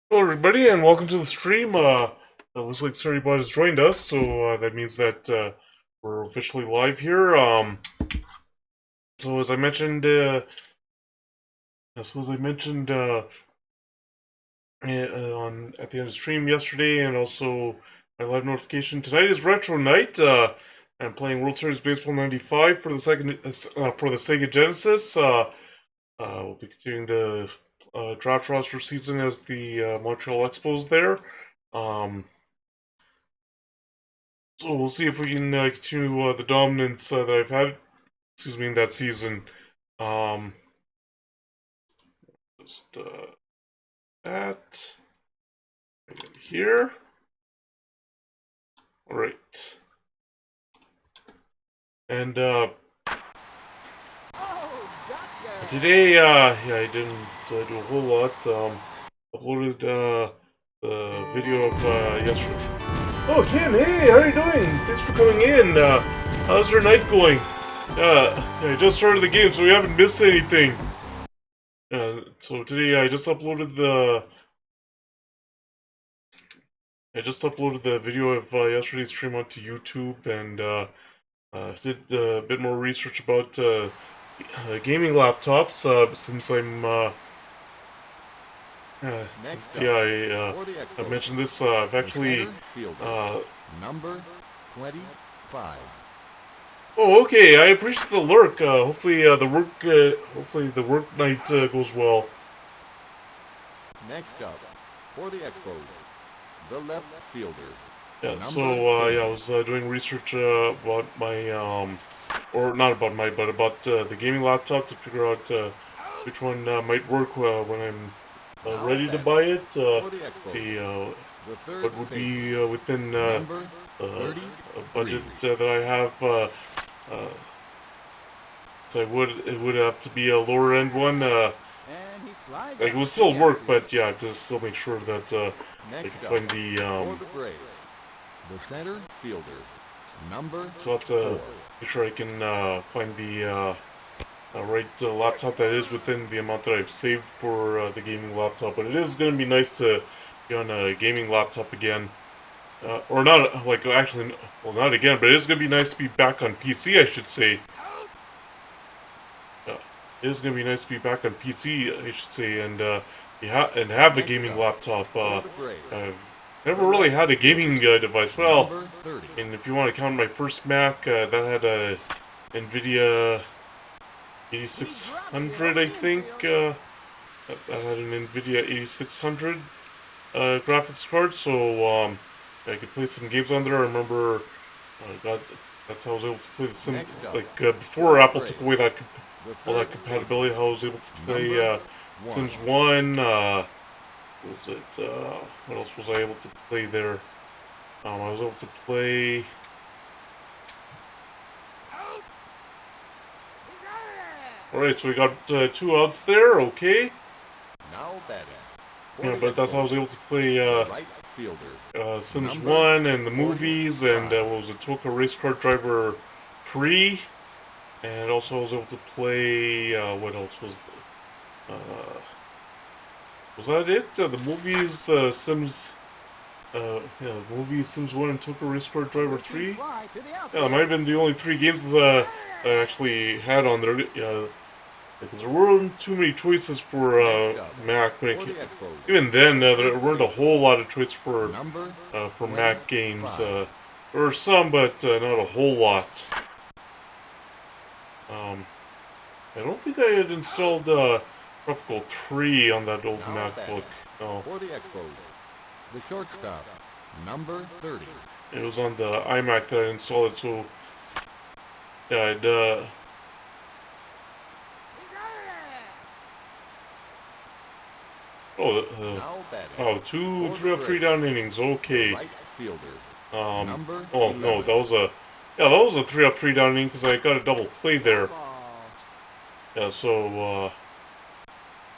Hello, everybody, and welcome to the stream. It looks like everybody has joined us, so that means that we're officially live here. So as I mentioned, on at the end of the stream yesterday, and also my live notification tonight is Retro Night. I'm playing World Series Baseball '95 for the Sega Genesis. We'll be continuing the draft roster season as the Montreal Expos there. So we'll see if we can continue the dominance that I've had, in that season. Um, just that right here. All right, and today, yeah, I didn't do a whole lot. Uploaded the video of yesterday. Oh, Ken, hey, how are you doing? Thanks for coming in. How's your night going? I just started the game, so we haven't missed anything. So today I just uploaded the video of yesterday's stream onto YouTube, and did a bit more research about gaming laptops. Since I'm I mentioned this. I've actually number 25. Oh, okay. I appreciate the lurk. Hopefully the work night goes well. Next up, for the Expos, the left fielder. Yeah. So yeah, I was doing research about my or not about my, but about the gaming laptop to figure out which one might work when I'm ready to buy it. See what would be within a budget that I have. So it would have to be a lower end one. Like it would still work, but yeah, just still make sure that I can find the center fielder. Number so I have to make sure I can find the right laptop that is within the amount that I've saved for the gaming laptop. But it is going to be nice to be on a gaming laptop again. Or not, like, actually, well, not again, but it is going to be nice to be back on PC, I should say. It is going to be nice to be back on PC, I should say, and and have a gaming laptop. I've never really had a gaming device. Well, and if you want to count my first Mac, that had a NVIDIA 8600, I think. That had an NVIDIA 8600 graphics card, so I could play some games on there. I remember, God, that's how I was able to play the Sim. Like before Apple took away all that compatibility, how I was able to play Sims 1. Was it? What else was I able to play there? I was able to play. Alright, so we got 2 outs there, okay. Yeah, but that's how I was able to play Sims 1 and the movies, and what was it, Toka Race Car Driver 3. And also I was able to play, what else was that it? The movies, Sims, yeah, the movies Sims 1 and Toka Race Car Driver 3. Yeah, that might have been the only 3 games I actually had on there. Yeah, because there weren't too many choices for Mac when it came. Even then, there weren't a whole lot of choices for Mac games. There were some, but not a whole lot. I don't think I had installed Tropical 3 on that old MacBook. No. For the Expos, the shortstop, number 30. It was on the iMac that I installed it, so yeah, I'd two 3 up 3 down innings, okay. Oh no, that was a 3 up 3 down inning because I got a double play there. Yeah, so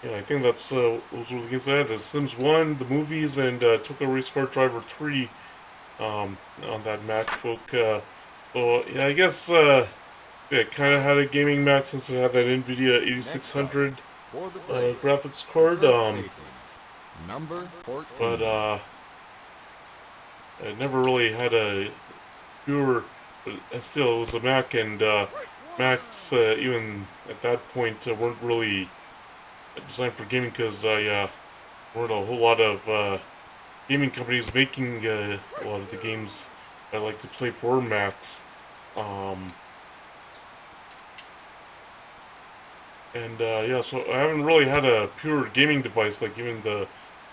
yeah, I think that's those were the games I had. The Sims 1, the movies, and Toka Race Car Driver 3 on that MacBook. So yeah, I guess yeah, I kind of had a gaming Mac since it had that NVIDIA 8600 graphics card. Number 14. but I never really had a pure. Still, it was a Mac, and Macs even at that point weren't really designed for gaming because weren't a whole lot of gaming companies making a lot of the games I like to play for Macs. Um, and yeah, so I haven't really had a pure gaming device like even the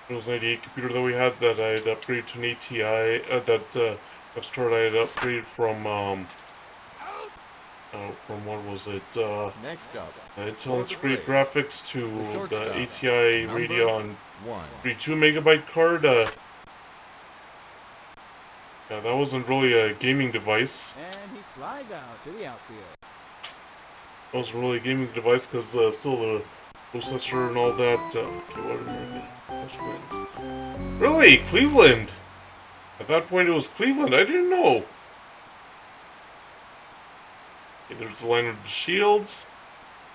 Windows 98 computer that we had that I had upgraded to an ATI. I've started. I had upgraded from what was it? Next up, Intel for the integrated break, graphics to the the shortstop. ATI Number Radeon 1. 32 megabyte card. Yeah, that wasn't really a gaming device. And he flies out to the outfield. That wasn't really a gaming device because still the processor and all that. Okay, what are the wins? Really, Cleveland. At that point, it was Cleveland. I didn't know. Okay, there's the line of the Shields.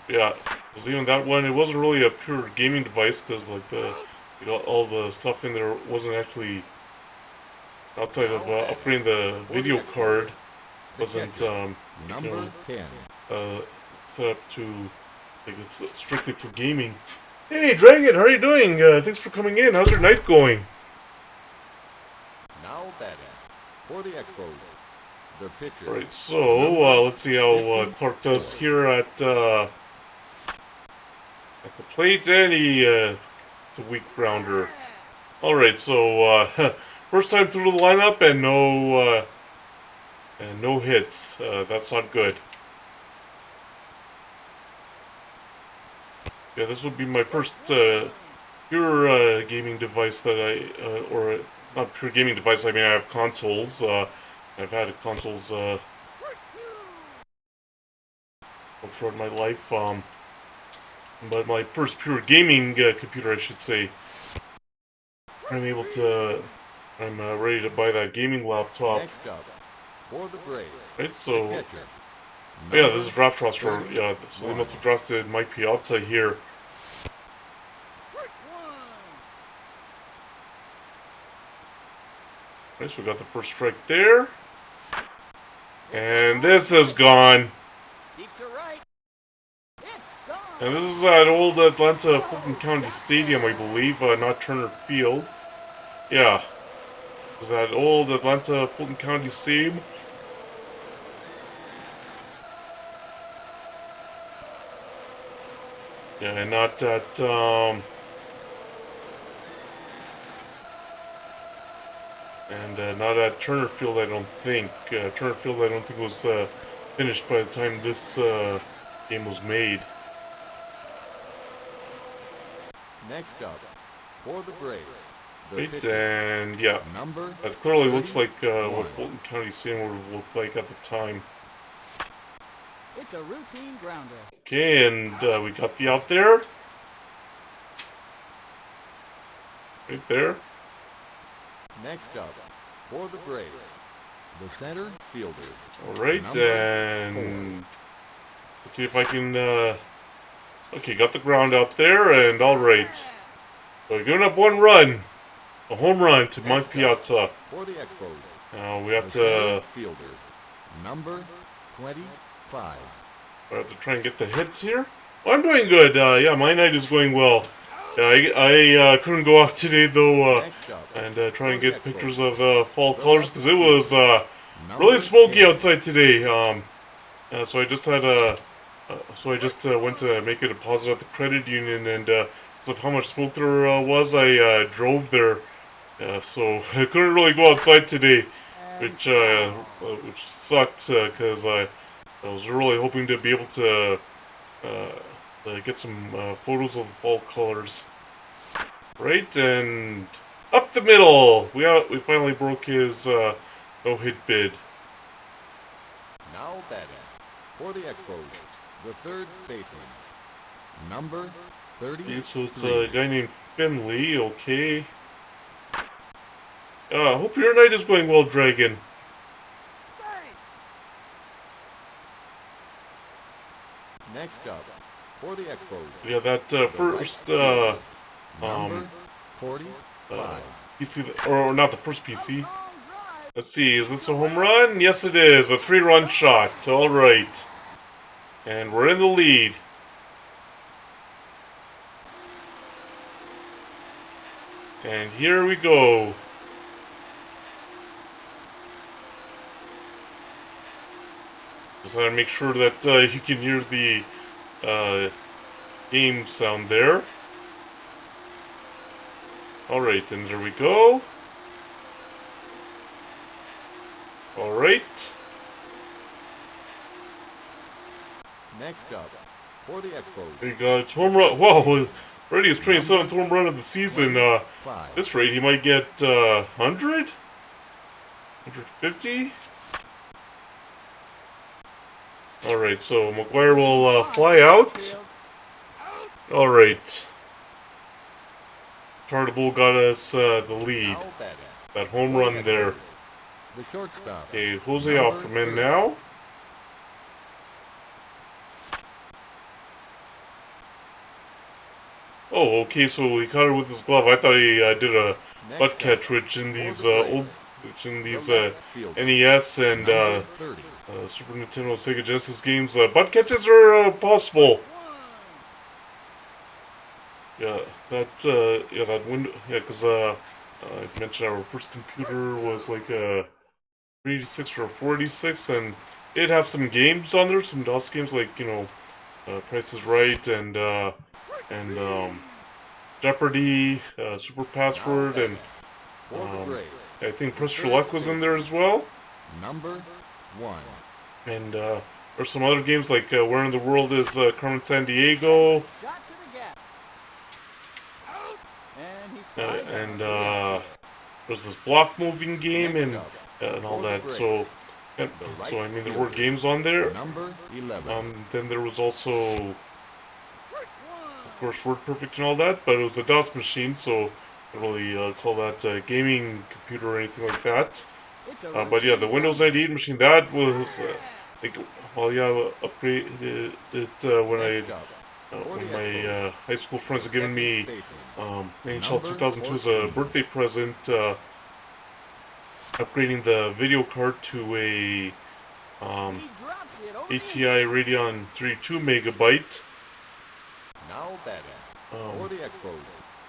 Yeah, because even that one, it wasn't really a pure gaming device because like all the stuff in there wasn't actually outside of upgrading the video card. Wasn't Number 10. set up to like it's strictly for gaming. Hey, Dragon, how are you doing? Thanks for coming in. How's your night going? Now batting. For the Expos, the pitcher. All right, so let's see how Clark does here at the plate, and it's a weak grounder. All right, so first time through the lineup and no hits. That's not good. Yeah, this would be my first pure gaming device that or not pure gaming device. I mean, I have consoles. I've had consoles throughout my life. But my first pure gaming computer, I should say. I'm ready to buy that gaming laptop. Next up, for the Braves, Right, so the catcher. yeah, this is draft roster. Yeah, so they must have drafted Mike Piazza here. Right, so we got the first strike there. And this is gone. Deep to right. It's gone. And this is at old Atlanta Fulton County Stadium, I believe, not Turner Field. Yeah. This is at old Atlanta Fulton County Stadium. Yeah, and not at, not at Turner Field, I don't think. Turner Field, I don't think was finished by the time this game was made. Next up, for the Braves, the Right, pitcher. and yeah, Number that clearly looks like what 31. Fulton County Stadium would have looked like at the time. It's a routine grounder. Okay, and we got the out there. Right there. Next up, for the Braves, the center fielder. Alright, Number and let's see if I can, okay, got the ground out there, and alright. So we're giving up one run. A home run to Mike Piazza. For the Expos, Now we have the to, center fielder. Number 25. we have to try and get the hits here. Well, I'm doing good. Yeah, my night is going well. I couldn't go out today, though, Next up, and try and for the get Expos, pictures of fall the colors, because it was number really smoky 10. outside today. So I just had went to make a deposit at the credit union, and because of how much smoke there was, I drove there. So I couldn't really go outside today, which sucked because I was really hoping to be able to get some photos of the fall colors. Right, and up the middle. We finally broke his no-hit bid. Now batting, for the Expos, the third baseman. Number 30. Okay, so it's a guy named Finley. Okay. Hope your night is going well, Dragon. Next up, for the Expos, Yeah, that the first right fielder. Number 45. PC, or not the first PC. Long drive. Let's see, is this a home run? Yes, it is. A 3-run shot. All right. And we're in the lead. And here we go. Just gotta make sure that you can hear the game sound there. Alright, and there we go. Alright. Next up, for the Expos, We got home run. Whoa, already his 27th home run of the season. 5. This rate, he might get 100? 150? Alright, so McGuire will fly out. Alright. Chartable got us the lead. Now batting. That home run there. The shortstop. Okay, Jose Offerman now. Oh, okay, so he caught it with his glove. I thought he did a butt catch, which in these NES and Super Nintendo Sega Genesis games, butt catches are possible. Yeah, that window. Yeah, because I mentioned our first computer was like a 386 or a 486, and it'd have some games on there, some DOS games like Price is Right and Jeopardy, Super Password, and I think Press Your Luck was in there as well. Number 1. And there's some other games like Where in the World is Carmen San Diego, Shot to the gap. And he flies out and to the outfield. there's this block moving game and all that. So I mean there were games on there. Number 11. Then there was also, of course, WordPerfect and all that, but it was a DOS machine, so I don't really call that a gaming computer or anything like that. It's a But yeah, the routine Windows 98 machine, that was like, well, yeah, I upgraded it when my high school friends had given me NHL 2002 as a birthday present, upgrading the video card to a He drops it over the ATI Radeon 32 megabyte. Now batting. For the Expos,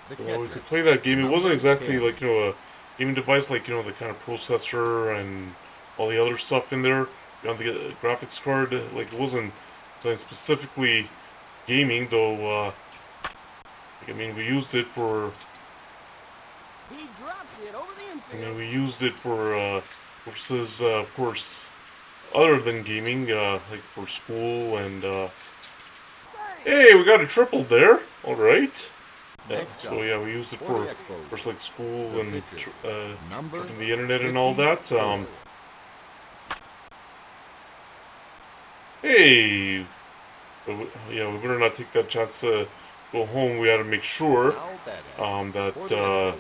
the Well, we catcher. could play that game. It wasn't Number exactly 10. like, a gaming device, like, the kind of processor and all the other stuff in there on the graphics card. Like, it wasn't designed specifically gaming, though, like, I mean, we used it for, He drops it over the I infield. mean, we used it for, purposes, of course, other than gaming, like for school and, hey, we got a triple there. Alright. So yeah, we used it for, of course, like school and Number checking the internet and all that. Hey, but yeah, we better not take that chance to go home. We had to make sure now batting. that For the Expos,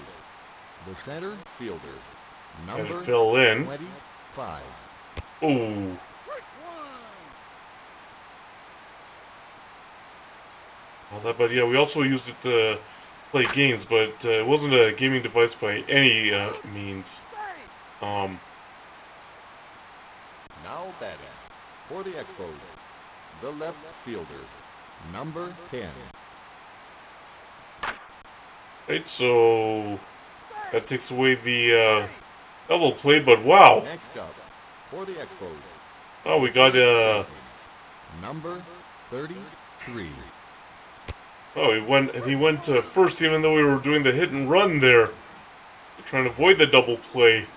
the center fielder. that Number it fell in. 25. Oh, well, that. But yeah, we also used it to play games, but it wasn't a gaming device by any means. Now batting. For the Expos, the left fielder. Number 10. Right, so that takes away the double play. But wow, Next up, for the Expos, oh, we got number 33. oh, he went first, even though we were doing the hit and run there, trying to avoid the double play.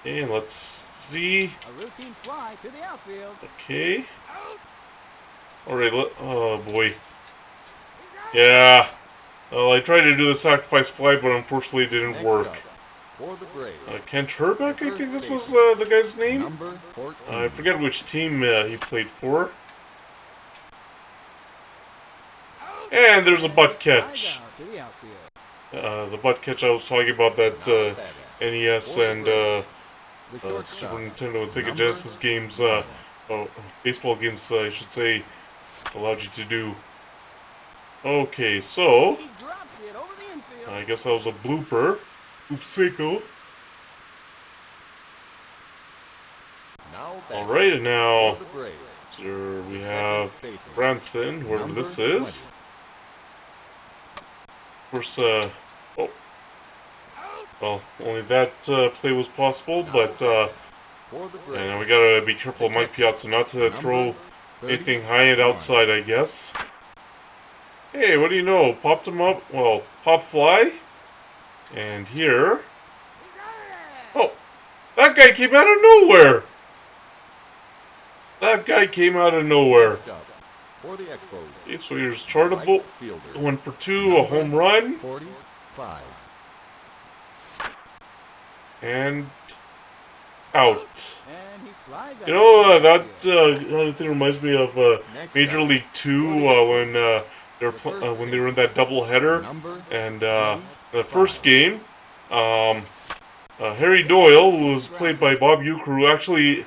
And let's see. A routine fly to the outfield. Okay. All right. Oh boy. Yeah. Well, I tried to do the sacrifice fly, but unfortunately it didn't Next work. up, for the Braves, Kent Herbeck, I think this was the guy's name. number 14. I forget which team he played for. And there's a butt catch. Flies out to the outfield. The butt catch I was talking about, that Now batting. NES For the and Braves, the Super shortstop. Nintendo and Sega Number Genesis games, baseball games, I should say, allowed you to do. Okay, so He drops it over the infield. I guess that was a blooper. Oopsico. Now All batting right, and for now the Braves, here we the second have baseman, Branson, whoever number this 20. is. Of course, oh, well, only that play was possible, Now but batting for the and Braves, we gotta be the careful of Mike catcher, Piazza not to number throw anything high and 31. outside, I guess. Hey, what do you know? Popped him up. Well, pop fly. And here. Oh, that guy came out of nowhere. That guy came out of nowhere. Next up, for the Expos, Okay, so here's the right Chartable. fielder, Going for two, a number home run. 45. And out. And he flies out. You know, to the that outfield. kind of thing reminds me of Next Major up, League for Two the Expos, when they were the first when they were in baseman, that double header, number and the first 25. game, Harry Doyle, who was played Grounded. by Bob Uecker, who actually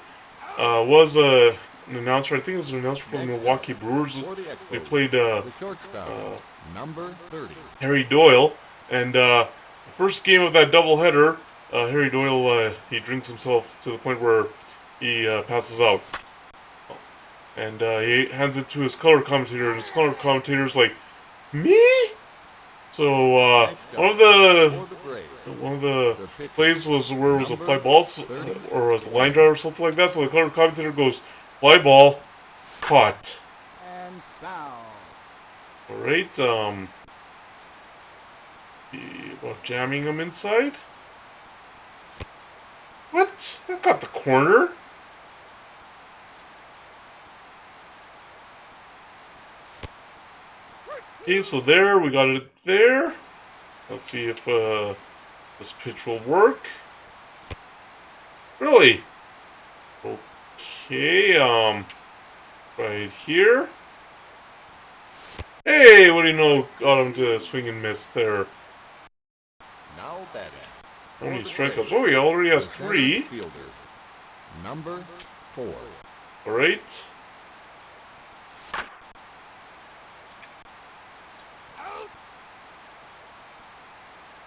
was an announcer. I think it was an announcer for the Next up, Milwaukee Brewers. for the They Expos, played the shortstop, uh, number 30. Harry Doyle, and the first game of that doubleheader, Harry Doyle he drinks himself to the point where he passes out, and he hands it to his color commentator, and his color commentator's like, "Me?" So Next one up, of the for the Braves, one of the the pitcher, plays was where it was a number fly ball or a line drive or something like that. So the color commentator goes, "Fly ball, caught." And foul. All right, about jamming him inside. What? That got the corner. Okay, so there, we got it there. Let's see if this pitch will work. Really? Okay, right here. Hey, what do you know? Got him to swing and miss there. now batting. How many For the strikeouts? Braves, Oh, he already has the center 3. fielder, number 4. Alright.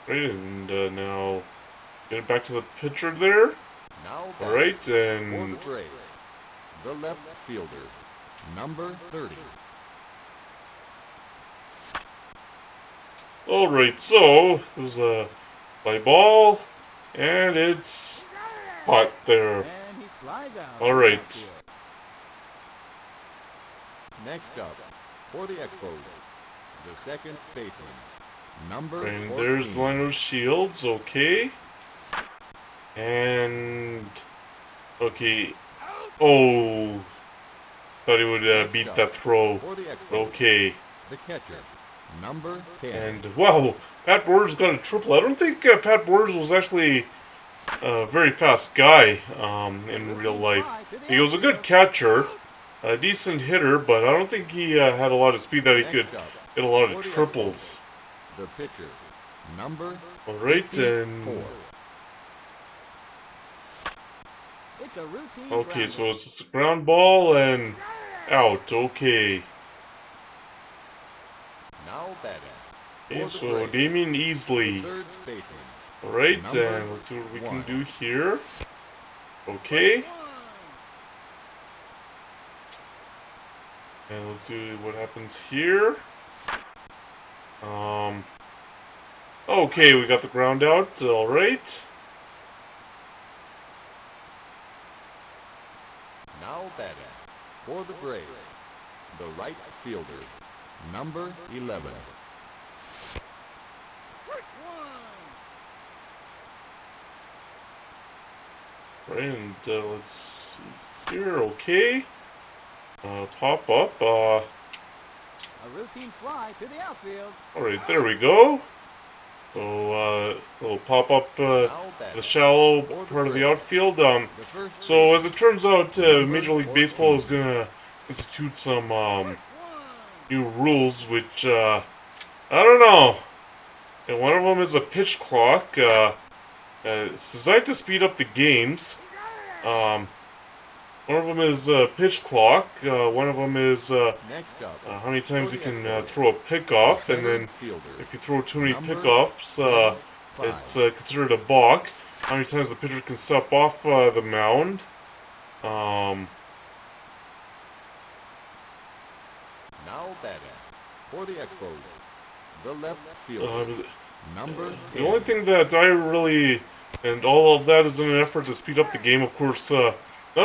Right, and now get it back to the pitcher there. Now batting Alright, for the and Braves, the left fielder, number 30. alright, so this is a fly ball, and it's hot there. And he flies out. All to the right. outfield. Next up, for the Expos, the second baseman, number And 14. there's Lionel Shields, okay. And okay. Oh, thought he would Next beat up, that throw. For the Expos, Okay. the catcher, number 10. And wow, Pat Borders got a triple. I don't think Pat Borders was actually a very fast guy in real life. He was a good catcher, a decent hitter, but I don't think he had a lot of speed that he could Next up, get a lot for of the triples. Expos, the pitcher, number Alright, 54. and It's a routine okay, grounder. so it's just a ground ball and out. Okay. Now batting. Okay, For the so Braves, Damien the Easley. third baseman, Alright, Number and let's see what we can 1. do here. Okay. And let's see what happens here. Okay, we got the ground out. Alright. now batting. For the Braves, the right fielder, number 11. Right, and let's see here. Okay. Top up. A routine fly to the outfield. Alright, there we go. So, we'll pop up Now the batting. shallow For the part of the Braves, outfield. the first So as it turns out, Number Major League 14. Baseball is gonna institute some new rules, which I don't know. And one of them is a pitch clock. It's designed to speed up the games. One of them is pitch clock. One of them is Next up, how many times for you the can Expos, throw a the pickoff, and center then fielder, if you throw too many number pickoffs, 25. it's considered a balk. How many times the pitcher can step off the mound. Um, Now batting for the Expos, the left fielder, uh, number the 10. only thing that I really, and all of that is in an effort to speed up the game, of course. None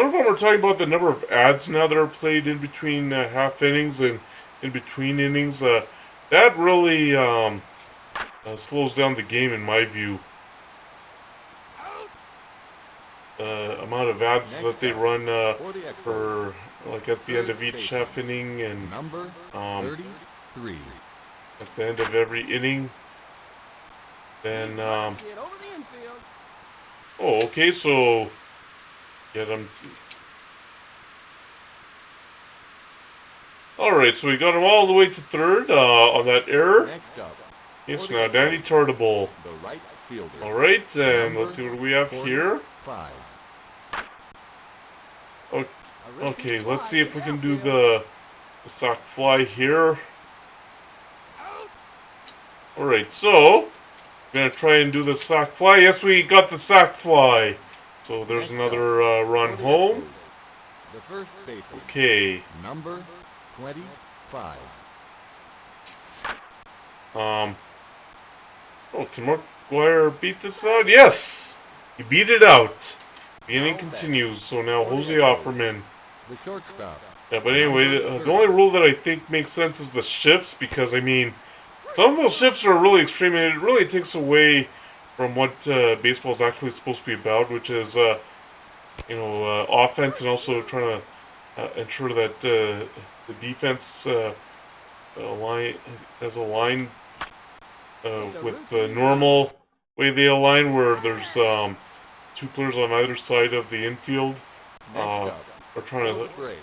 of them are talking about the number of ads now that are played in between half innings and in between innings. That really slows down the game, in my view. Amount of ads Next that they up, run for the Expos, for like the at the end third of each baseman, half inning and number um, 33. at the end of every inning. Then Flaps it over the infield. oh, okay, so get them. All right, so we got him all the way to third on that error. Next up, Okay, for so the now Danny Expos, Tartable. the right fielder, All right, and number let's see what we have here. 45. O- A routine Okay, let's fly see to if we the can do outfield. the sac fly here. All right, so we're gonna try and do the sac fly. Yes, we got the sac fly. So there's Next up, another run for the home. Expos, the first baseman, Okay. number 25. Um. Oh, can McGuire beat this out? Yes, he beat it out. The inning Now continues. So now for the Jose Expos, Offerman. the shortstop, Yeah, but anyway, number the 30. only rule that I think makes sense is the shifts, because I mean, some of those shifts are really extreme, and it really takes away from what baseball is actually supposed to be about, which is offense, and also trying to ensure that the defense align as aligned It's a with the routine fly. normal way they align, where there's two players on either side of the infield. Next Uh, up, are trying for to. the Braves,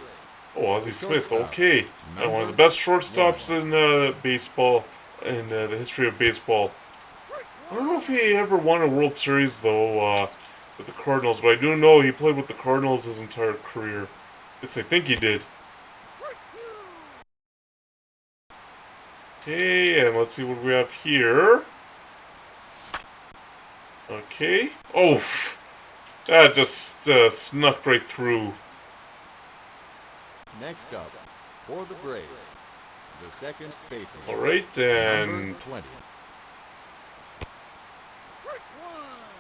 Oh, the Ozzie Smith. shortstop, Okay, one of the number best 1. shortstops in baseball, in the history of baseball. I don't know if he ever won a World Series though with the Cardinals, but I do know he played with the Cardinals his entire career. Yes, I think he did. Okay, and let's see what we have here. Okay. Oh, that just snuck right through. Next up, for the Braves, the second baseman, All right, number and 20.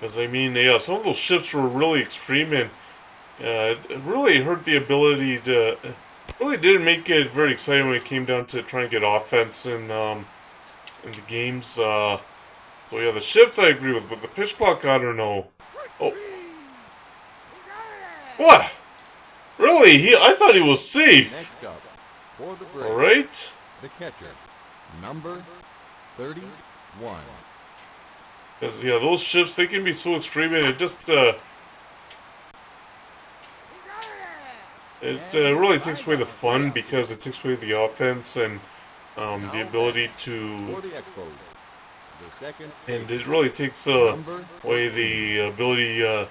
because I mean, yeah, some of those shifts were really extreme, and it really hurt the ability to. Really didn't make it very exciting when it came down to trying to get offense in the games. So yeah, the shifts I agree with, but the pitch clock I don't know. Oh, what? Really? I thought he was safe. Next up, for the All Braves, right. the catcher, number 31. Because yeah, those shifts they can be so extreme, and it just really takes away the fun, because it takes away the offense and the Now ability batting to, for the Expos, the second and it baseman, really takes number away 14. the ability to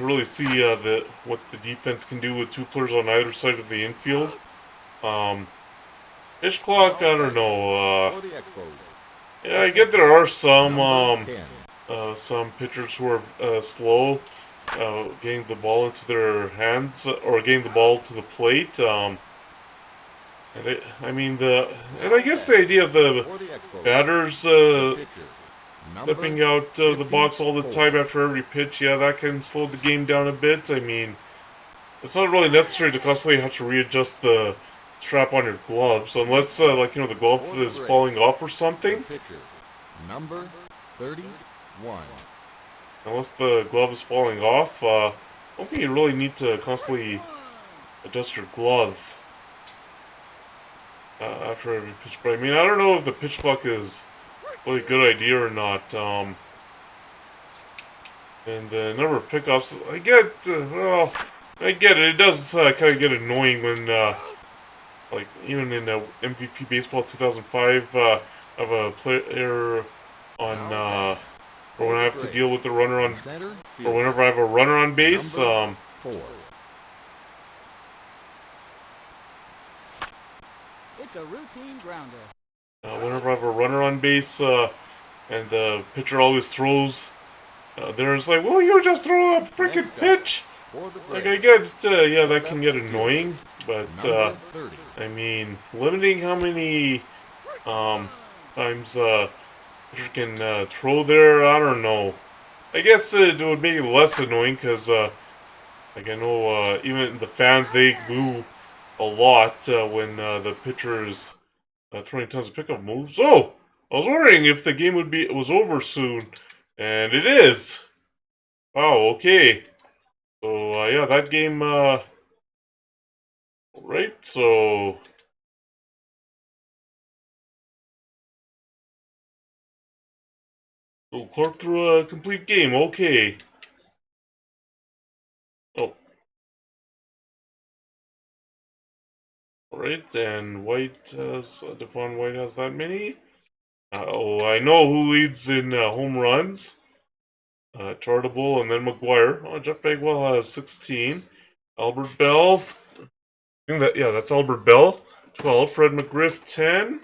really see the what the defense can do with two players on either side of the infield. Um, Pitch clock, Now I don't batting know. for the Expos, Yeah, the I get catcher, there are number 10. some pitchers who are slow getting the ball into their hands or getting the ball to the plate. I mean and I Now guess the batting idea of the for the Expos, batters the pitcher, number stepping out of the box all the 54. time after every pitch, yeah, that can slow the game down a bit. I mean, it's not really necessary to constantly have to readjust the strap on your gloves, unless, the glove For the is Braves, falling off or the something. pitcher, number 31. Unless the glove is falling off, I don't think you really need to constantly adjust your glove after every pitch. But I mean, I don't know if the pitch clock is really a good idea or not. And the number of pickups, I get it. It does kind of get annoying when, like, even in MVP Baseball 2005, of a player on, Now batting or when for I the have to Braves, deal with the runner the on, center or fielder, whenever I have a runner on base, number 4. a routine grounder. Whenever I have a runner on base, and the pitcher always throws, there's like, will you just throw that freaking pitch? For the Like, Braves, I get, yeah, the that can left get fielder, annoying, but, number 30. I mean, limiting how many, times, pitcher can, throw there, I don't know. I guess it would make it less annoying, because, like, I know, even the fans, they boo a lot, when, the pitcher is, throwing tons of pickup moves. Oh! I was wondering if the game was over soon, and it is! Wow, okay. So, yeah, that game, right, so we'll clerk through a complete game, okay. Oh, alright, and White has, Devon White has that many. Oh, I know who leads in home runs. Chartable, and then McGuire. Oh, Jeff Bagwell has 16. Albert Bell, I think that, yeah, that's Albert Bell. 12. Fred McGriff, 10.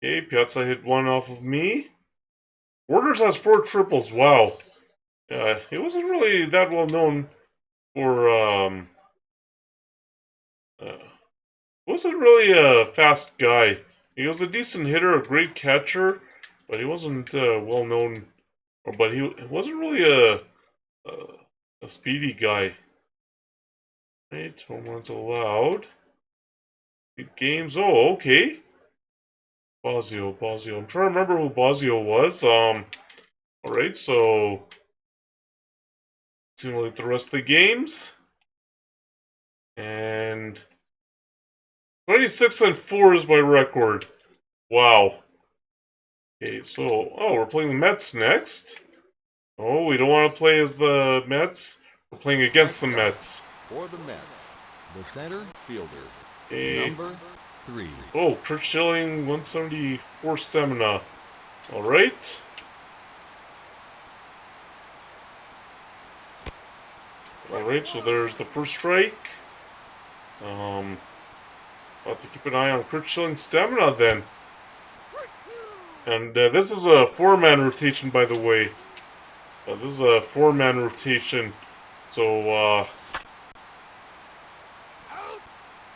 Okay, Piazza hit one off of me. Borders has 4 triples, wow. He wasn't really that well known for, uh, wasn't really a fast guy. He was a decent hitter, a great catcher, but he wasn't well known, but he wasn't really a speedy guy. Right, home runs allowed. Good games. Oh, okay. Bosio. I'm trying to remember who Bosio was. Alright, so simulate the rest of the games. And 26-4 is my record. Wow. Okay, so, oh, we're playing the Mets next. Oh, we don't want to play as the Mets. We're playing against the Mets. For the Mets, the center fielder, Okay. number 3. Oh, Kurt Schilling, 174 stamina. Alright. Alright, so there's the first strike. I'll have to keep an eye on Kurt Schilling's stamina then. And this is a 4-man rotation, by the way. This is a 4-man rotation. So,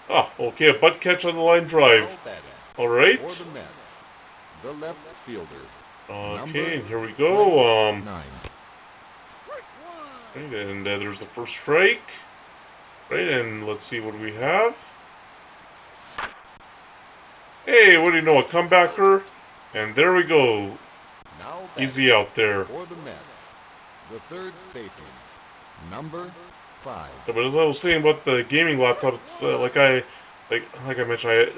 ah, okay, a butt catch on the line drive. Alright. For the Mets, the left fielder, Okay, here we go. 9. Right, and there's the first strike. Right, and let's see what we have. Hey, what do you know, a comebacker? And there we go. Now Easy out there. for the Mets, the third baseman, number 5. Yeah, but as I was saying about the gaming laptop, it's like I mentioned,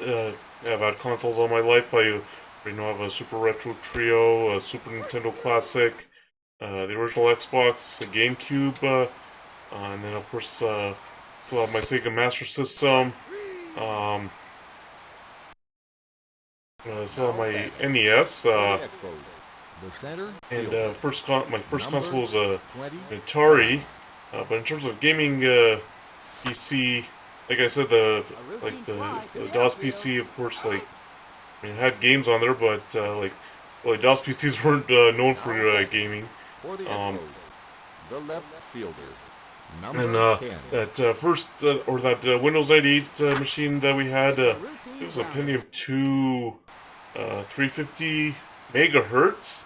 I've had consoles all my life. I have a Super Retro Trio, a Super Nintendo Classic, the original Xbox, a GameCube, and then of course still have my Sega Master System. Still have my NES. The center And fielder, my first number console was a 20. Atari. But in terms of gaming PC, like I said, the DOS PC, of course, like I mean, it had games on there, but DOS PCs weren't known for gaming. For the Um, Expos, the left fielder, And number 10. that first or that Windows 98 machine that we had, it was a Pentium 2, 350 megahertz.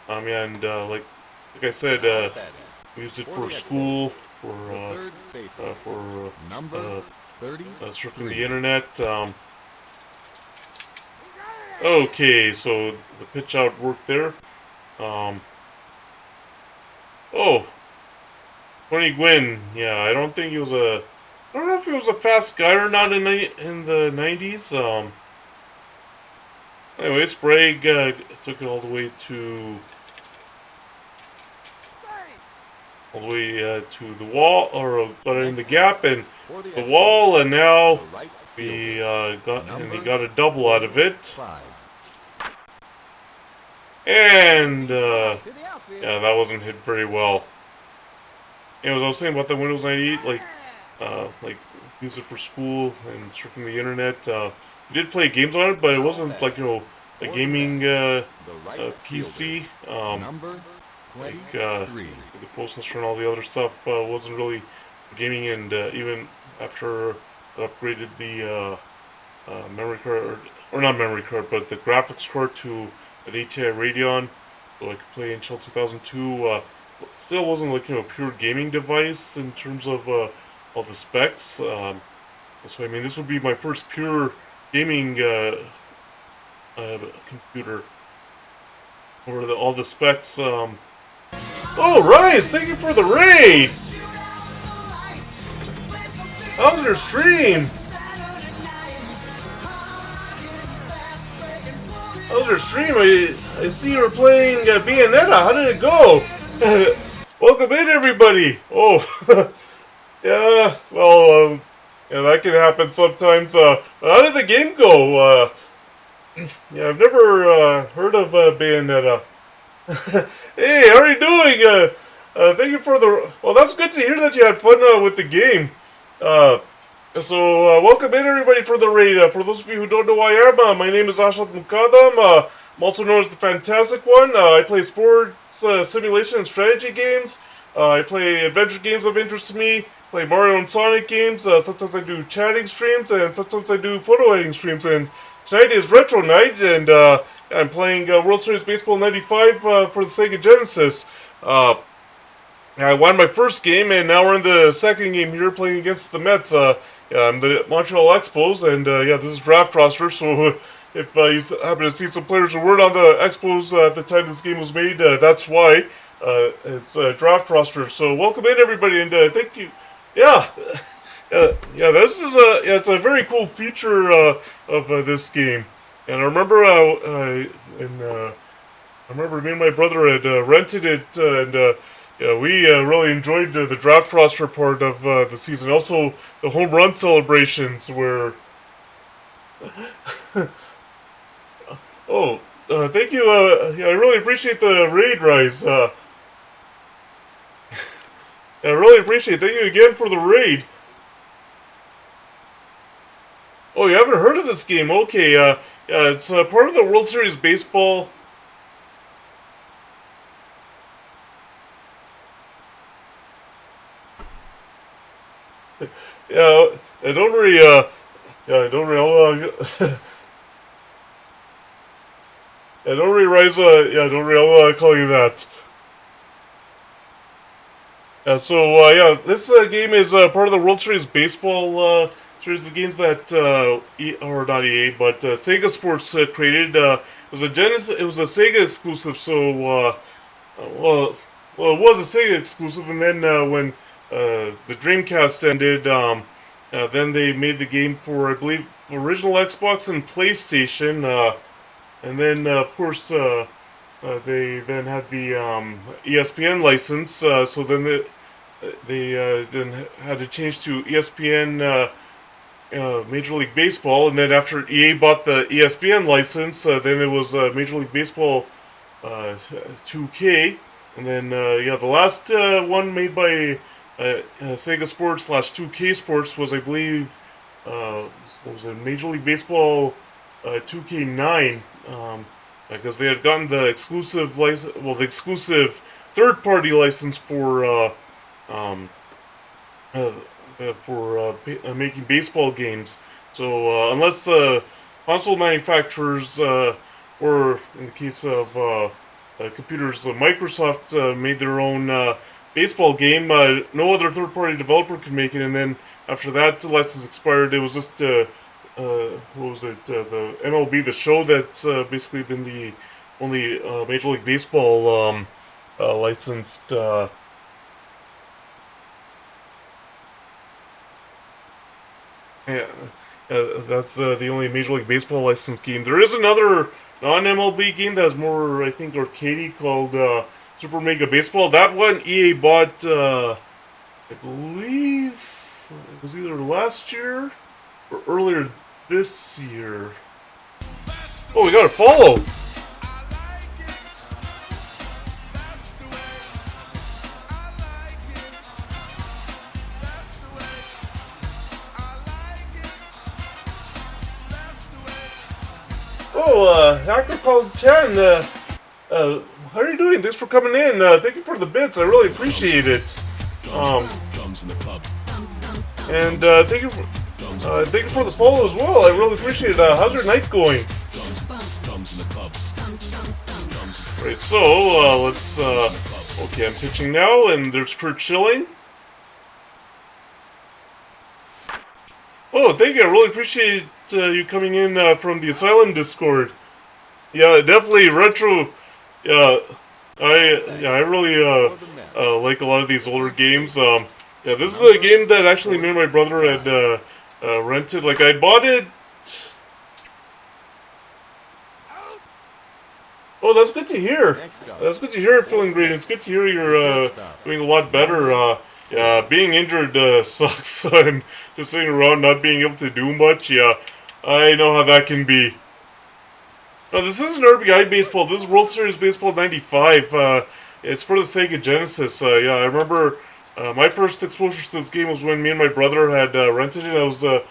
And like I said, we used it for school, for The third baseman, for number 30. surfing the internet. Okay, so the pitch out worked there. Oh, Tony Gwynn. Yeah, I don't think he was a. I don't know if he was a fast guy or not in the 90s. Anyway, Sprague took it all the way to the wall, or got it in the gap and For the the Expos, wall, and now the right we fielder, he got a double out of it. 5. And To the outfield. yeah, that wasn't hit very well. Anyways, I was saying about the Windows 98, like use it for school and surfing the internet. did play games on it, but it wasn't like a For the gaming bat, the right PC. fielder, number Like 23. the processor and all the other stuff wasn't really gaming, and even after I upgraded the memory card, or not memory card, but the graphics card to an ATI Radeon, so I could play until 2002. Still wasn't like a pure gaming device in terms of all the specs. So I mean, this would be my first pure gaming computer, or all the specs. Oh, Rise! Thank you for the raid. How was your stream? How was your stream? I see you were playing Bayonetta. How did it go? Welcome in, everybody. Oh, yeah. Well, yeah, that can happen sometimes. How did the game go? Yeah, I've never heard of Bayonetta. Hey, how are you doing? Thank you for the. Well, that's good to hear that you had fun with the game. Uh, welcome in everybody for the raid. For those of you who don't know who I am, my name is Ashad Mukadam. I'm also known as the Fantastic One. I play sports, simulation, and strategy games. I play adventure games of interest to me. Play Mario and Sonic games. Sometimes I do chatting streams, and sometimes I do photo editing streams. And tonight is Retro Night, and I'm playing World Series Baseball 95 for the Sega Genesis. I won my first game, and now we're in the second game here, playing against the Mets. I'm the Montreal Expos, and yeah, this is draft roster. So if you happen to see some players who weren't on the Expos at the time this game was made, that's why. It's a draft roster. So welcome in everybody, and thank you. Yeah, yeah, this is it's a very cool feature of this game. And I remember I remember me and my brother had rented it, and yeah, we really enjoyed the draft roster part of the season. Also, the home run celebrations were. Oh, thank you. Yeah, I really appreciate the raid, Rise. I really appreciate it. Thank you again for the raid. Oh, you haven't heard of this game? Okay, yeah, it's part of the World Series Baseball. Yeah, I don't really, yeah, I don't really, I don't really rise, yeah, I don't really call you that. Yeah, this game is part of the World Series Baseball series of games that or not EA, but Sega Sports created. It was a it was a Sega exclusive. Well, well, it was a Sega exclusive, and then when the Dreamcast ended, then they made the game for, I believe, original Xbox and PlayStation, and then of course. They then had the ESPN license, so then they then had to change to ESPN Major League Baseball, and then after EA bought the ESPN license, then it was Major League Baseball 2K, and then yeah, the last one made by Sega Sports / 2K Sports was, I believe, what was it, Major League Baseball 2K9. Because they had gotten the exclusive license, well, the exclusive third-party license um, uh, making baseball games. So unless the console manufacturers, or in the case of computers, Microsoft made their own baseball game, no other third-party developer could make it. And then after that license expired, it was just what was it? The MLB, the show that's basically been the only Major League Baseball licensed. Yeah, that's the only Major League Baseball licensed game. There is another non-MLB game that has more, I think, arcadey called Super Mega Baseball. That one EA bought, I believe, it was either last year or earlier this year. Oh, we got a follow. Hacker Call 10, how are you doing? Thanks for coming in. Thank you for the bits. I really appreciate it. And thank you for the follow as well. I really appreciate it. How's your night going? Right, so, okay, I'm pitching now, and there's Kurt chilling. Oh, thank you. I really appreciate you coming in from the Asylum Discord. Yeah, definitely retro. Yeah, I really like a lot of these older games. Yeah, this is a game that actually me and my brother had rented. Like I bought it. Oh, that's good to hear. That's good to hear. Feeling great. It's good to hear you're doing a lot better. Yeah, being injured sucks, and just sitting around not being able to do much. Yeah, I know how that can be. No, this isn't RBI Baseball. This is World Series Baseball '95. It's for the Sega Genesis. Yeah, I remember my first exposure to this game was when me and my brother had rented it. I was, yeah,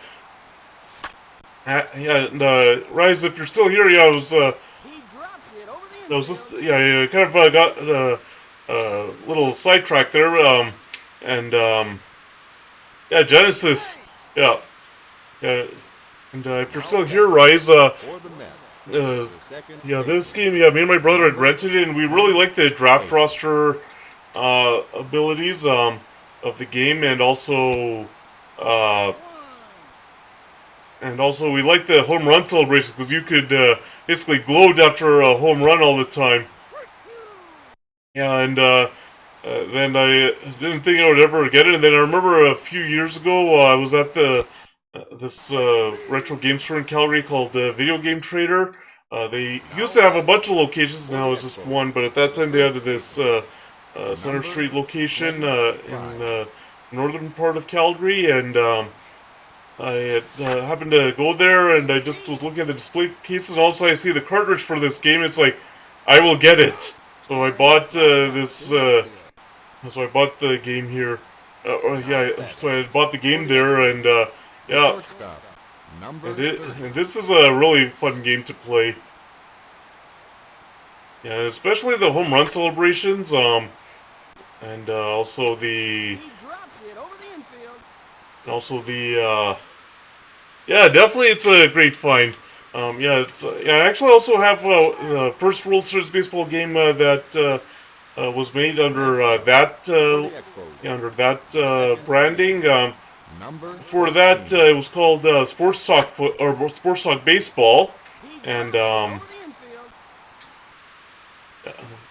and, Rise, if you're still here, yeah, I was just, yeah, I kind of got a little sidetracked there. Yeah, Genesis. Yeah, yeah, and if you're still here, Rise, yeah, this game, yeah, me and my brother had rented it, and we really liked the draft roster abilities of the game, uh, and also we liked the home run celebrations because you could basically gloat after a home run all the time. Yeah, and then I didn't think I would ever get it, and then I remember a few years ago I was at this retro game store in Calgary called Video Game Trader. They used to have a bunch of locations, now it's just one, but at that time they had this Center Street location in northern part of Calgary, and I had, happened to go there, and I just was looking at the display cases, and also I see the cartridge for this game. It's like, I will get it. So I bought so I bought the game here. Yeah, so I bought the game there, and yeah, and this is a really fun game to play. Yeah, especially the home run celebrations, and also the yeah, definitely it's a great find. Yeah, yeah, I actually also have the first World Series baseball game that was made under yeah, under that branding. Before that, it was called Sports Talk or Sports Talk Baseball, and yeah,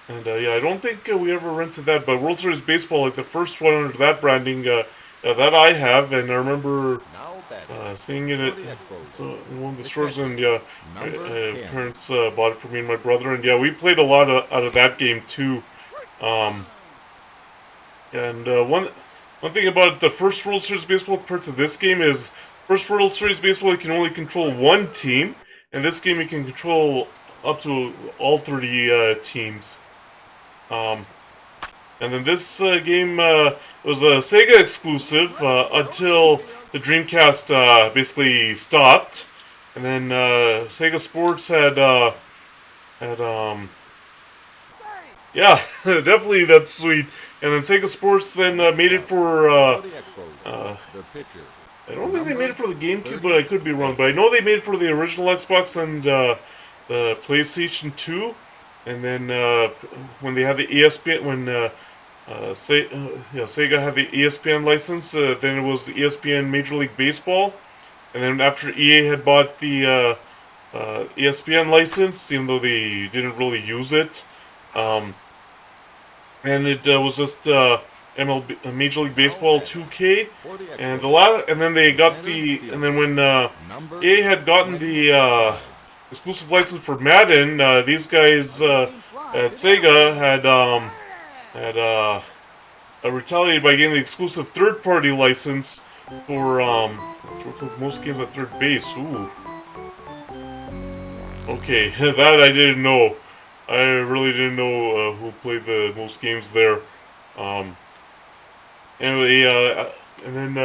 I don't think we ever rented that. But World Series Baseball, like the first one under that branding, that I have, and I remember seeing it in one of the stores, and yeah, parents bought it for me and my brother, and yeah, we played a lot out of that game too. Um, and one thing about the first World Series Baseball compared to this game is, first World Series Baseball you can only control one team, and this game you can control up to all 30 teams. And then this game was a Sega exclusive until the Dreamcast basically stopped, and then Sega Sports had yeah, definitely that's sweet. And then Sega Sports then made it for I don't think they made it for the GameCube, but I could be wrong. But I know they made it for the original Xbox and the PlayStation 2. And then when they had the ESPN, when yeah, Sega had the ESPN license, then it was the ESPN Major League Baseball. And then after EA had bought the ESPN license, even though they didn't really use it, and it was just MLB, Major League Baseball 2K, and and then they got and then when EA had gotten the exclusive license for Madden, these guys at Sega had retaliated by getting the exclusive third-party license for most games at third base. Ooh. Okay, that I didn't know. I really didn't know who played the most games there. Anyway, and then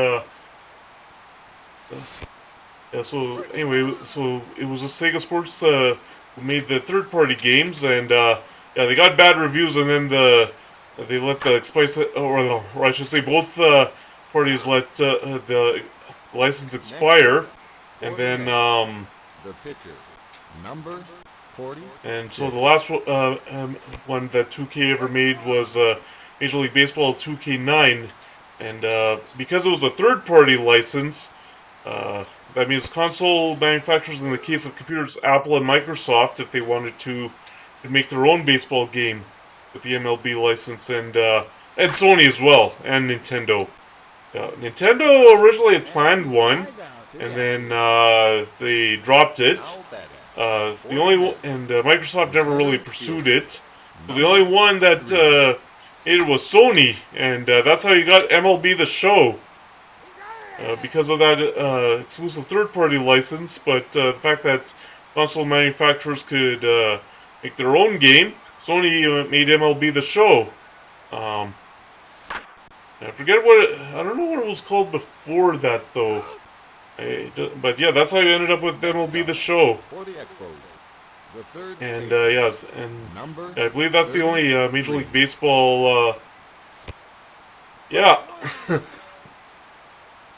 Yeah, so anyway, so it was a Sega Sports who made the third-party games, and yeah, they got bad reviews, and then they let the Spice, or I should say, both parties let the license expire, and then The pitcher, number 46. and so the last one that 2K ever made was Major League Baseball 2K9, and because it was a third-party license. That means console manufacturers, in the case of computers, Apple and Microsoft, if they wanted to, could make their own baseball game with the MLB license, and Sony as well, and Nintendo. Nintendo originally had planned one, and then they dropped it. Microsoft never really pursued it. So the only one that made it was Sony, and that's how you got MLB The Show. Because of that exclusive third-party license, but the fact that console manufacturers could make their own game, Sony made MLB The Show. I forget I don't know what it was called before that though. But yeah, that's how you ended up with MLB The Show. For the Expos, the third And baseman, yes, and number I believe that's the only Major 33. League Baseball. Yeah.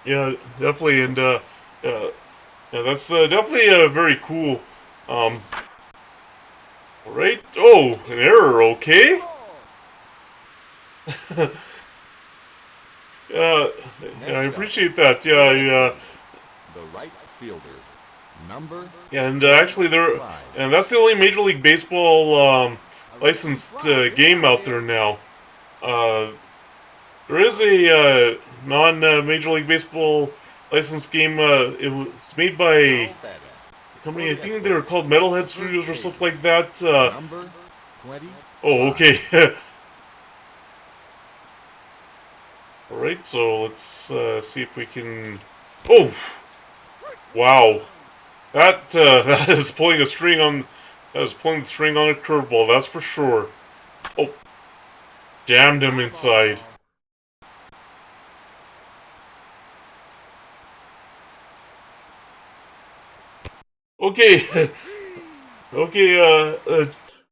Yeah, definitely, and yeah, that's definitely very cool. All right. Oh, an error. Okay. Yeah, I appreciate that. Yeah, yeah, The right fielder, number and actually, and that's the only Major League Baseball licensed game out there now. Uh, there is a non-Major League Baseball licensed game. It was made by a company. I think they were called Metalhead Studios or something like that. number 20. Oh, okay. Alright, so let's see if we can... Oh! Wow. That, that is pulling a string on... That is pulling the string on a curveball, that's for sure. Oh. Jammed him inside. Okay. Okay,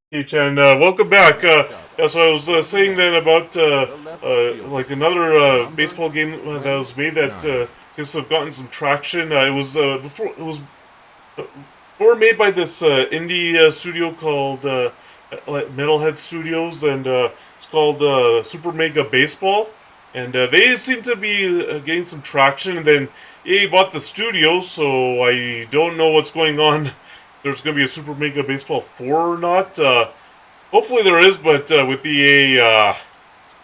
hey, Chan, welcome back. Yeah, so I was saying then about like another baseball game that was made that seems to have gotten some traction. Before made by this indie studio called like Metalhead Studios, and it's called Super Mega Baseball, and they seem to be getting some traction. And then EA bought the studio, so I don't know what's going on. There's going to be a Super Mega Baseball 4 or not. Hopefully there is, but with EA,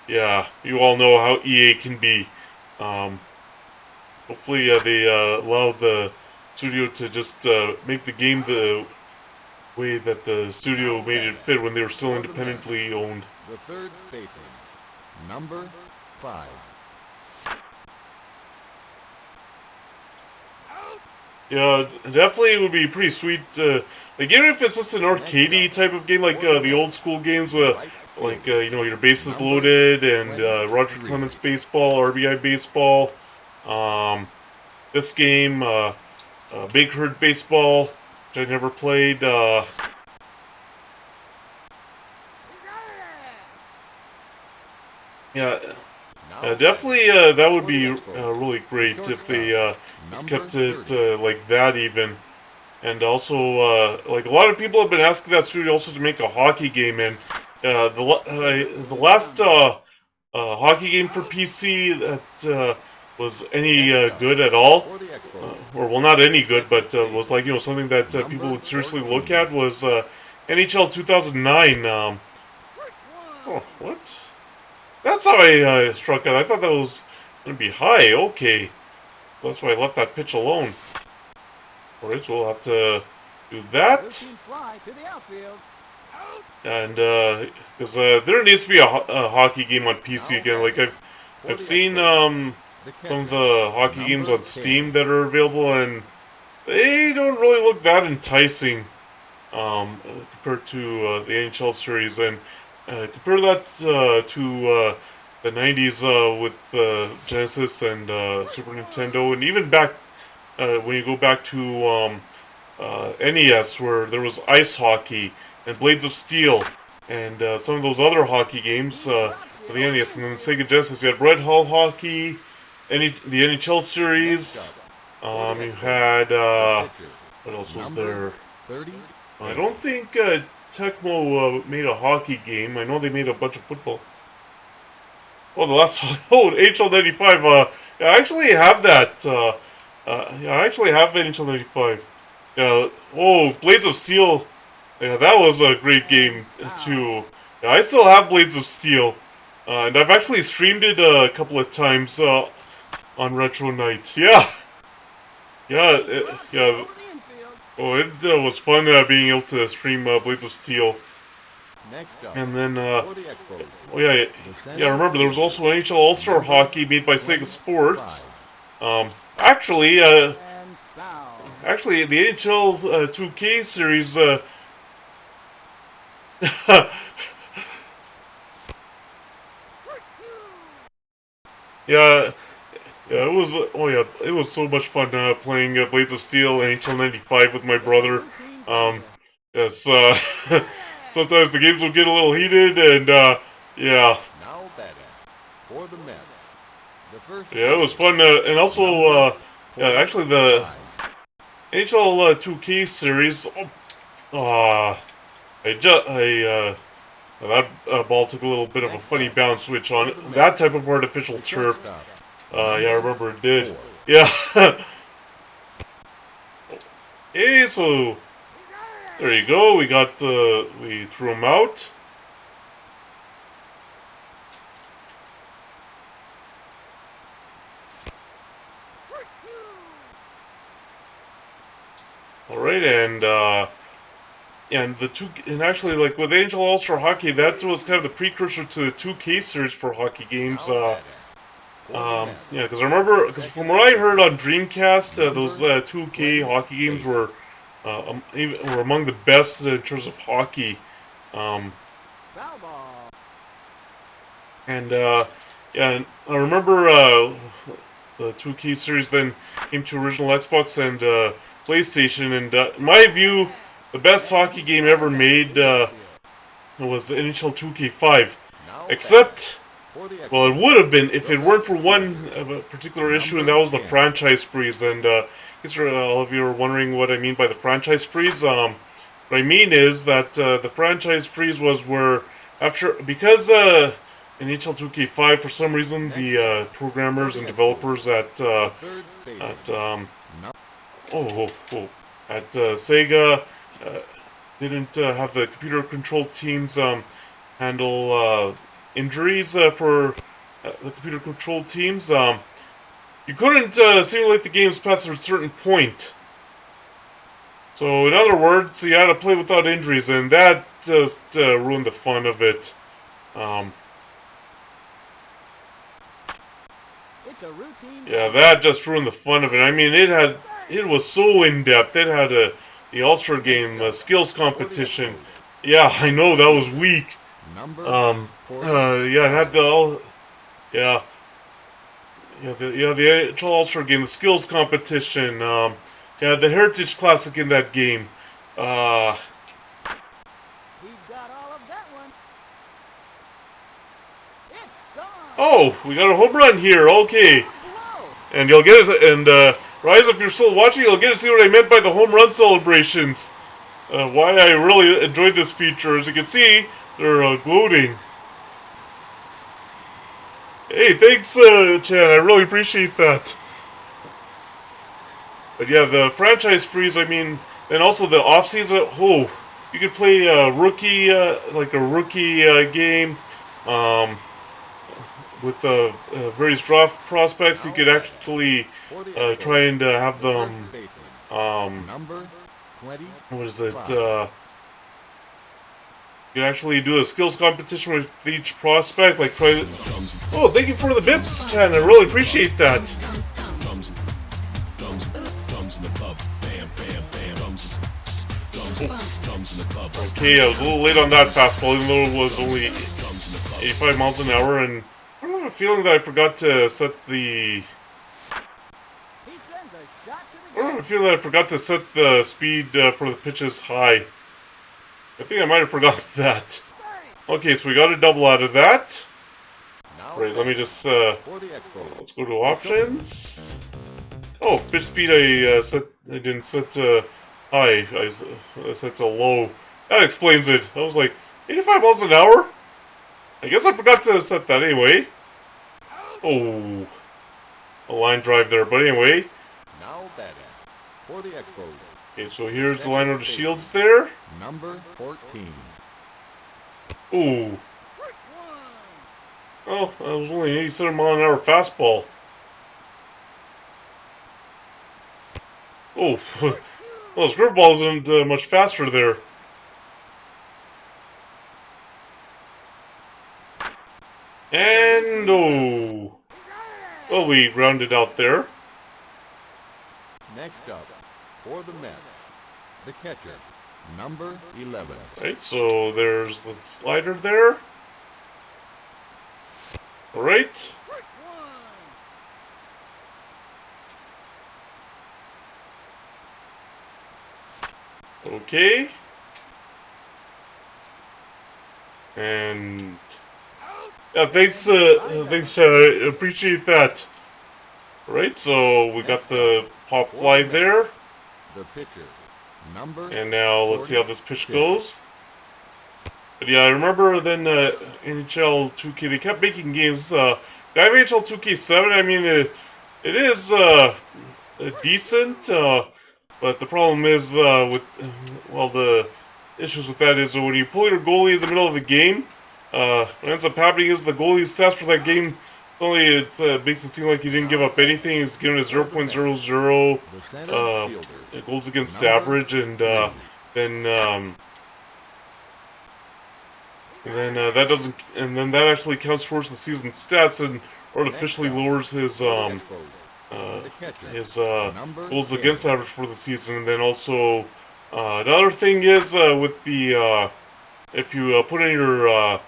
yeah, you all know how EA can be. Hopefully they allow the studio to just make the game the way that the studio made it fit when they were still independently owned. The third baseman, number 5. Yeah, definitely it would be pretty sweet. Like even if it's just an arcadey type of game, like the old school games with, like you know, your bases loaded and Roger Clemens baseball, RBI baseball. This game, Big Herd baseball, which I never played. Yeah, definitely that would be really great if they just kept it like that even. And also, like a lot of people have been asking that studio also to make a hockey game, and the last hockey game for PC that was any good at all, or well, not any good, but was like, you know, something that people would seriously look at was NHL 2009. Oh, what? That's how I struck it. I thought that was going to be high. Okay. That's why I left that pitch alone. Alright, so we'll have to do that. Routine fly to the outfield. And, because there needs to be a hockey game on PC again. Like, I've seen some of the hockey games on Steam that are available, and they don't really look that enticing compared to the NHL series. And compare that to the 90s with Genesis and Super Nintendo, and even back when you go back to NES, where there was ice hockey and Blades of Steel, and some of those other hockey games for the NES, and then Sega Genesis, you had Red Hall Hockey, the NHL series. You had what else was there? 30. I don't think Tecmo made a hockey game. I know they made a bunch of football. Oh, the last NHL 95. Yeah, I actually have that. Yeah, I actually have NHL 95. Yeah. Oh, Blades of Steel. Yeah, that was a great game too. Yeah, I still have Blades of Steel, and I've actually streamed it a couple of times on Retro Nights. Yeah, yeah. Oh, it was fun being able to stream Blades of Steel. Next up, And then, for the Expos, oh yeah, yeah. Remember, there was also NHL All-Star Hockey made by Sega 25. Sports. Actually, And foul. actually, the NHL 2K series. Yeah, yeah, it was. Oh yeah, it was so much fun playing Blades of Steel and NHL 95 with my brother. Um, yes. Sometimes the games will get a little heated, and yeah, Now batting for the men. The first yeah, it was fun. And also, yeah, actually the NHL 2K series. That ball took a little bit of a funny bounce switch on it. That type of artificial turf. Yeah, I remember it did. 4. Yeah. Hey, so there you go. We threw him out. All right, and and actually, like with Angel All-Star Hockey, that was kind of the precursor to the 2K series for hockey games. Yeah, because I remember, because from what I heard on Dreamcast, those 2K hockey games were were among the best in terms of hockey. Um, Foul ball. and yeah, and I remember the 2K series then came to original Xbox and PlayStation, and in my view, the best hockey game ever made was the NHL 2K5. Now Except, for the well, it Expos, would have been if it weren't for one particular issue, and that was the franchise freeze. And in case all of you are wondering what I mean by the franchise freeze, what I mean is that the franchise freeze was where because in NHL 2K5 for some reason the programmers and developers third baseman. at at Sega didn't have the computer control teams handle injuries for the computer control teams. You couldn't simulate the games past a certain point. So, in other words, you had to play without injuries, and that just ruined the fun of it. It's a routine. Yeah, that just ruined the fun of it. I mean, it was so in depth. It had the All-Star game skills competition. Yeah, I know that was weak. Number Yeah, it had the yeah, the NHL All-Star game, the skills competition. Yeah, the Heritage Classic in that game. He's got all of that one. It's gone. Oh, we got a home run here. Okay, Blow. and you'll get it. And Rise, if you're still watching, you'll get to see what I meant by the home run celebrations. Why I really enjoyed this feature. As you can see, they're gloating. Hey, thanks, Chan. I really appreciate that. But yeah, the franchise freeze, I mean, and also the off-season, oh, you could play a rookie, like a rookie game, with various draft prospects. You could actually try and have them, number 20. what is it, you can actually do a skills competition with each prospect, like try. Oh, thank you for the bits, Chan. I really appreciate that. Okay, I was a little late on that fastball, even though it was only 85 miles an hour, and I have a feeling that I forgot to set the. He sends a shot to the I feel that I forgot to set the speed for the pitches high. I think I might have forgot that. Okay, so we got a double out of that. Right, let me just, let's go to options. Oh, pitch speed I didn't set high, I set to low. That explains it. I was like, 85 miles an hour? I guess I forgot to set that anyway. Oh, a line drive there, but anyway. Now batting for the Expos. Okay, so here's the line of the shields there. Number 14. Ooh. Oh, that was only an 87-mile-an-hour fastball. Oh, well, his curveball isn't much faster there. And, oh. Well, we rounded out there. Next up, for the Mets, the catcher, number 11. Right, so there's the slider there. Alright. Okay. And yeah, thanks, Chad. I appreciate that. Right, so we got the pop fly there. The pitcher, number And now let's see how this pitch goes. But yeah, I remember then NHL 2K, they kept making games. I have NHL 2K7, I mean, it is decent, but the problem is with, well, the issues with that is when you pull your goalie in the middle of the game, what ends up happening is the goalie's stats for that game, only it makes it seem like you didn't give up anything. He's given a 0.00 goals against average, and then that doesn't, and then that actually counts towards the season stats and artificially lowers his goals against average for the season. And then also another thing is with the if you put in your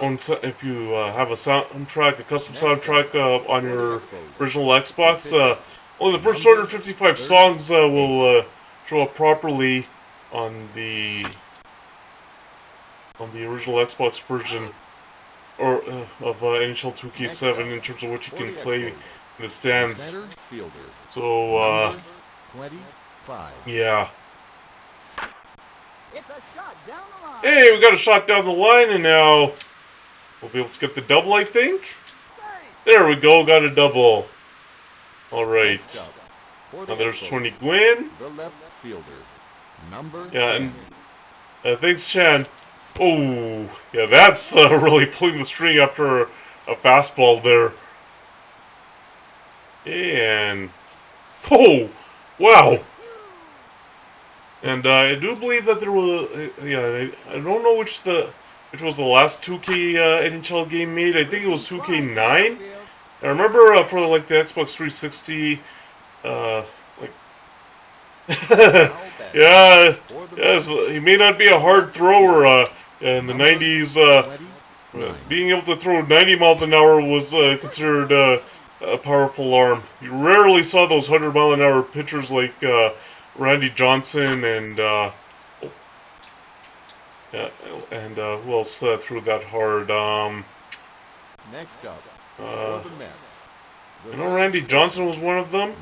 if you have a soundtrack, a custom soundtrack on your original Xbox, only the first 255 songs will show up properly on the original Xbox version or of NHL 2K7 in terms of what you can play in the stands. So yeah. Hey, we got a shot down the line, and now we'll be able to get the double, I think. There we go, got a double. Alright. Now there's 20 Gwyn. Yeah, and thanks, Chan. Oh, yeah, that's really pulling the string after a fastball there. And oh, wow. And I do believe that there was, yeah, I don't know which was the last 2K NHL game made. I think it was 2K9. I remember for like the Xbox 360, like, yeah, yes, he may not be a hard thrower. In the 90s, being able to throw 90 miles an hour was considered a powerful arm. You rarely saw those 100-mile-an-hour pitchers like Randy Johnson and who else threw that hard? Next up, I know Randy Johnson was one of them.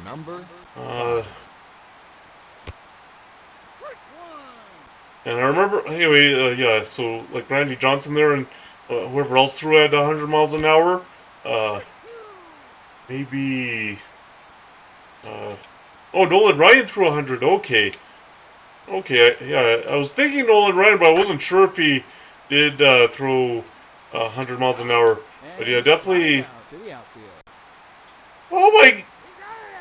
And I remember, anyway, yeah, so like Randy Johnson there and whoever else threw at 100 miles an hour, maybe, oh, Nolan Ryan threw 100, okay. Okay, yeah, I was thinking Nolan Ryan, but I wasn't sure if he did throw 100 miles an hour. But yeah, definitely. Oh my,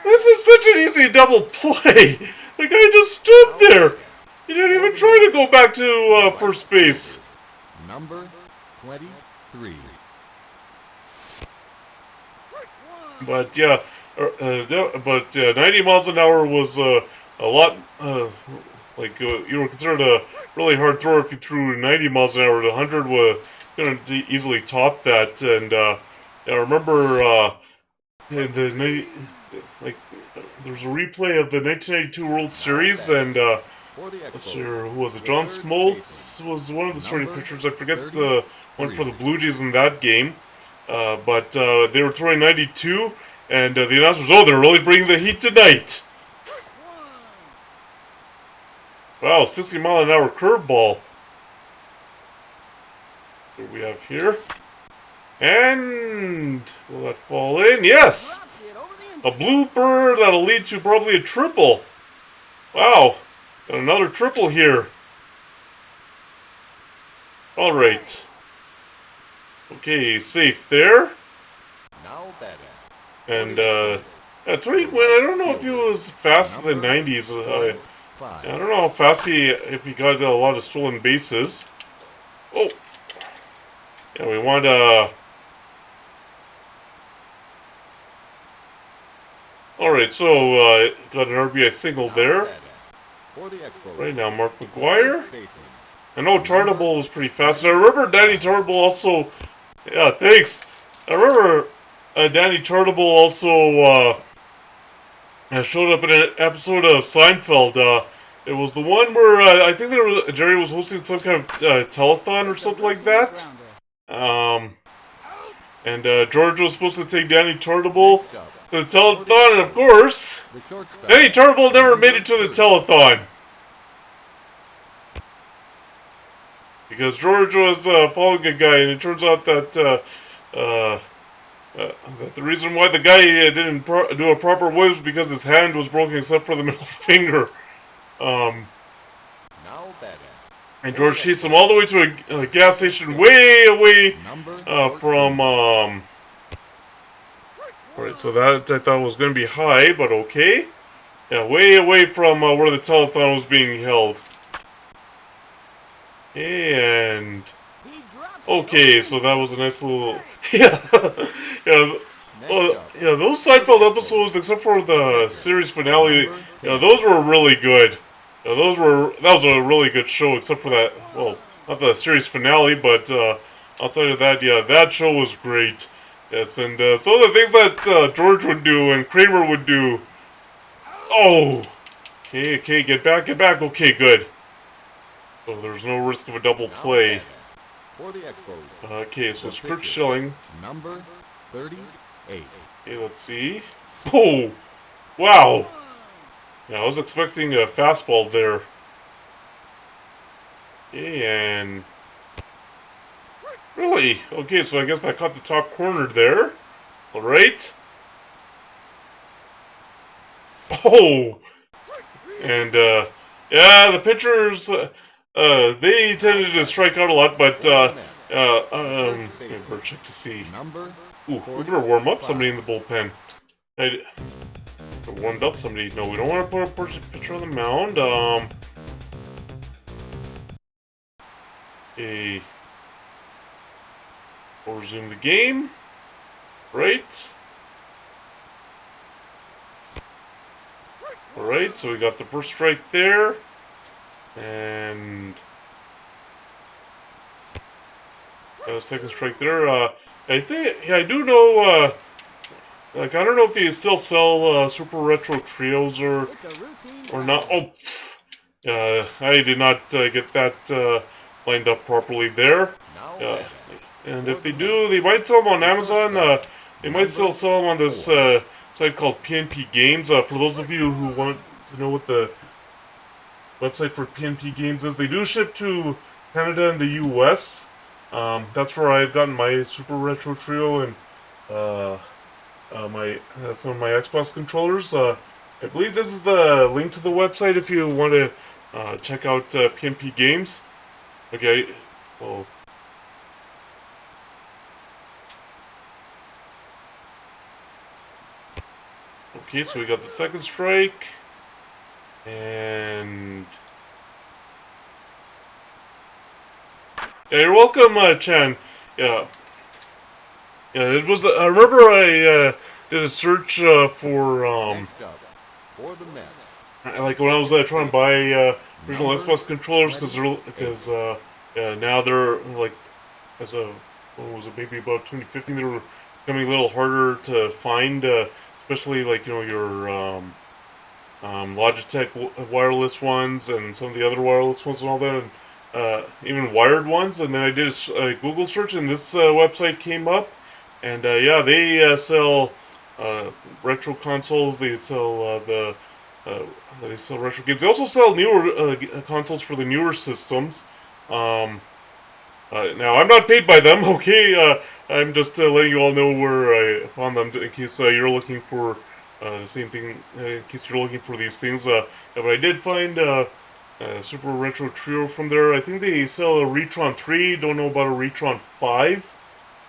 this is such an easy double play. The guy just stood there. He didn't even try to go back to first base. Number 23. But yeah, 90 miles an hour was a lot. Like you were considered a really hard thrower if you threw 90 miles an hour. 100 was gonna easily top that. And I remember the night, like, there's a replay of the 1992 World Series, and For the let's Expos, see, who was it? the John third Smoltz was one of the starting number pitchers. I forget the one for the 33. Blue Jays in that game, but they were throwing 92, and the announcers, oh, they're really bringing the heat tonight. Wow, 60-mile-an-hour curveball. What do we have here? And will that fall in? Yes! Drops it over the A infield. blooper that'll lead to probably a triple. Wow, got another triple here. Alright. Okay, safe there. Now batting. And, yeah, Tony Gwynn, I don't know if he was fast in the Number 90s. I 45. don't know how fast if he got a lot of stolen bases. Oh! Yeah, we want, Alright, so, got an RBI single Now there. batting. For the Expos, Right now, Mark the McGuire. third baseman, I know Tartable was pretty fast. I remember Danny Tartable also... Yeah, thanks. I remember Danny Tartable also showed up in an episode of Seinfeld. It was the one where I think Jerry was hosting some kind of telethon or something like that. And George was supposed to take Danny Tartable next up, to the telethon, and of course, the shortstop, Danny Tartable never made it to the number 30. telethon. Because George was following a guy, and it turns out that that the reason why the guy didn't do a proper wave was because his hand was broken except for the middle finger. Now batting. And George chased him all the way to a gas station way away Number from... 14. Alright, so that I thought was going to be high, but okay. Yeah, way away from where the telethon was being held. And... He drops it Okay, over so the that was a nice little... Yeah, yeah, Next well, up, yeah, those Seinfeld episodes, except for the series finale, number those were really good. That was a really good show, except for that, well, not the series finale, but outside of that, yeah, that show was great. Yes, and some of the things that George would do and Kramer would do. Oh! Okay, get back, okay, good. So there's no risk of a double now play. batting. For the Expos, Okay, so the it's Kurt pitcher, Schilling. number 38. Okay, let's see. Oh! Wow! Yeah, I was expecting a fastball there. Okay, and... Really? Okay, so I guess I caught the top corner there. Alright. Oh! And, yeah, the pitchers, they tended to strike out a lot, but, better check to see. Number Ooh, we better warm up 45. somebody in the bullpen. Warmed up somebody. No, we don't want to put a pitcher on the mound. Okay. We'll resume the game. Right. Alright, so we got the first strike there. And... second strike there. I think... Yeah, I do know, like, I don't know if they still sell, Super Retro Trios or It's a routine not. ground. Oh, I did not get that lined up properly there. Now Uh, batting. and if they do, they might sell them on Amazon. They might still sell them on this site called PNP Games. For those of you who want to know what the website for PNP Games is, they do ship to Canada and the US. That's where I've gotten my Super Retro Trio and my some of my Xbox controllers. I believe this is the link to the website if you want to check out PNP Games. Okay, well. Okay, so we got the second strike. And... Yeah, you're welcome, Chan. Yeah. Yeah, it was... I remember I did a search for... Next up, for the Mets, like when I was trying to buy original Number Xbox controllers, because now they're like, as of, what was it, maybe about 2015, they were becoming a little harder to find, especially like your Logitech wireless ones and some of the other wireless ones and all that, and even wired ones. And then I did a Google search, and this website came up, and yeah, they sell retro consoles. They sell uh, they sell retro games. They also sell newer consoles for the newer systems. Um, now, I'm not paid by them, okay? I'm just letting you all know where I found them in case you're looking for the same thing, in case you're looking for these things. But I did find Super Retro Trio from there. I think they sell a Retron 3, don't know about a Retron 5.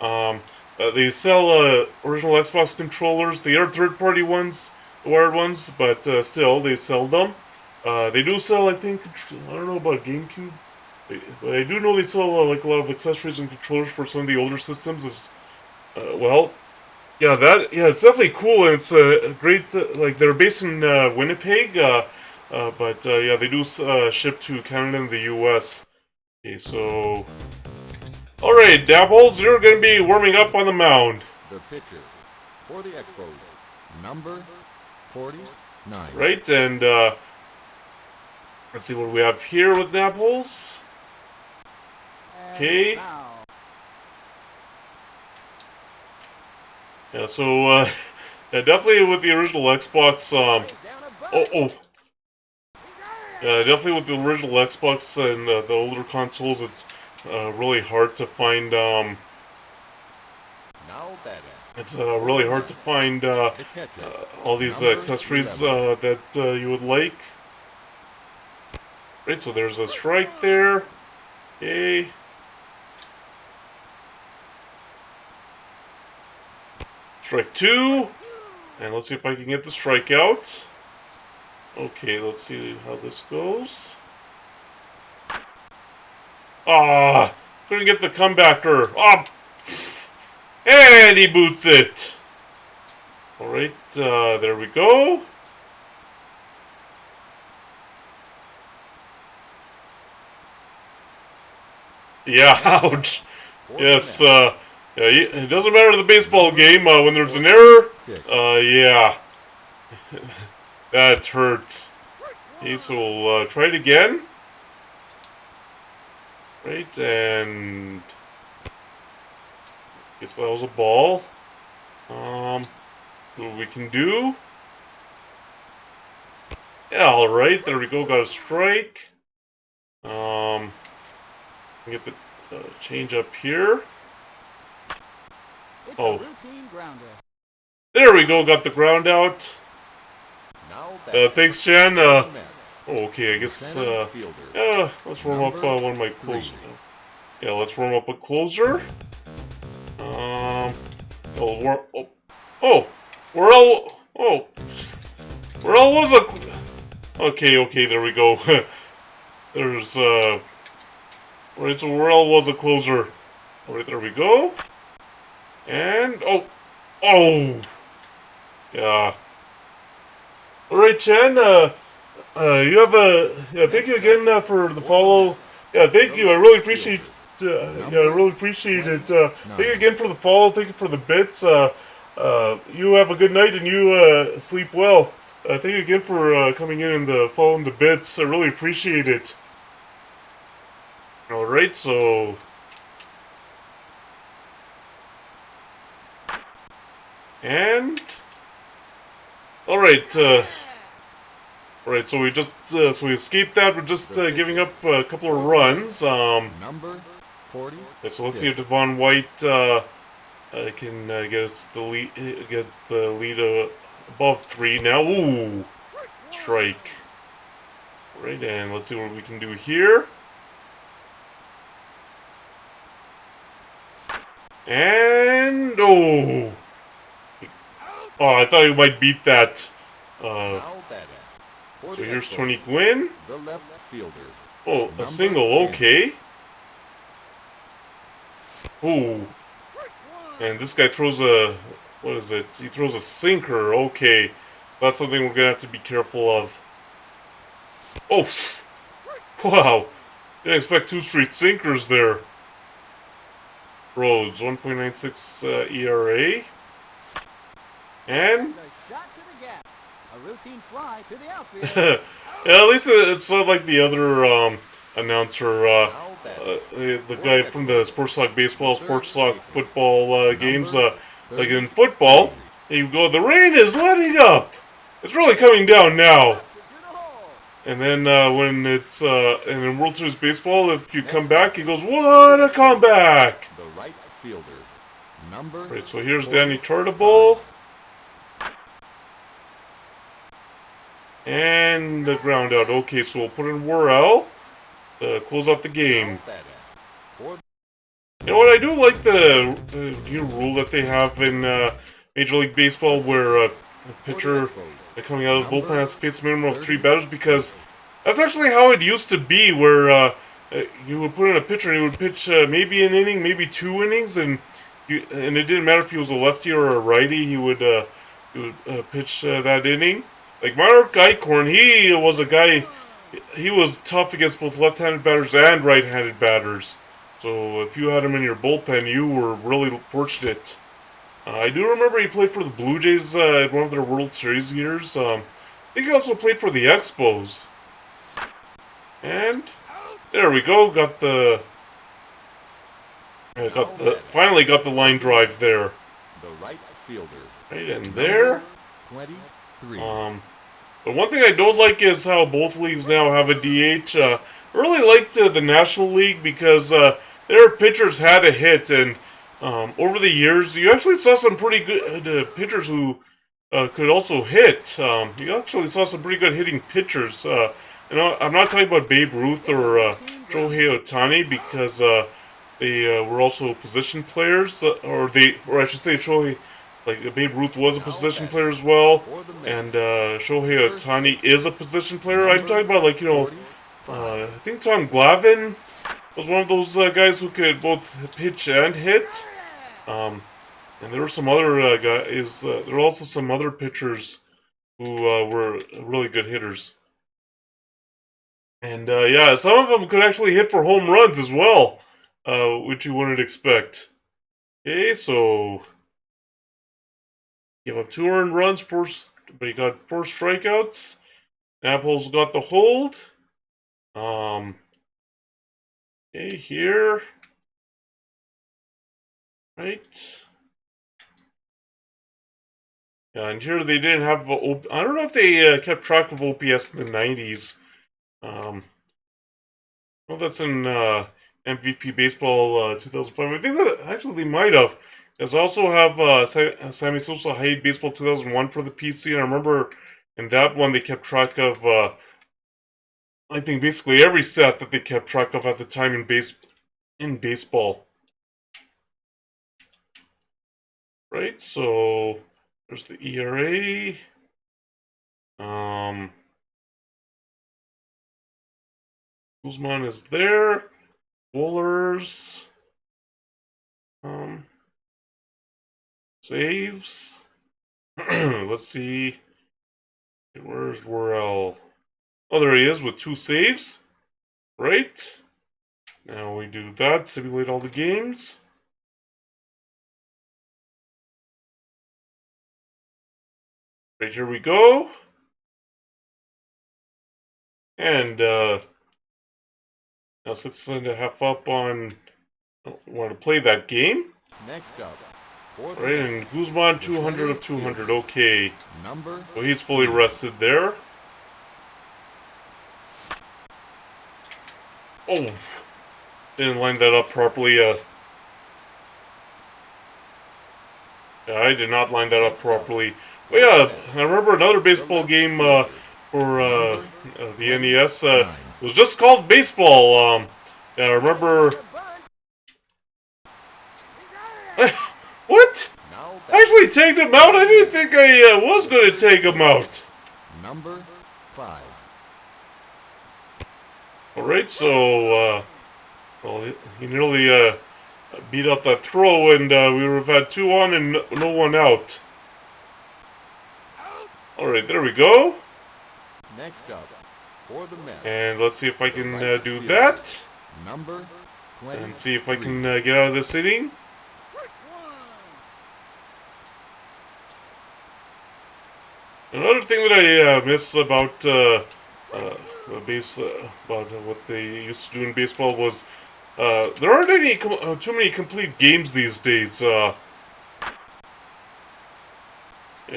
Um, they sell original Xbox controllers. They are third-party ones, wired ones, but still, they sell them. They do sell, I think, I don't know about GameCube, but I do know they sell like a lot of accessories and controllers for some of the older systems. As well, yeah, it's definitely cool, and it's great. Like they're based in Winnipeg, but yeah, they do ship to Canada and the U.S. Okay, so all right, Dapples, you're going to be warming up on the mound, The pitcher for the Expos, number 49. right? And let's see what we have here with Dapples. Okay. Yeah, so yeah, definitely with the original Xbox. Yeah, definitely with the original Xbox and the older consoles, it's really hard to find. Now batting, It's really hard to find the catcher, all these number accessories 11. that you would like. Right, so there's a strike there. Okay. Strike two. And let's see if I can get the strikeout. Okay, let's see how this goes. Ah, couldn't get the comebacker. Ah, and he boots it. All right, there we go. Yeah, ouch. Yes, yeah, it doesn't matter the baseball game. When there's an error, yeah, that hurts. Okay, so we'll try it again. Right, and guess that was a ball. What we can do. Yeah, all right, there we go. Got a strike. Get the change up here. Oh, there we go. Got the ground out. Thanks, Jen. Okay, I guess. Yeah, let's warm up one of my closers. Yeah, let's warm up a closer. Oh, where all? Oh, where all was a? Okay, there we go. There's Alright, so Morel was a closer. Alright, there we go. And, oh! Yeah. Alright, Chen, you have yeah, thank you again for the follow. Yeah, thank you, I really appreciate, yeah, I really appreciate it. Thank you again for the follow, thank you for the bits. You have a good night and you, sleep well. Thank you again for, coming in and following the bits, I really appreciate it. Alright, so... And... Alright, Alright, so we just, so we escaped that, we're just, giving up a couple of runs, Number 40. Okay, so let's see if Devon White, can, get us the lead, above 3 now. Ooh! Strike. Alright, and let's see what we can do here. And oh, I thought he might beat that. So here's Tony Gwynn. Oh, a single. Okay. Oh, and this guy throws a what is it? He throws a sinker. Okay, that's something we're gonna have to be careful of. Oh, wow! Didn't expect two straight sinkers there. Rhodes, 1.96 ERA. And That's a shot to the gap. A routine fly to the outfield. yeah, at least it's not like the other announcer, the guy from the Sports Talk Baseball, Sports Talk Football games. Like in football, you go, the rain is letting up. It's really coming down now. To the hole. And then when it's and in World Series baseball, if you come back, he goes, "What a comeback!" The right fielder, number Right. So here's 45. Danny Tartable. And the ground out. Okay, so we'll put in Worrell to close out the game. You know what? I do like the new rule that they have in Major League Baseball where a pitcher coming out of the bullpen has to face a minimum of 3 batters, because that's actually how it used to be, where you would put in a pitcher and he would pitch maybe an inning, maybe 2 innings, and it didn't matter if he was a lefty or a righty, he would pitch that inning. Like Mark Eichhorn, he was a guy, he was tough against both left-handed batters and right-handed batters. So if you had him in your bullpen, you were really fortunate. I do remember he played for the Blue Jays in one of their World Series years. I think he also played for the Expos. And there we go, finally got the line drive there. The right fielder, Right in there. 23. But one thing I don't like is how both leagues now have a DH. I really liked the National League because their pitchers had a hit, and over the years, you actually saw some pretty good pitchers who could also hit. You actually saw some pretty good hitting pitchers. I'm not talking about Babe Ruth or Shohei Ohtani, because they were also position players, or I should say Shohei. Like, Babe Ruth was a position player as well, and Shohei Ohtani is a position player. I'm talking about, like, I think Tom Glavine was one of those guys who could both pitch and hit. And there were some other guys, there were also some other pitchers who were really good hitters. And yeah, some of them could actually hit for home runs as well, which you wouldn't expect. Okay, so give up 2 earned runs, but he got 4 strikeouts. Apple's got the hold. Okay, here. Right. Yeah, and here they didn't have. I don't know if they kept track of OPS in the 90s. Well, that's in MVP Baseball 2005. I think that actually they might have. Because I also have Sammy Sosa Hyde Baseball 2001 for the PC, and I remember in that one they kept track of, I think, basically every stat that they kept track of at the time in baseball. Right, so there's the ERA. Guzman is there. Bowlers. Saves. Let's see. Where's Worrell? Oh, there he is with 2 saves. Right. Now we do that. Simulate all the games. Right, here we go. And now 6.5 up on. Want to play that game? Next up, Right, and Guzman 200 of 200. Okay. number So he's fully rested there. Oh, didn't line that up properly. Yeah, I did not line that up properly. But yeah, I remember another baseball game for the NES. It was just called baseball. Yeah, I remember. What? now I actually tagged him out. I didn't think I was going to take him out. number 5. Alright, so, well, he nearly beat out that throw, and we would have had 2 on and no one out. Alright, there we go. Next up, for the Mets, And let's see if I can do that. number 20. And see if I can get out of this inning. Another thing that I miss about about what they used to do in baseball was there aren't too many complete games these days. You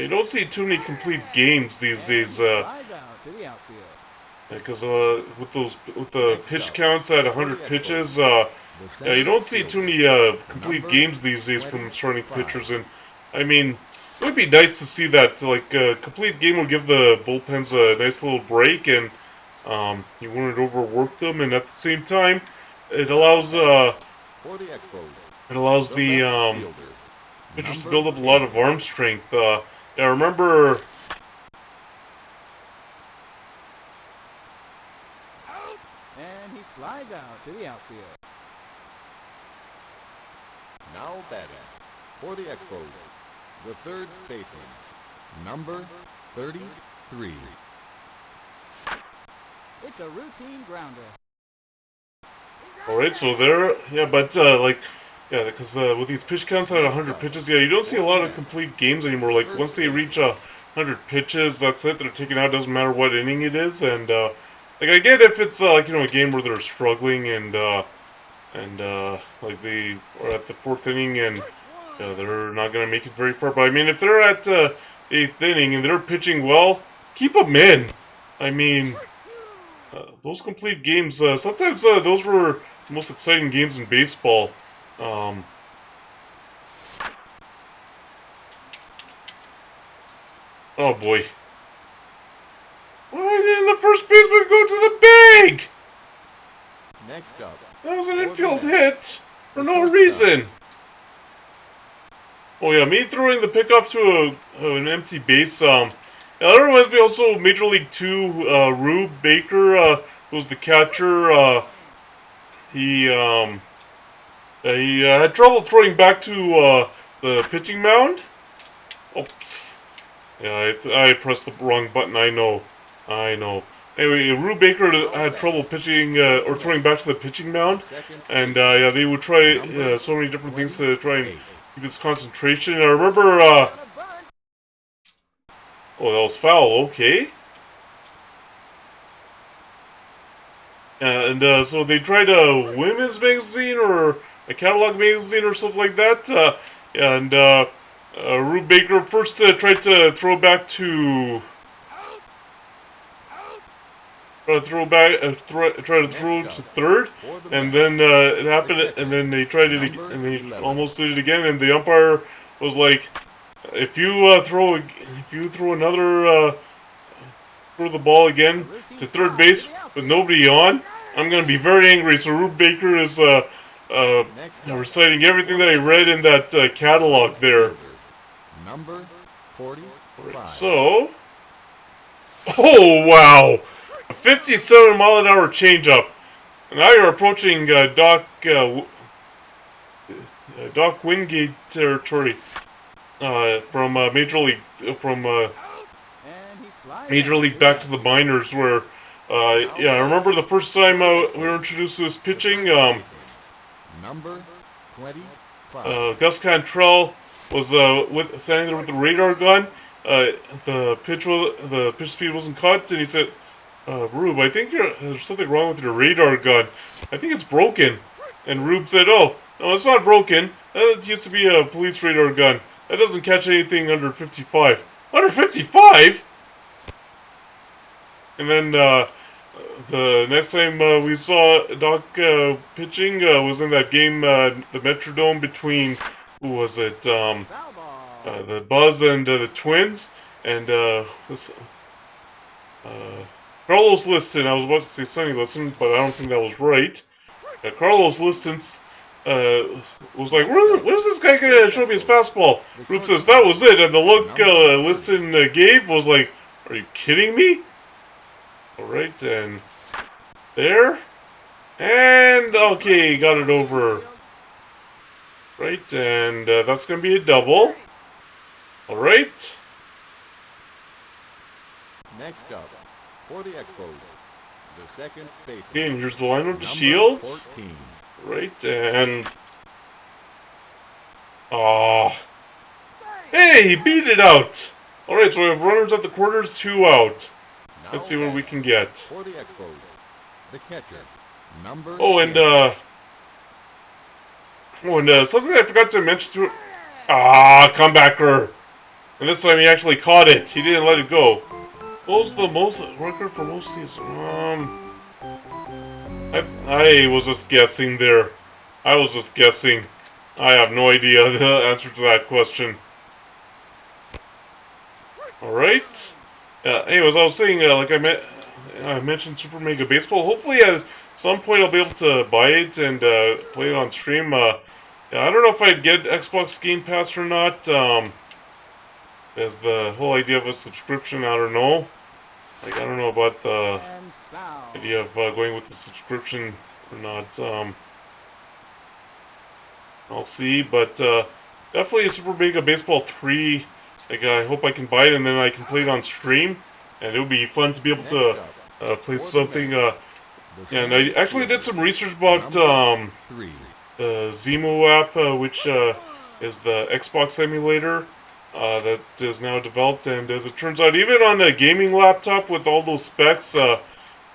don't see too many complete games these And days. he flies out to the outfield. Because with the Next pitch up, counts at for the 100 pitches, Expos, the yeah, you center don't see too fielder, many complete number games these days from starting 25. pitchers. And I mean, it would be nice to see that. Like a complete game would give the bullpens a nice little break, and you wouldn't overwork them. And at the same time, it Now allows batting for the Expos, the the left fielder, pitchers to number build up a 10. lot of arm strength. Yeah, I remember. And he flies out to the outfield. Now batting for the Expos, the third baseman, number 33. It's a routine grounder. All right, so there, yeah, but yeah, because with these pitch counts at 100 pitches, yeah, you don't see a lot of complete games anymore. Like once they reach 100 pitches, that's it. They're taken out. Doesn't matter what inning it is, and like I get if it's like a game where they're struggling and like they are at the fourth inning and they're not gonna make it very far. But I mean, if they're at eighth inning and they're pitching well, keep them in. I mean. Those complete games, sometimes those were the most exciting games in baseball. Um, oh boy. Why didn't the first baseman go to the bag? Next up, That was an for the infield Mets, hit for the no shortstop, reason. Oh yeah, me throwing the pickoff to an empty base. Yeah, that reminds me also of Major League Two. Rube Baker was the catcher. He had trouble throwing back to the pitching mound. Oh, yeah, I pressed the wrong button. I know. Anyway, Rube Baker had trouble pitching or throwing back to the pitching mound, second and baseman, yeah, they would try number so many different things to try and 28. keep his concentration. And I remember, On a bunt. oh, that was foul. Okay. And so they tried a women's magazine or a catalog magazine or something like that. And Rube Baker first tried to throw back to try to throw Next to up, third, for the and Mets, then it happened, the and catcher, then they tried it, number and they 11. almost did it again, and the umpire was like, "If you throw another throw the ball A again routine to third fly to base the with outfield. nobody on, I'm gonna be very angry." So Rube Baker is Next up, reciting everything for that the I read Expos, in that the catalog right there. fielder, number 45. So, oh wow, a 57-mile-an-hour changeup. Now you're approaching Doc Wingate territory from And he flies Major out League to the back to the outfield. minors where Now yeah, I batting remember the first for time the we were Expos, introduced to his the pitching. first baseman, number 25. Gus Cantrell was standing there with the radar gun. The pitch speed wasn't cut, and he said, "Rube, I think there's something wrong with your radar gun. I think it's broken." And Rube said, "Oh, no, it's not broken. That used to be a police radar gun. That doesn't catch anything under 55." Under 55? And then the next time we saw Doc pitching was in that game, the Metrodome between who was it? Foul ball. The Buzz and the Twins, and Carlos Liston. I was about to say Sonny Liston, but I don't think that was right. Carlos Liston was like, Next up, "Where's this guy gonna show me his fastball?" the Rube says, shortstop, "That was it," and the look number 30. Liston gave was like, "Are you kidding me?" All right, and there, and okay, got it over. Right, and that's gonna be a double. All right. Next up, for the Expos, the second baseman, Okay, and here's the lineup to number Shields. 14. Right, and oh, hey, he beat it out. Alright, so we have runners at the quarters, 2 out. Now Let's see what we batting can get. For the Expos, the catcher, number Oh, and 10. Something I forgot to mention to it. Ah, comebacker. And this time he actually caught it. He didn't let it go. What was the most record for most seasons? I was just guessing there. I was just guessing. I have no idea the answer to that question. Alright. Anyways, I was saying, like I mentioned Super Mega Baseball. Hopefully at some point I'll be able to buy it and play it on stream. Yeah, I don't know if I'd get Xbox Game Pass or not. As the whole idea of a subscription, I don't know. Like, I don't know about the And foul. idea of going with the subscription or not. I'll see, but definitely a Super Mega Baseball 3. Like, I hope I can buy it and then I can play it on stream. And it would be fun to be able to play something. And I actually did some research about Number 3. the Zemo app, which is the Xbox emulator that is now developed. And as it turns out, even on a gaming laptop with all those specs,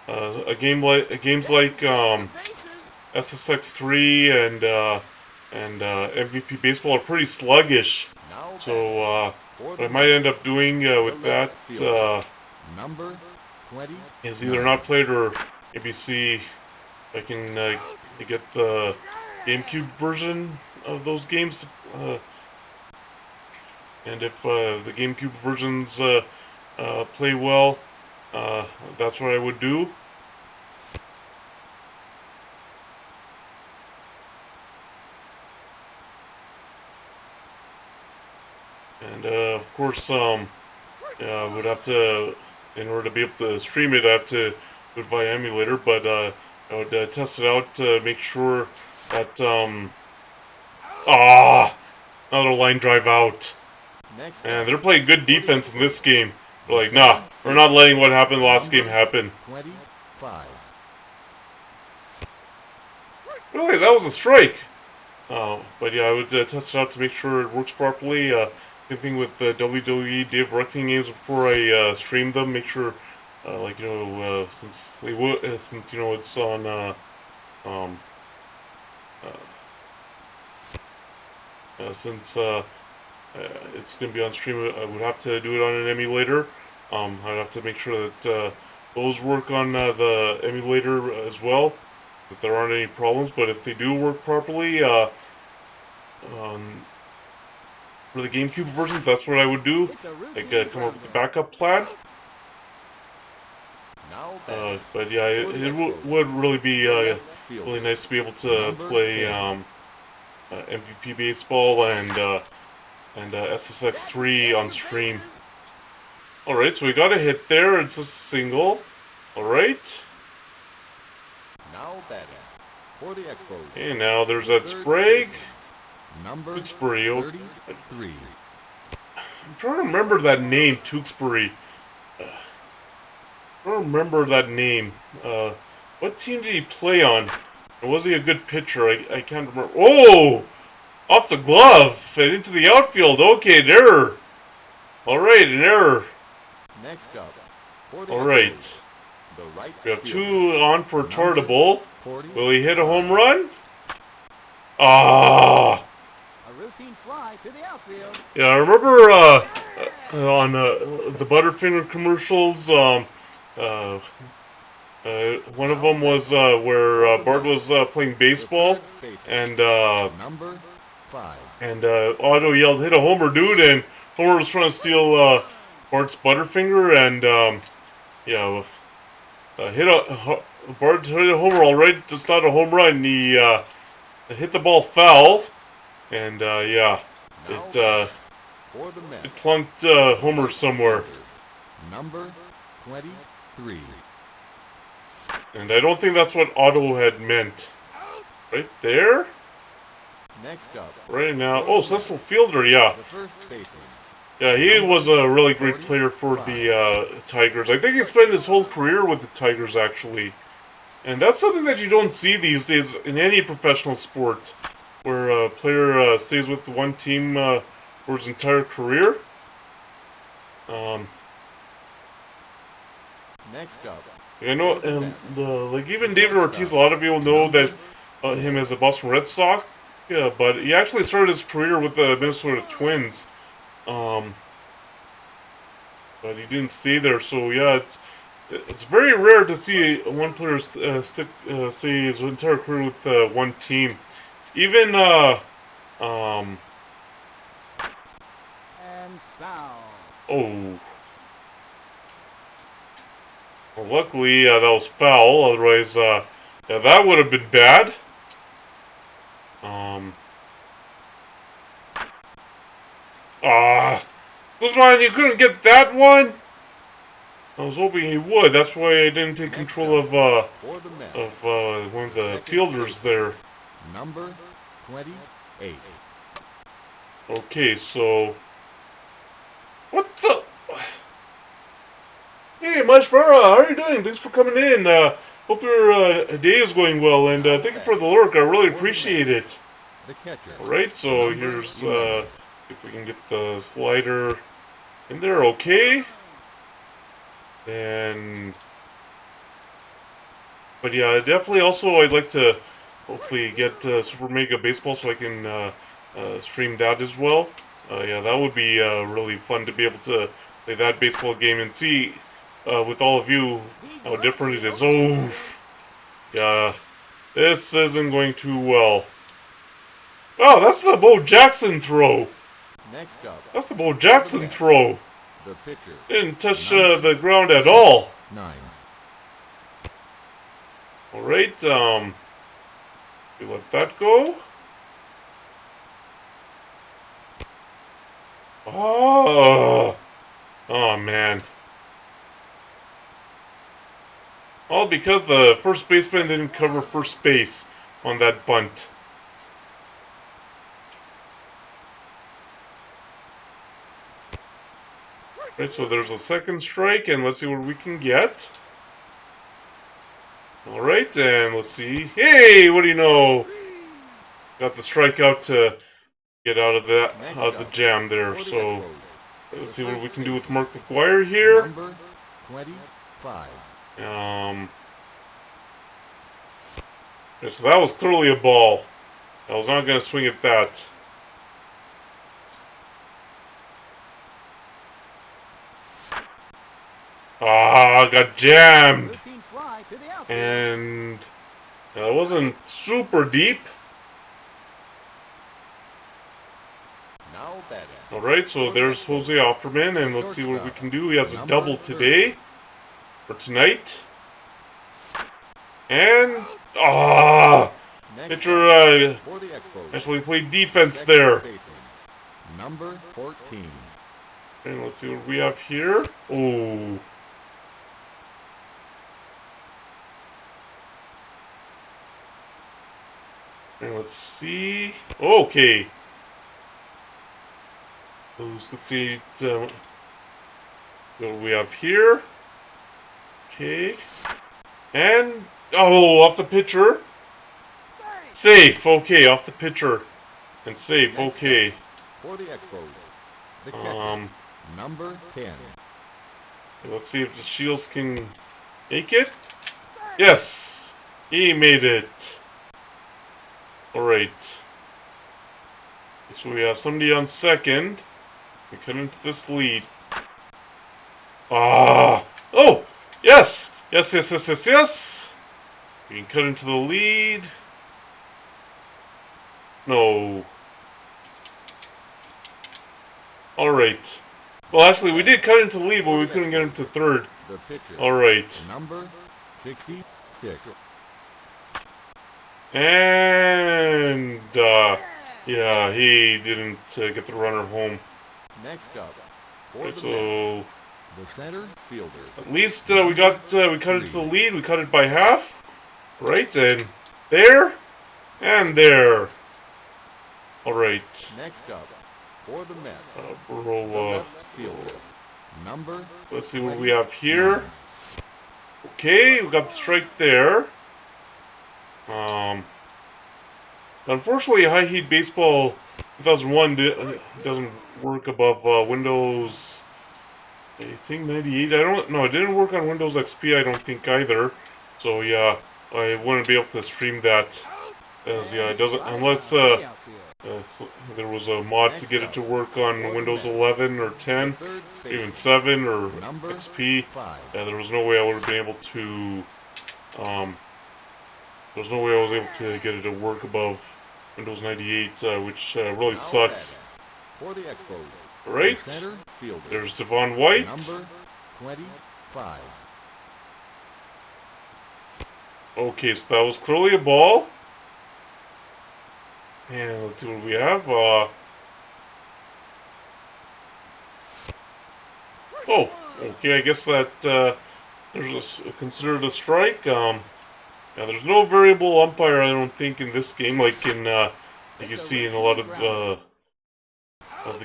games like SSX3 and MVP Baseball are pretty sluggish. Now So for what the I might end up doing with the that left fielder, number 20. is either not play it or maybe see if I can get the GameCube version of those games. And if the GameCube versions play well, that's what I would do. And of course, would have to, in order to be able to stream it, I have to do it via emulator. But I would test it out to make sure that another line drive out. Next And they're playing good defense in this game. They're like, nah, we're not letting what happened last game happen. 25. Really, that was a strike. But yeah, I would test it out to make sure it works properly. Same thing with the WWE Day of Reckoning games before I stream them. Make sure, like, you know, since you know it's on since it's going to be on stream, I would have to do it on an emulator. I'd have to make sure that those work on the emulator as well, that there aren't any problems. But if they do work properly, for the GameCube versions, that's what I would do. Like, come up with a backup plan. Now But yeah, it would really be really nice to be able to play MVP Baseball and SSX3 on stream. Alright, so we got a hit there. It's a single. Alright. Now batting for the Expos. Okay, now there's that Sprague. Number Tewksbury. 33. I'm trying to remember that name, Tewksbury. I don't remember that name. What team did he play on? Or was he a good pitcher? I can't remember. Oh! Off the glove and into the outfield. Okay, an error. Alright, an error. Next up for the Alright. Expos, the right We have fielder, 2 on for Tartable. 40. Will he hit a home run? Ah! A routine fly to the outfield. Yeah, I remember on the Butterfinger commercials, one of them was where Bart was playing baseball, and Number 5. Otto yelled, "Hit a homer, dude!" And Homer was trying to steal Bart's Butterfinger, and yeah, Bart hit a homer, all right, just not a home run. He hit the ball foul, and yeah, it For the Mets, it plunked Homer somewhere. number 23. And I don't think that's what Otto had meant. Right there? Next up, Right now. Oh, Cecil Fielder, yeah. the first baseman, Yeah, he was a really great player for the Tigers. I think he spent his whole career with the Tigers, actually. And that's something that you don't see these days in any professional sport, where a player stays with one team for his entire career. Um, Next up, I know, like even David Ortiz, a lot of people know that him as a Boston Red Sox, yeah, but he actually started his career with the Minnesota Twins. Um, but he didn't stay there, so yeah, it's very rare to see one player stay his entire career with one team. Even um, And foul. oh, well, luckily that was foul. Otherwise, yeah, that would have been bad. Um, ah, Guzman, you couldn't get that one. I was hoping he would. That's why I didn't take next control up, for the Mets, of one of the second fielders baseman, there. number 28. Okay, so what the? Hey, Mashvara, how are you doing? Thanks for coming in. Hope your day is going well, and Now thank you for batting the lurk. I really for the appreciate Mets, it. the catcher, All right, so number here's 11. if we can get the slider in there, okay. And but yeah, definitely. Also, I'd like to hopefully get Super Mega Baseball so I can stream that as well. Yeah, that would be really fun to be able to play that baseball game and see with all of you how different it is. Oh, yeah, this isn't going too well. Oh, that's the Bo Jackson throw. Next up, That's the Bo for the Jackson Mets, throw. the pitcher, Didn't touch number the ground at all. 29. All right, we let that go. Oh, oh man. All because the first baseman didn't cover first base on that bunt. Right, so there's a second strike, and let's see what we can get. Alright, and let's see. Hey, what do you know? Got the strikeout to get out of Next the up, jam there. for the So Expos, the let's see what first we can do with baseman, Mark McGuire here. number 25. Um, yeah, so that was clearly a ball. I was not going to swing at that. Ah, got jammed. Routine fly to the outfield. And it wasn't super deep. Now batting, Alright, so for the there's Expos, Jose Offerman, and the let's see what we shortstop, can do. He has a number double 30. today, or tonight. And, ah! Next Pitcher up, for the Expos, actually played the defense second there. baseman, number 14. And let's see what we have here. Oh. And let's see. Okay. Let's see what we have here. Okay. And, oh, off the pitcher. Safe. Okay, off the pitcher. And safe. Next Okay. up, for the Expos, the catcher, Um, number 10. let's see if the Shields can make it. Yes! He made it. Alright. So we have somebody on second. We cut into this lead. Ah! Oh! Yes! Yes, yes, yes, yes, yes! We can cut into the lead. No. Alright. Well, actually, we did cut into the lead, but we couldn't get into third. The pitcher, Alright. number 66. And, yeah, he didn't get the runner home. Next up, for Right, the Mets, so, the center fielder, at least we cut into the lead. We cut it by half. Right, and there, and there. Alright. next up, for the Mets, the Burrow, left fielder, number let's see what we have here. 29. Okay, we got the strike there. Unfortunately, High Heat Baseball 2001 doesn't work above Windows I think 98. I don't know. It didn't work on Windows XP. I don't think either. So yeah, I wouldn't be able to stream that. As yeah, it doesn't unless To the outfield. so there was a mod to Next get it up, to work on for the Windows Mets, 11 or the 10, third even baseman, 7 or number XP. 5. There was no way I would have been able to. Um, there's no way I was able to get it to work above Windows 98, which really Now sucks. batting for the Expos, the Right? center fielder, There's Devon White. number 25. Okay, so that was clearly a ball. And let's see what we have. Oh, okay, I guess that there's considered a strike. Now there's no variable umpire, I don't think, in this game, like in like you see in a lot of the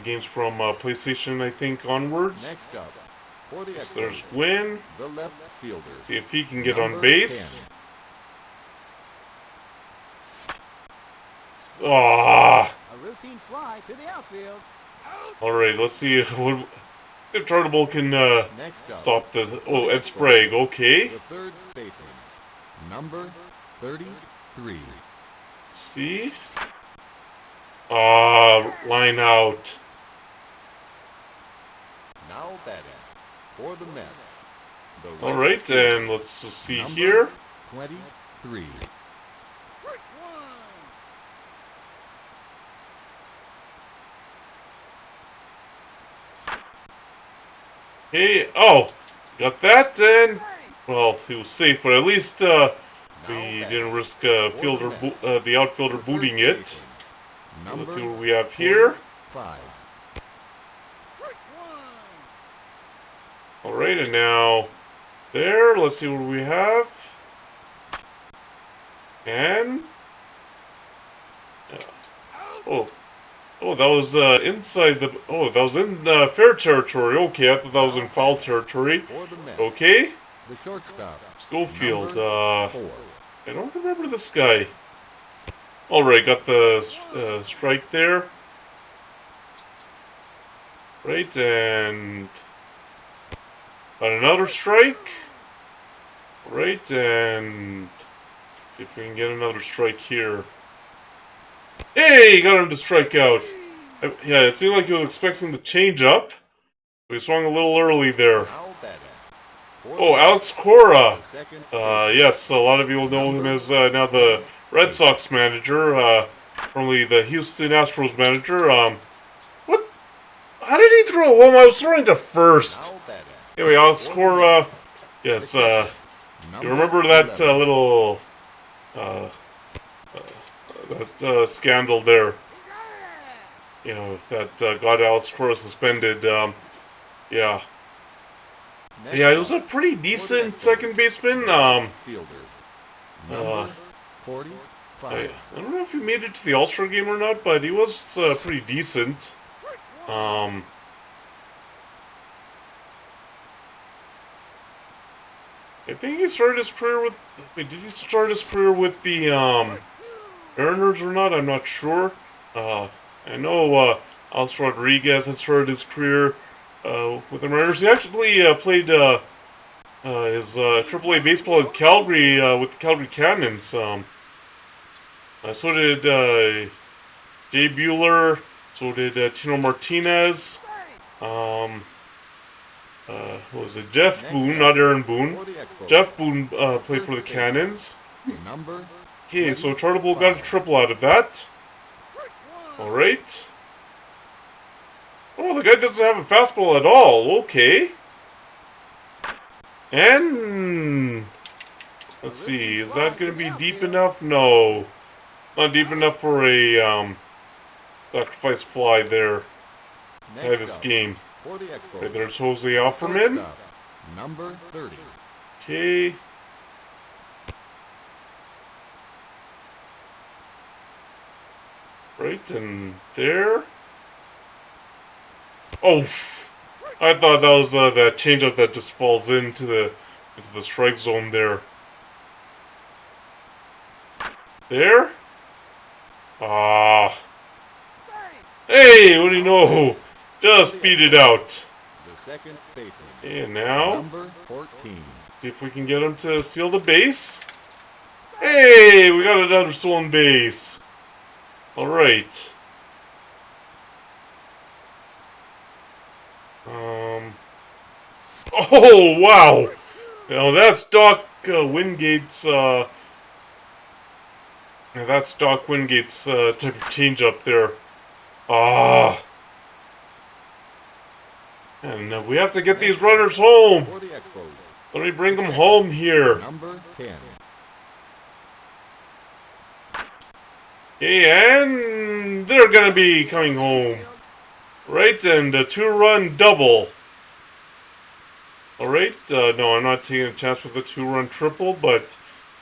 games from PlayStation, I think, onwards. Next up, for the So there's Expos, Gwyn. the left fielder, See if he can get on number base. 10. Ah, A routine fly to the outfield. all right. Let's see what if Chartable can Next up, stop this. for Oh, the Ed Expos, Sprague. Okay. the third baseman, number 33. See. Ah, line out. Now batting for the Mets, the All right right, fielder, and let's just see number here. 23. Hey, oh, got that then. Well, he was safe, but at least we didn't risk the outfielder The booting first it. baseman, So let's see number what we have here. 45. All right, and now there. Let's see what we have. And oh, oh, that was inside the. Oh, that was in fair territory. Okay, I thought that was in foul territory. For the Mets, Okay, the shortstop, Schofield. number 4. I don't remember this guy. All right, got the strike there. Right, and got another strike. Right, and see if we can get another strike here. Hey, got him to strike out. Yeah, it seemed like he was expecting the change up. He swung a little early there. Now batting for Oh, the Alex Cora. the second baseman, Yes, a lot of you will know him as now the Red Sox manager, formerly the Houston Astros manager. What? How did he throw home? I was throwing to first. now batting Anyway, Alex for the Cora. Mets, Yes, number you remember that 11. little that scandal there? You know that got Alex Cora suspended. Yeah, Next yeah, he was a up, pretty for the decent Expos, second baseman. the right fielder, uh, number I 45. don't know if he made it to the All-Star game or not, but he was pretty decent. I think he started his career with. Wait, did he start his career with the Mariners or not? I'm not sure. I know Alex Rodriguez has started his career with the Mariners. He actually played his AAA baseball in Calgary with the Calgary Cannons. So did Jay Bueller. So did Tino Martinez. What was it? Jeff Next Boone, up, not Aaron Boone. for the Expos, Jeff Boone the played for the first baseman, Cannons. number Okay, so Chartable got a triple out of that. Alright. Oh, the guy doesn't have a fastball at all. Okay. And let's see, is that going to be deep enough? No. Not deep enough for a sacrifice fly there. Tie Next this up, game. for the Okay, Expos, there's Jose the Offerman. shortstop, number 30. Okay. Right, and there. Oh, I thought that was that changeup that just falls into the strike zone there. There. Ah. Hey, what do you know? Just beat it out. The second baseman. And now, Number 14. see if we can get him to steal the base. Hey, we got another stolen base. All right. Oh wow! Now that's Doc Wingate's. That's Doc Wingate's type of change up there. Ah. And we have to get these runners home. For the Expos. Let me bring them home here. Number 10. Okay, and they're gonna be coming home. Right, and a 2-run double. Alright, no, I'm not taking a chance with the 2-run triple, but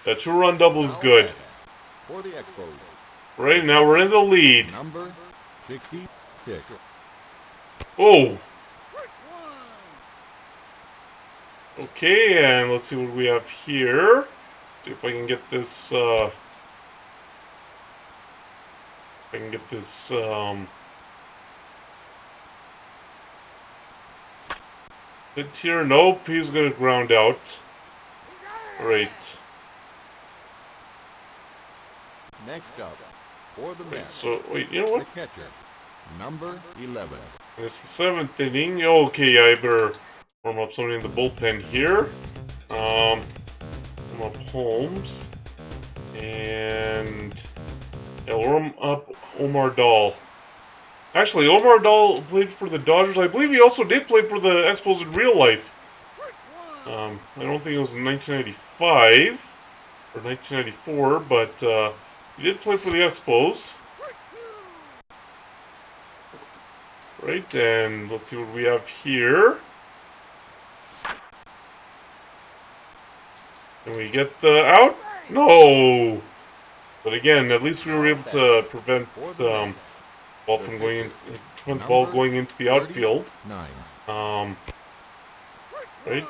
a 2-run double is good. For the Expos. Right, now we're in the lead. Number 66. Oh! Okay, and let's see what we have here. See if I can get this, hit here. Nope, he's gonna ground out. Right. Next up, for the Mets, So, wait, you know the what? catcher, number 11. And it's the 7th inning. Okay, I better warm up somebody in the bullpen here. Warm up Holmes. And yeah, warm up Omar Dahl. Actually, Omar Dahl played for the Dodgers. I believe he also did play for the Expos in real life. I don't think it was in 1995 or 1994, but he did play for the Expos. Right, and let's see what we have here. Can we get the out? No! But again, at least we were able to prevent ball from going in, prevent the ball going into the outfield. 9. Right.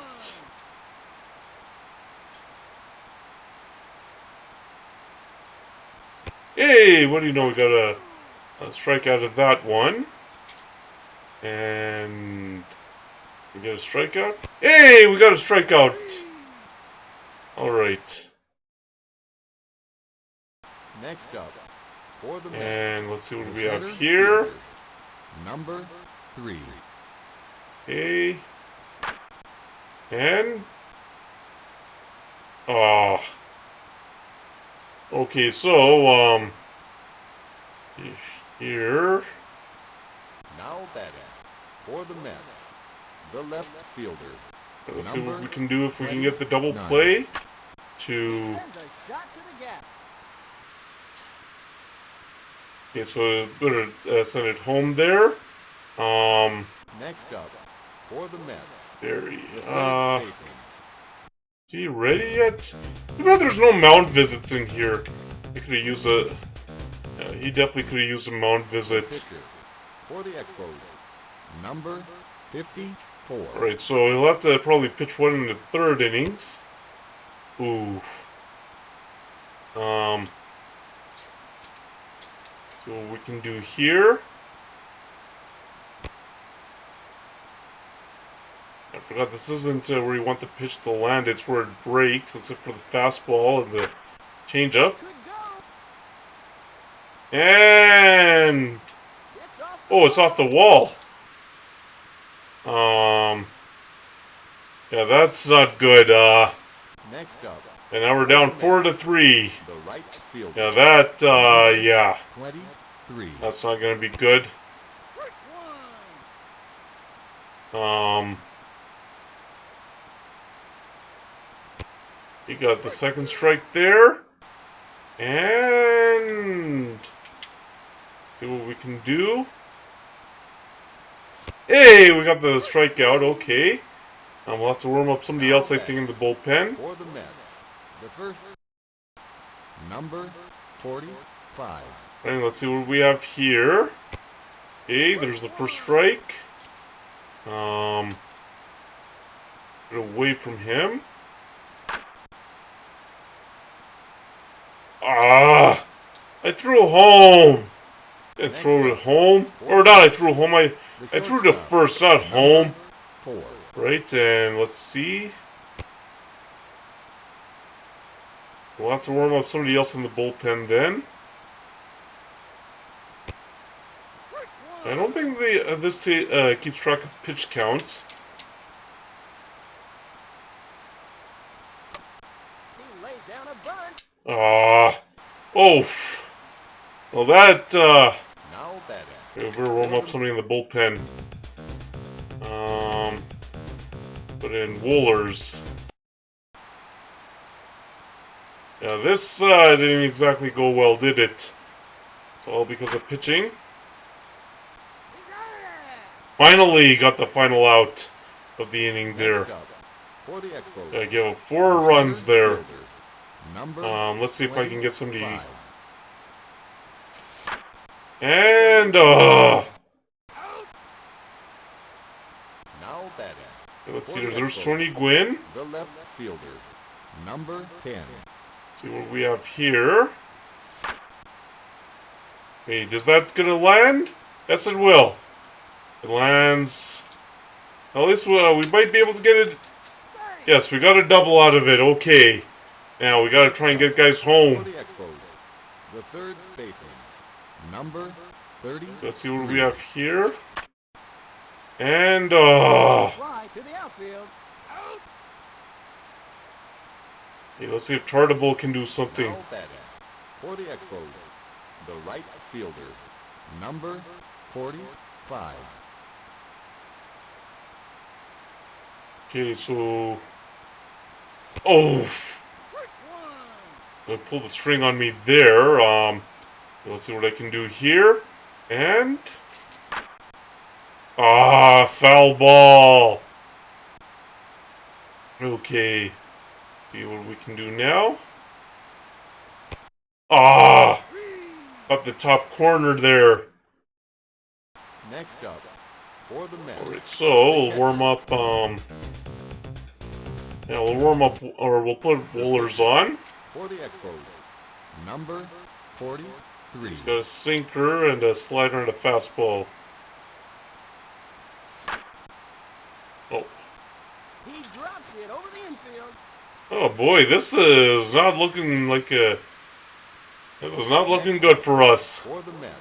Hey, what do you know? We got a strike out of that one. And we got a strikeout. Hey, we got a strikeout. All right. Next up, for the Mets, And let's see what we the have center here. fielder, number 3. Okay. And oh. Okay, so here. Now batting, for the Mets, the left fielder, Let's see what number we can do if we can get the double 29. play to. Sends a shot to the gap. Okay, so better send it home there. Next up, for the Mets, There the he. third baseman, Is he ready yet? Too bad there's no mound visits in here. He could have used a. He definitely could have used a mound visit. pitcher, for the Expos, number 54. Alright, so he'll have to probably pitch one in the 3rd innings. Oof. So what we can do here. I forgot this isn't where you want the pitch to land, it's where it breaks, except for the fastball and the changeup. Could go. And Gets off oh, it's off the wall. Yeah, that's not good. Next up, And now we're down 4-3. the right fielder, Yeah, that yeah, 23. that's not gonna be good. You got the second strike there. And see what we can do. Hey, we got the strikeout, okay. We'll have to warm up somebody else, I think, in the bullpen. For the Mets, the first, number 45. And let's see what we have here. Okay, there's the first strike. Get away from him. Ah! I threw home! I threw it home. Or not, I threw home. I threw to first, not home. 4. Right, and let's see. We'll have to warm up somebody else in the bullpen then. I don't think this keeps track of pitch counts. He laid down a bunt. Oof. Well, that, Now batting. we better warm up somebody in the bullpen. Put in Woolers. Yeah, this, didn't exactly go well, did it? It's all because of pitching. Finally got the final out of the inning there. Next up, for the Expos, I give up 4 runs there. fielder, number Let's see if I can get somebody. 25. And, Now batting. let's see, For the there's Expos, Tony Gwynn. the left fielder, number 10. See what we have here. Hey, is that gonna land? Yes, it will. It lands. At least we might be able to get it. Yes, we got a double out of it. Okay. Now we gotta try and get guys For home. the Expos, the third baseman, number 30. Let's see what we have here. And Fly to the outfield. hey, let's see if Tartable can do something. Now batting. For the Expos, the right fielder, number 45. Okay, so they pulled the string on me there. Let's see what I can do here. And foul ball. Okay. See what we can do now. Up the top corner there. Next up, for the Mets, Alright, so we'll warm up, yeah, we'll warm up, or we'll put Woolers on. for the Expos, number 43. He's got a sinker and a slider and a fastball. Oh. He drops it over the infield. Oh boy, this is not looking like a... This is not looking good for us. For the Mets,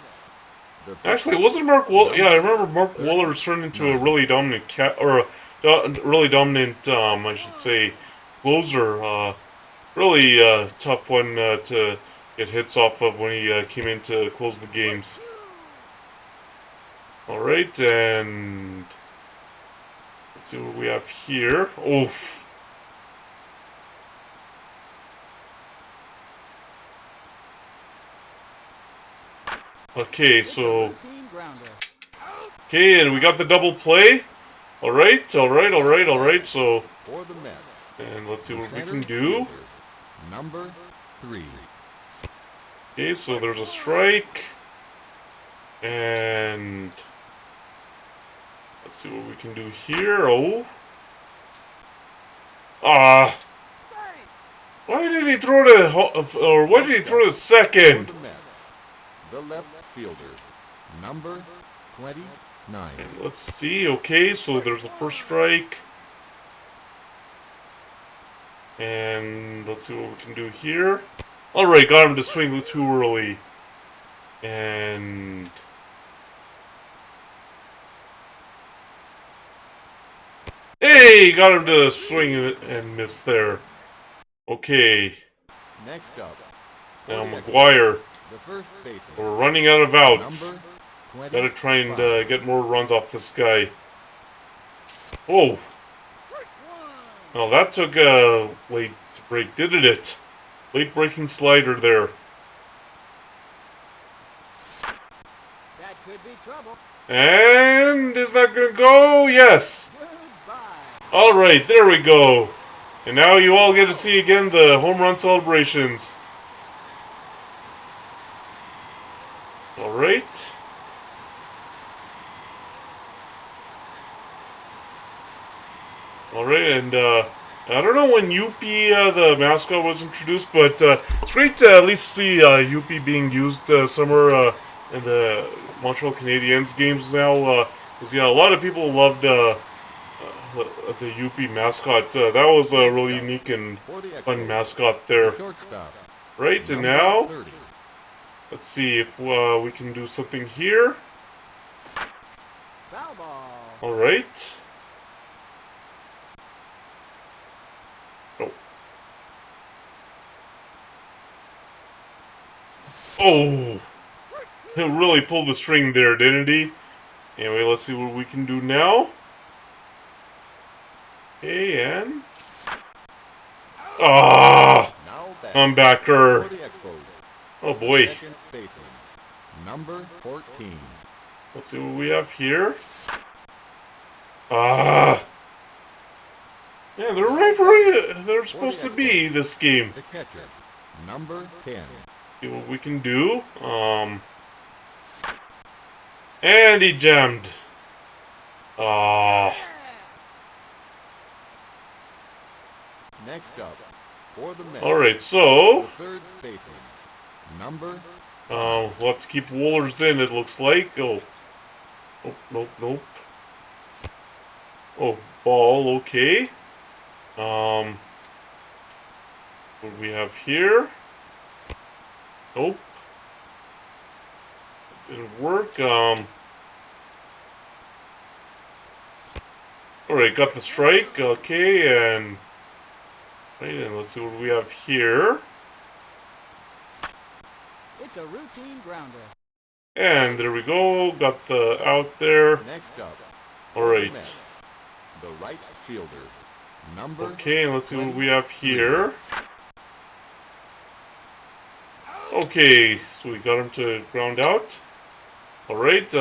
the Actually, wasn't Mark Wool... Yeah, I remember Mark Woolers turned into a really dominant really dominant, I should say, closer. Really tough one to get hits off of when he came in to close the games. Alright, and... Let's see what we have here. Oof. Okay, so... Team grounder. Okay, and we got the double play. Alright, so... for the Mets, And let's see what we center can do. fielder, number 3. Okay, so there's a strike. And... Let's see what we can do here. Oh. Why did he throw to... Or why did he throw to For second? the Mets, the left fielder, number 29. And let's see. Okay, so there's the first strike. And let's see what we can do here. Alright, got him to swing too early. And... Hey! Got him to swing and miss there. Okay. Next up, for Now the Expos, McGuire. the first baseman, We're running out of outs. number 25. Gotta try and get more runs off this guy. Oh! Well, that took a late break, didn't it? Late breaking slider there. That could be trouble. And is that gonna go? Yes! Goodbye. Alright, there we go. And now you all get to see again the home run celebrations. Alright. Alright, and I don't know when Yuppie, the mascot, was introduced, but it's great to at least see Yuppie being used somewhere in the Montreal Canadiens games now. Because, yeah, a lot of people loved the UP mascot. That was a really unique and For the fun Expos, mascot the there. shortstop, Right, and number now, 30. let's see if we can do something here. Foul ball. Alright. Oh. Oh! He really pulled the string there, didn't he? Anyway, let's see what we can do now. Okay, and... Ah! Now back. Comebacker. For the Expos, Oh boy. second baseman, number 14. Let's see what we have here. Ah! Yeah, they're right where they're supposed to be this game. The catcher, number 10. See what we can do. And he jammed. Ah. Next up, for the Mets, Alright, the so third baseman, number we'll have to keep Wohlers in, it looks like. Oh. Nope, nope, nope. Oh, ball, okay. What do we have here? Nope. Didn't work. Alright, got the strike. Okay, and right, and let's see what we have here. It's a routine grounder. And there we go. Got the out there. Next up, for the Alright. Mets, the right fielder, number Okay, and let's see what we have here. Okay, so we got him to ground out. Alright,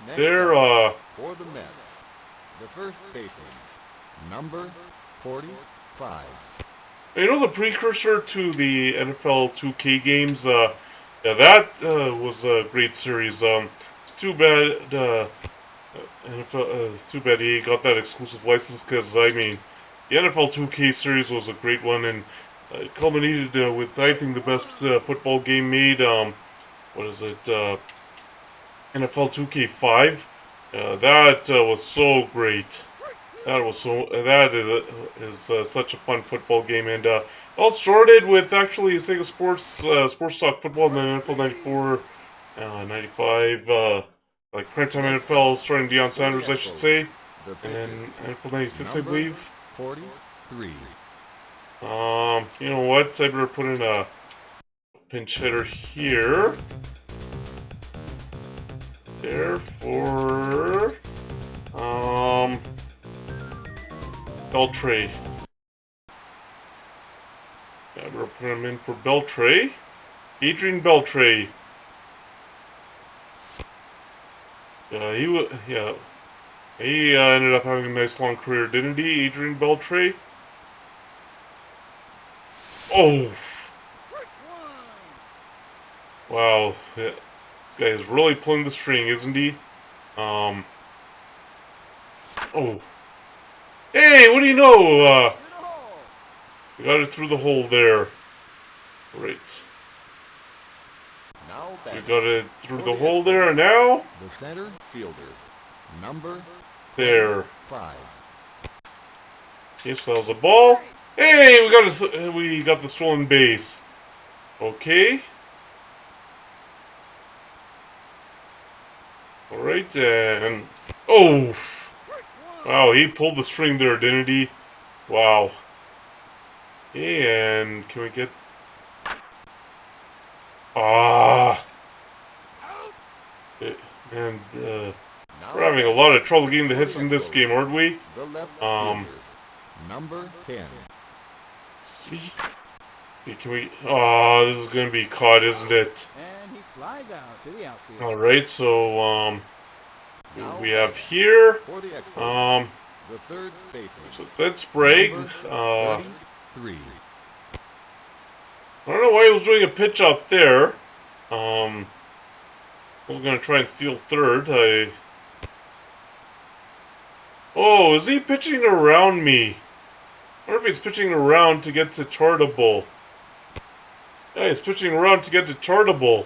Next there, up, for the Mets, the first baseman, number 45. you know the precursor to the NFL 2K games, yeah, that was a great series. It's too bad, NFL, too bad he got that exclusive license, because, I mean, the NFL 2K series was a great one, and it culminated with, I think, the best football game made. What is it? NFL 2K5. That was so great. That is such a fun football game, and all started with actually Sega Sports Talk Football, and then NFL 94, 95, like primetime NFL starting Deion Sanders, I should say, The and pitcher, then NFL 96, I number believe. 43. You know what? I better put in a pinch hitter here. There for Beltray. Yeah, I better put him in for Beltray. Adrian Beltray. He ended up having a nice long career, didn't he, Adrian Beltray? Oh! Wow, yeah, this guy is really pulling the string, isn't he? Oh. Hey, what do you know? Through the hole. We got it through the hole there. Great. Now We back. got it through the hole there, and now The center fielder, number there. 5. Okay, so that was a ball. Hey, we got the stolen base. Okay. All right, and oh, wow, he pulled the string there, didn't he? Wow. Okay, and can we get? Ah. And we're having a lot of trouble getting the hits in this game, aren't we? The left Um, fielder, number 10. See, can we? Oh, this is gonna be caught, isn't it? And he flies out to the outfield. All right, so Now we have here for the Expos, the third baseman, so it's Sprague. number I 33. don't know why he was doing a pitch out there. I was gonna try and steal third. Oh, is he pitching around me? I wonder if he's pitching around to get to Chartable. Yeah, he's pitching around to get to Chartable.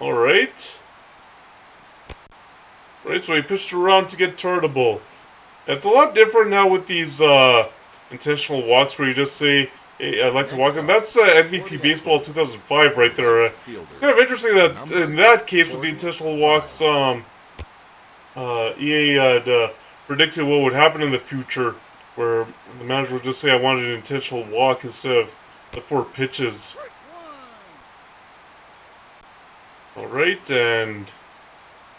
Alright. Right, so he pitched around to get Turtable. It's a lot different now with these intentional walks where you just say, hey, I'd like to walk. And that's MVP Baseball 2005 right there. Kind of interesting that in that case with the intentional walks, EA had predicted what would happen in the future, where the manager would just say, I wanted an intentional walk instead of the 4 pitches. Alright, and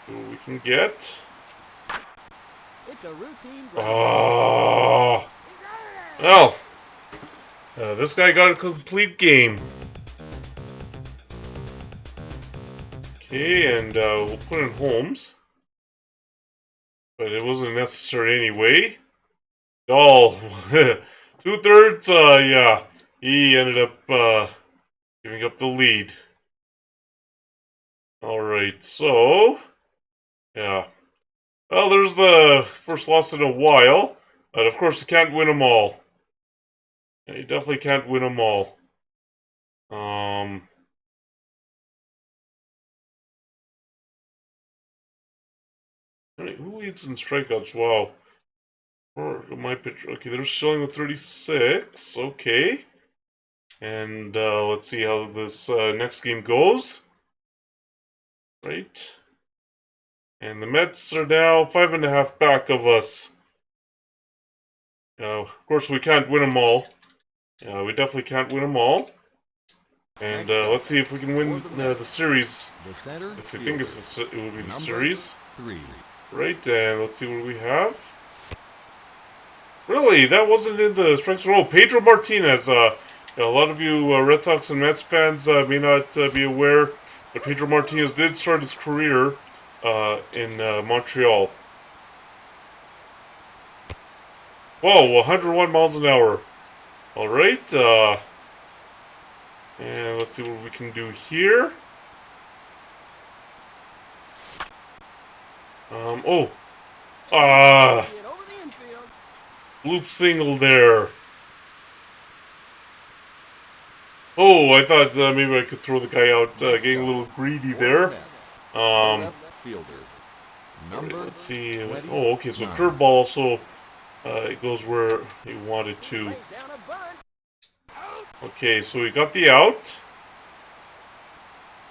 see what we can get. It's a routine ground. Oh, well, this guy got a complete game. Okay, and we'll put in Holmes. But it wasn't necessary anyway. Oh, 2/3, yeah. He ended up giving up the lead. Alright, so, yeah. Well, there's the first loss in a while. But of course, you can't win them all. Yeah, you definitely can't win them all. Who leads in strikeouts? Wow. Or my pitcher. Okay, they're showing with 36. Okay. And let's see how this next game goes. Right. And the Mets are now 5.5 back of us. Of course, we can't win them all. We definitely can't win them all. And let's see if we can win the series. Yes, I think it will be the series. 3. Right, and let's see what we have. Really, that wasn't in the strikes row. Pedro Martinez. A lot of you Red Sox and Mets fans may not be aware, but Pedro Martinez did start his career in Montreal. Whoa, 101 miles an hour. Alright, and let's see what we can do here. Oh. Get over the infield. Loop single there. Oh, I thought maybe I could throw the guy out, getting a little greedy there. Left fielder. Number Let's see. 29. Oh, okay, so curveball also it goes where he wanted to. Lays down a bunt. Okay, so we got the out.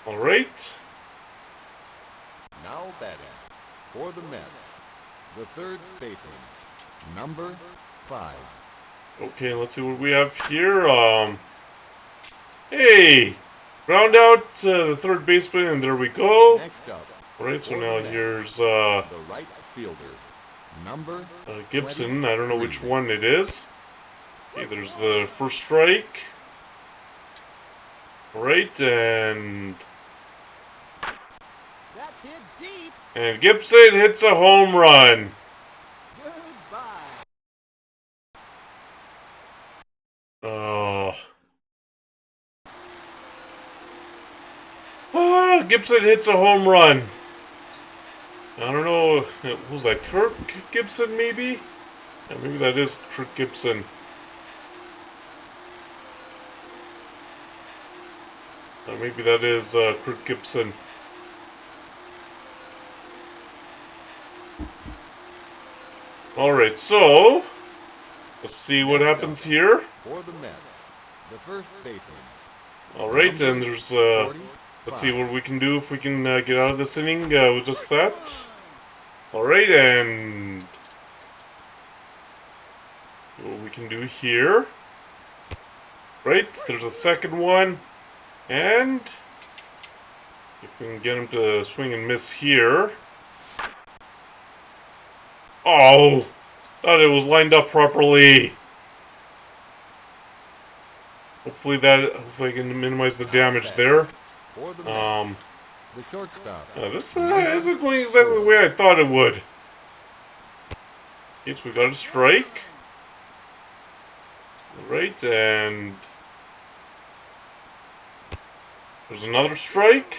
Alright. Now batting for the Mets, the third baseman, number 5. Okay, let's see what we have here. Hey! Ground out the third baseman, and there we go. Next up, Alright, so for now the Mets, here's the right fielder, number Gibson. I don't know which one it is. Okay, there's the first strike. Alright, and That's hit deep. Gibson hits a home run. Goodbye. Oh. Oh, Gibson hits a home run. I don't know. Was that Kirk Gibson, maybe? Yeah, maybe that is Kirk Gibson. Or maybe that is Kirk Gibson. Alright, so let's see what happens here. for the Mets, the first baseman, Alright, and there's let's see what we can do if we can get out of this inning with just that. Alright, and what we can do here. Right, there's a second one. And if we can get him to swing and miss here. Oh! Thought it was lined up properly. Hopefully I can minimize the damage there. for the Mets, the shortstop, This isn't going exactly the way I thought it would. Okay, so we got a strike. Alright, and there's another strike.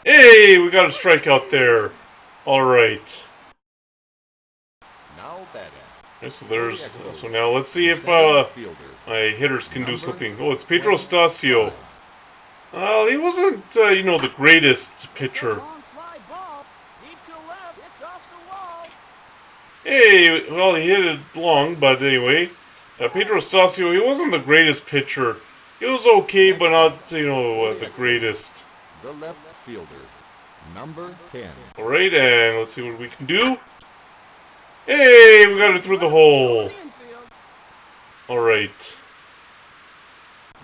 Hey, we got a strikeout there. Alright. now batting Okay, so For the there's. Expos, So now let's see if center fielder, my hitters can do number something. Oh, it's Pedro Stasio. 25. He wasn't, the greatest It's a pitcher. long fly ball. Deep to left. It's off the wall. Hey, well, he hit it long, but anyway. Pedro Stasio, he wasn't the greatest pitcher. He was okay, but Next not, up, for the the Expos, greatest. the left fielder, number 10. Alright, and let's see what we can do. Hey, we got it through the Over hole. the infield. Alright.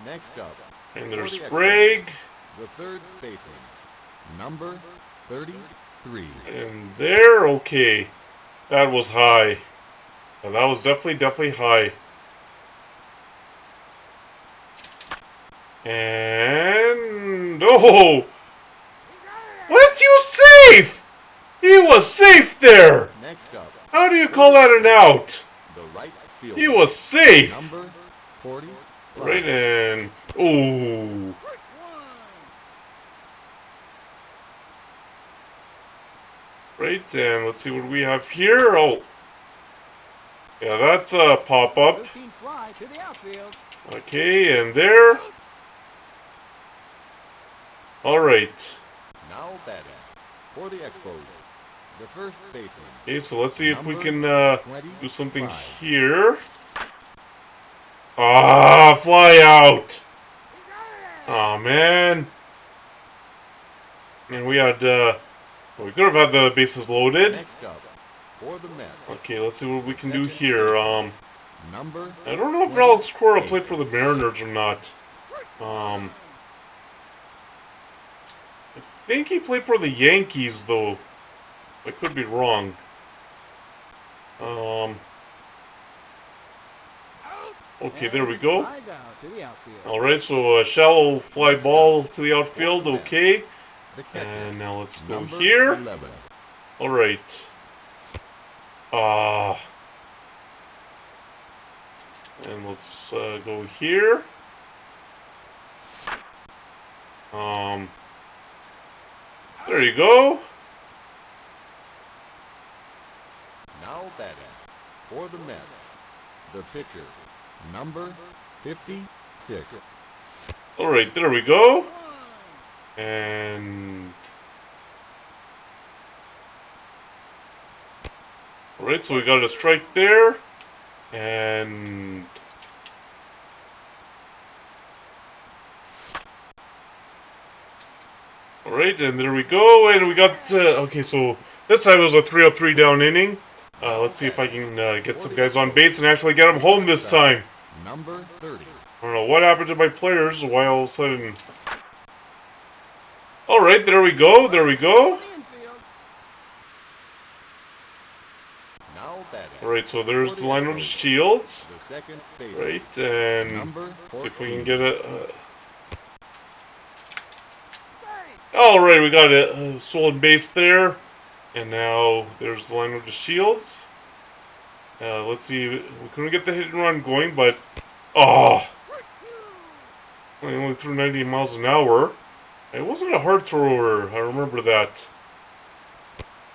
Next up, And for there's the Expos, Sprague. the third baseman, number 33. And there, okay. That was high. That was definitely high. And oh, what, you safe? He was safe there. Next up, How do you call that an out? the right fielder, He was safe. number 45. Right, and oh, right, and let's see what we have here. Oh, yeah, that's a pop up. Routine fly to the outfield. Okay, and there. All right. Now batting for the Expos, the first baseman, Okay, so let's see if we can do something 25. here. Ah, fly out. Oh man. And we had we could have had the bases loaded. Next up, for the Mets, Okay, let's see what we can do here. number I don't know if Alex Cora 28. played for the Mariners or not. I think he played for the Yankees though. I could be wrong. Okay, there we go. Fly down to the outfield. Alright, so a shallow fly ball to the outfield, okay. The catcher, And now let's go number here. 11. Alright. And let's go here. There you go. Now batting for the Mets, the pitcher, number 56. Alright, there we go. And alright, so we got a strike there. And alright, and there we go. And we got okay, so this time it was a 3-3 down inning. Let's see if I can get some guys on base and actually get them home this time. Number 30. I don't know what happened to my players, why all of a sudden. Alright, there we go, there we go. To the infield. Now batting Alright, so there's the line of the Shields. the second baseman, Right, and number see if we 14. can get it. Alright, we got a stolen base there. And now there's the line of the Shields. Let's see, we couldn't get the hit and run going, but. Oh! I only threw 90 miles an hour. It wasn't a hard thrower, I remember that.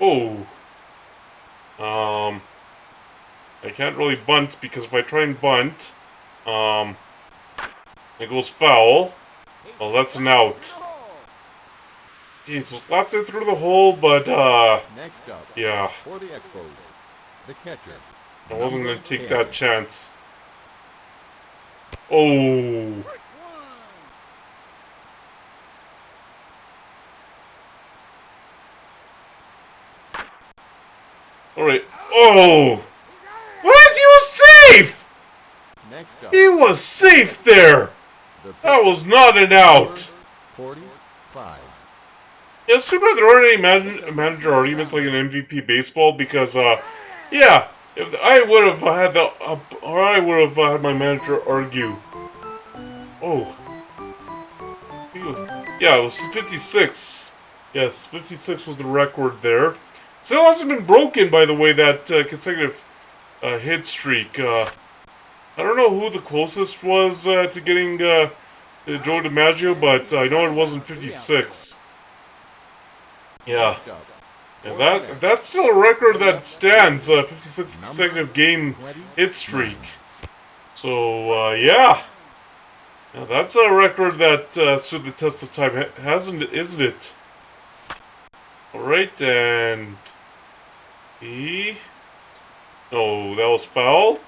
Oh. I can't really bunt because if I try and bunt, it goes foul. Oh, that's an out. Okay, so slapped it through the hole, but Next up, yeah, for the Expos, the catcher, I wasn't number gonna take 10. that chance. Oh. Alright. Oh! What? He was safe! Next up, He was safe there! the That was not an out! 45. Yeah, it's too bad there aren't any manager arguments like an MVP baseball because, yeah, if I would have had or I would have had my manager argue. Oh. Yeah, it was 56. Yes, 56 was the record there. Still hasn't been broken, by the way, that consecutive hit streak. I don't know who the closest was to getting Joe DiMaggio, but I know it wasn't 56. Yeah. Next up, And that's still a record that stands, 56 consecutive game hit streak. So, yeah. Now, that's a record that stood the test of time, isn't it? Alright, and... No, that was foul.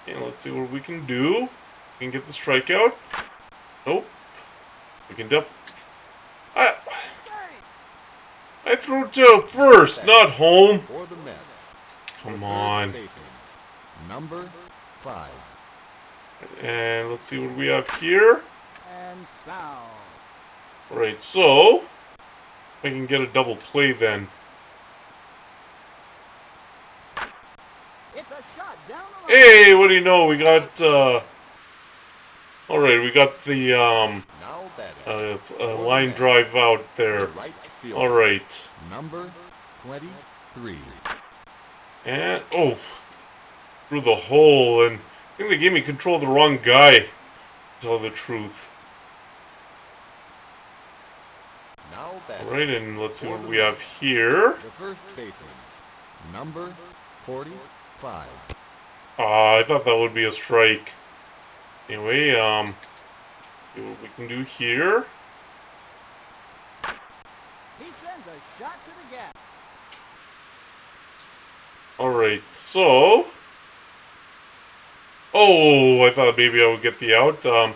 And let's see what we can do. We can get the strikeout. Nope. We can I threw to first, not home. For the Mets, Come the on. third baseman, number 5. And let's see what we have here. And foul. Alright, so I can get a double play then. It's a shot down the line. Hey, what do you know? We got alright, we got the Now batting, line drive out the there. right fielder, Alright. number 23. And through the hole, and I think they gave me control of the wrong guy, to tell the truth. Now batting, Alright, and let's see what we have here. the first baseman, number 45. I thought that would be a strike. Anyway, see what we can do here. He sends a shot to the gap. Alright, so... Oh, I thought maybe I would get the out. Now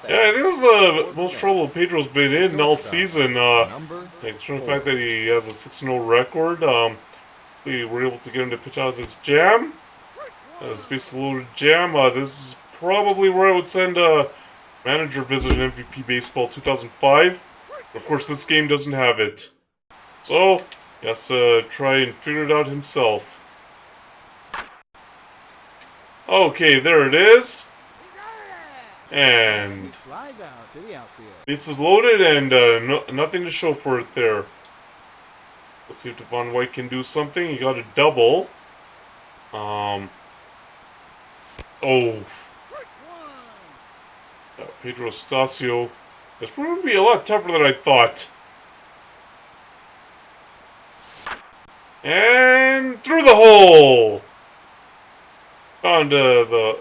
Yeah, I batting, think this is the most trouble Pedro's been in all season. number Thanks to the 4. fact that he has a 6-0 record. We were able to get him to pitch out of this jam. This base loaded jam. This is probably where I would send a manager visit in MVP Baseball 2005. Of course, this game doesn't have it. So, he has to try and figure it out himself. Okay, there it is. And He flies out to the outfield. this is loaded and nothing to show for it there. Let's see if Devon White can do something. He got a double. Pedro Estacio. This proved to be a lot tougher than I thought. And through the hole. Found the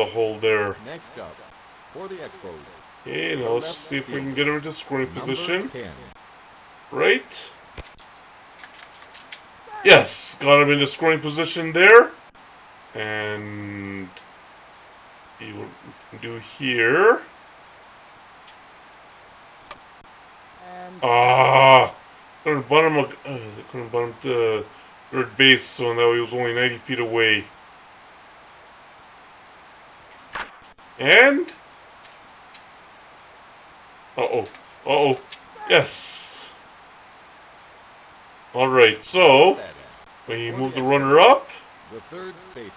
hole there. Next up, for the Expos, Okay, now let's see if we can get him into scoring number position. 10. Right. Yes, got him into scoring position there. And see what we can do here. And Couldn't bunt him to third base, so that way he was only 90 feet away. And yes. All right, so when you move the runner up, The third baseman,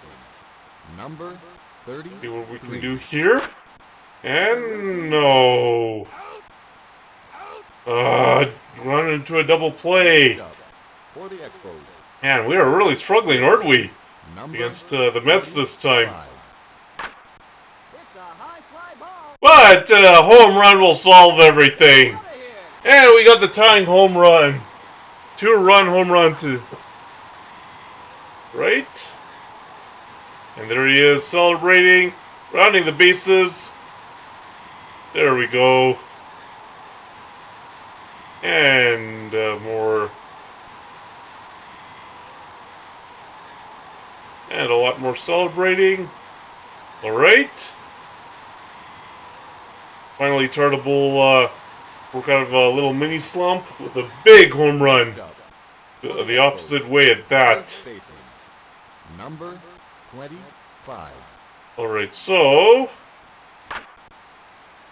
number 30. see what we can do here. And no. Run into a double play. For the Expos, Man, we are really struggling, aren't we? number Against the Mets this time. 5. it's a high fly ball. But home run will solve everything. Out of here. And we got the tying home run. 2-run home run to... Right? And there he is, celebrating, rounding the bases. There we go. And more... And a lot more celebrating. Alright. Finally, Tartable broke out of a little mini slump with a big home run. The opposite way at that. First baseman, number 25. Alright, so...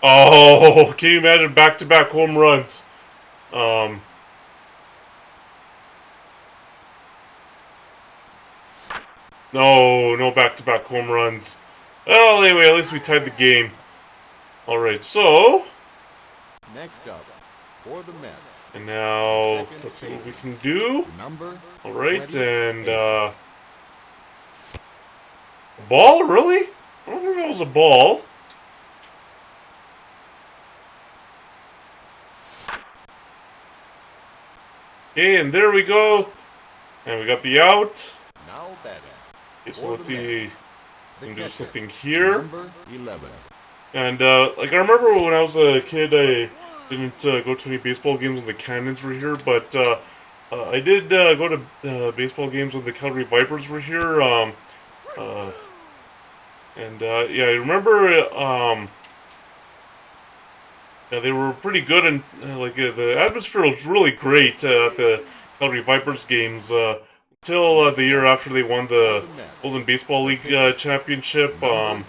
Oh, can you imagine back-to-back home runs? No back-to-back home runs. Well, anyway, at least we tied the game. Alright, so... Next up, for the Mets, And now, let's see what we can do. number Alright, 28. and, a ball? Really? I don't think that was a ball. Okay, and there we go. And we got the out. Now batting. Okay, so For let's the Mets, see. the We can do catcher, something here. number 11. And, like, I remember when I was a kid, I didn't go to any baseball games when the Cannons were here, but I did go to baseball games when the Calgary Vipers were here. Uh, yeah, I remember, yeah, they were pretty good, and the atmosphere was really great at the Calgary Vipers games until the year after they won For the the Mets, Golden Baseball the League pitcher, championship. number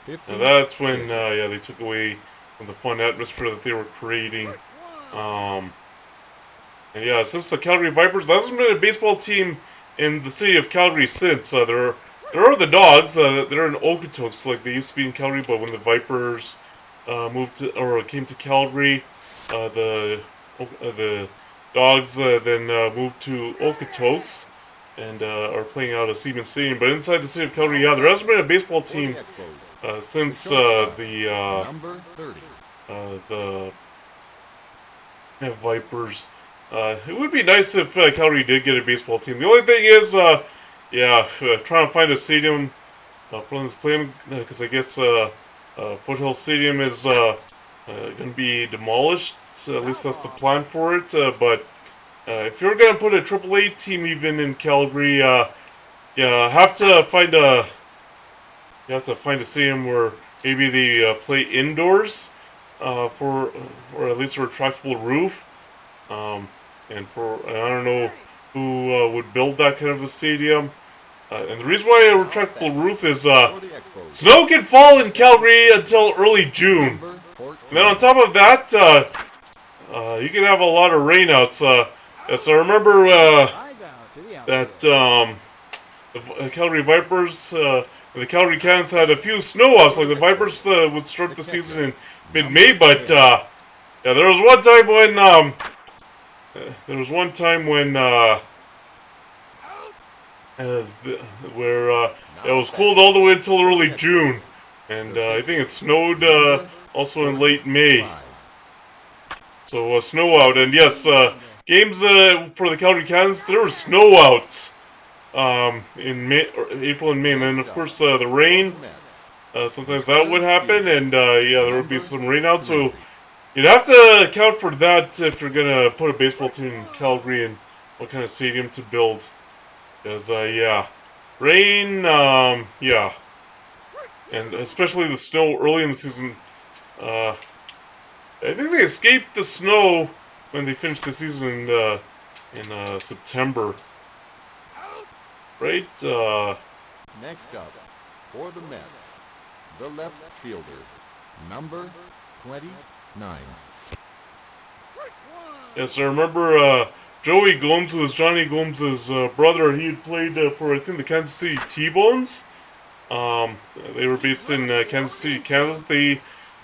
And that's when 56. yeah, they took away from the fun atmosphere that they were creating. Um, and yeah, since the Calgary Vipers, there hasn't been a baseball team in the city of Calgary since. There are the Dogs. They're in Okotoks, like they used to be in Calgary. But when the Vipers moved to or came to Calgary, the Dogs then moved to Okotoks and are playing out of Siemens Stadium. But inside the city of Calgary, yeah, there hasn't been a baseball For the team Expos, the since shortstop, number 30. the Vipers. It would be nice if Calgary did get a baseball team. The only thing is, yeah, trying to find a stadium for them to play in, because I guess Foothill Stadium is going to be demolished. So at least that's the plan for it. But if you're going to put a AAA team even in Calgary, yeah, you have to find a stadium where maybe they play indoors, or at least a retractable roof. And I don't know who would build that kind of a stadium. And the reason why a retractable roof is For the Expos, snow can fall in Calgary until early June. number 14. And then on top of that, you can have a lot of rainouts. Yes, I remember Fly down to the outfield. that the Calgary Vipers and the Calgary Cannons had a few snow-offs. Like the Vipers would start the season in mid-May, but yeah, there was one time when where it was cold all the way until early June, and I think it snowed also in late May. 5. So snow out, and yes, games for the Calgary Cannons, there were snow outs in May, or April and May, and then of course the rain. Sometimes that would happen, and yeah, there would be some rain out. So you'd have to account for that if you're gonna put a baseball team in Calgary and what kind of stadium to build. Because yeah, rain, yeah, and especially the snow early in the season. I think they escaped the snow when they finished the season in September, right? Next up, for the Mets, the left fielder, number 29. Yes, I remember Joey Gomes was Johnny Gomes' brother. He had played for, I think, the Kansas City T-Bones. They were based in Kansas City, Kansas.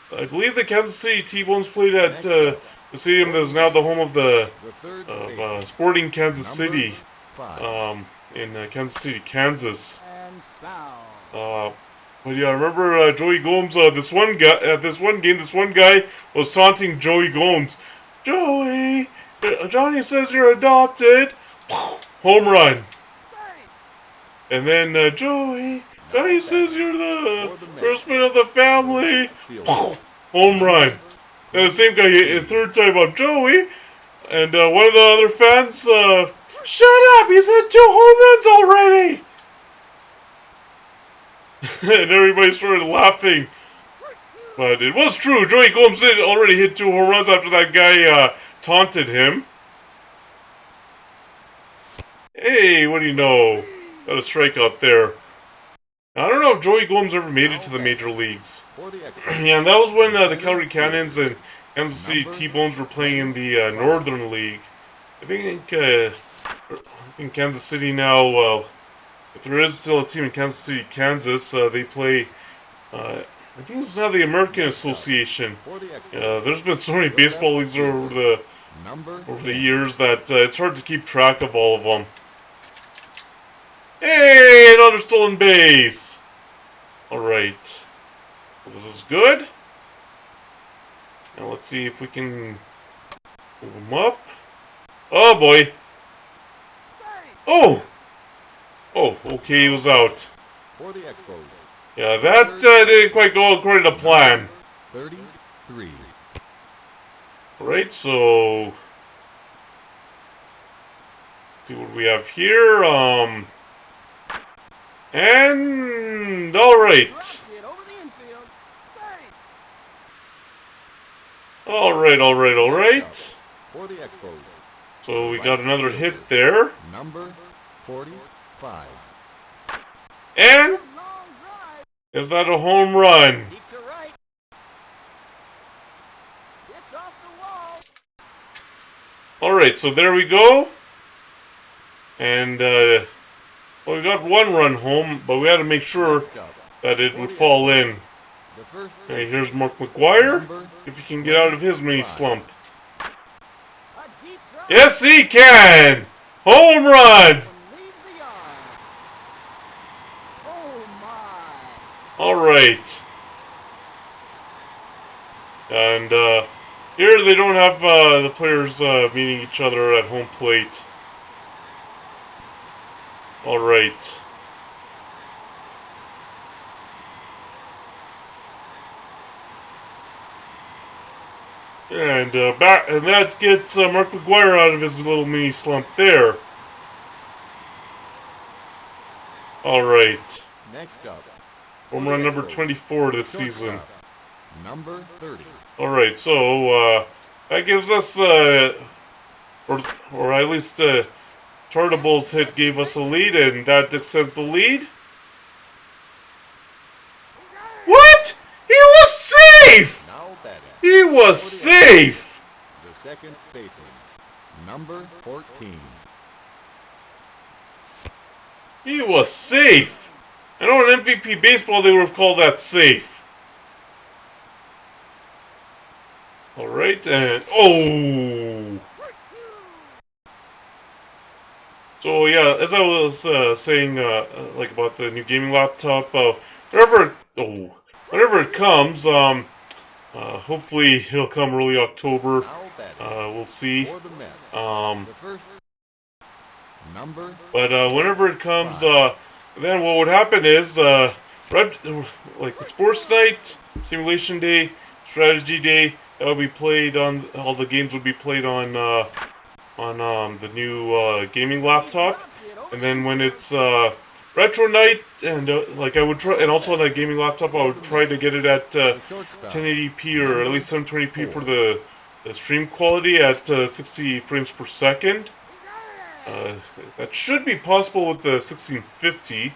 I believe the Kansas City T-Bones played at the stadium that is now the home of the The third baseman, Sporting Kansas number City 5. in Kansas City, Kansas. And foul. But yeah, I remember Joey Gomes. This one guy at this one game, this one guy was taunting Joey Gomes. Joey, Johnny says you're adopted. Home run. And then Johnny says you're the first man of the family. Home run. And the same guy hit a third time on Joey. And one of the other fans, shut up! He's hit 2 home runs already. And everybody started laughing. But it was true. Joey Gomes did already hit 2 home runs after that guy taunted him. Hey, what do you know? Got a strikeout there. I don't know if Joey Gomes ever made it to the major leagues. For the Yeah, and that was when the Calgary Cannons and Kansas City T-Bones were playing in the Northern League. I think in Kansas City now, if there is still a team in Kansas City, Kansas, they play, I think it's now the American Association. For the There's been so many baseball leagues over number the years that it's hard to keep track of all of them. Hey, another stolen base! Alright. Well, this is good. Now let's see if we can move him up. Oh boy! Oh! Oh, okay, he was out. For the Expos. Yeah, that didn't quite go according to plan. 33. Right, so... see what we have here, and... alright. Drops it over the infield. Safe. Alright. For the Expos. So we got another hit there. Number 45. And... Long drive. is that a home run? Deep to right. It's off the wall. Alright, so there we go. And, well, we got one run home, but we had to make sure that it would fall in. The first Okay, here's Mark McGuire. If he can get out of his mini slump. A deep drive. Yes, he can! Home run! Leaves the yard. Oh my. Alright. And, here they don't have, the players, meeting each other at home plate. Alright. And, and that gets, Mark McGuire out of his little mini slump there. Alright. next up. Home run number 24 this season. Shortstop, Number 30. Alright, so, that gives us, or at least, Chartable's hit gave us a lead, and that extends the lead. What? He was safe! Now batting. He was safe! The second baseman. Number 14. He was safe! I know in MVP baseball they would have called that safe. Alright, and... oh! So yeah, as I was saying, like about the new gaming laptop, whenever it comes, hopefully it'll come early October. Now batting. We'll see. For the Mets. Um, The first. Number. but whenever it comes, then what would happen is, like the sports night, simulation day, strategy day, that would be played on. All the games would be played on the new gaming laptop. And then when it's retro night, and like I would try, and also on that gaming laptop, I would try to get it at The shortstop. 1080p or at least 720p for the stream quality at 60 frames per second. That should be possible with the 1650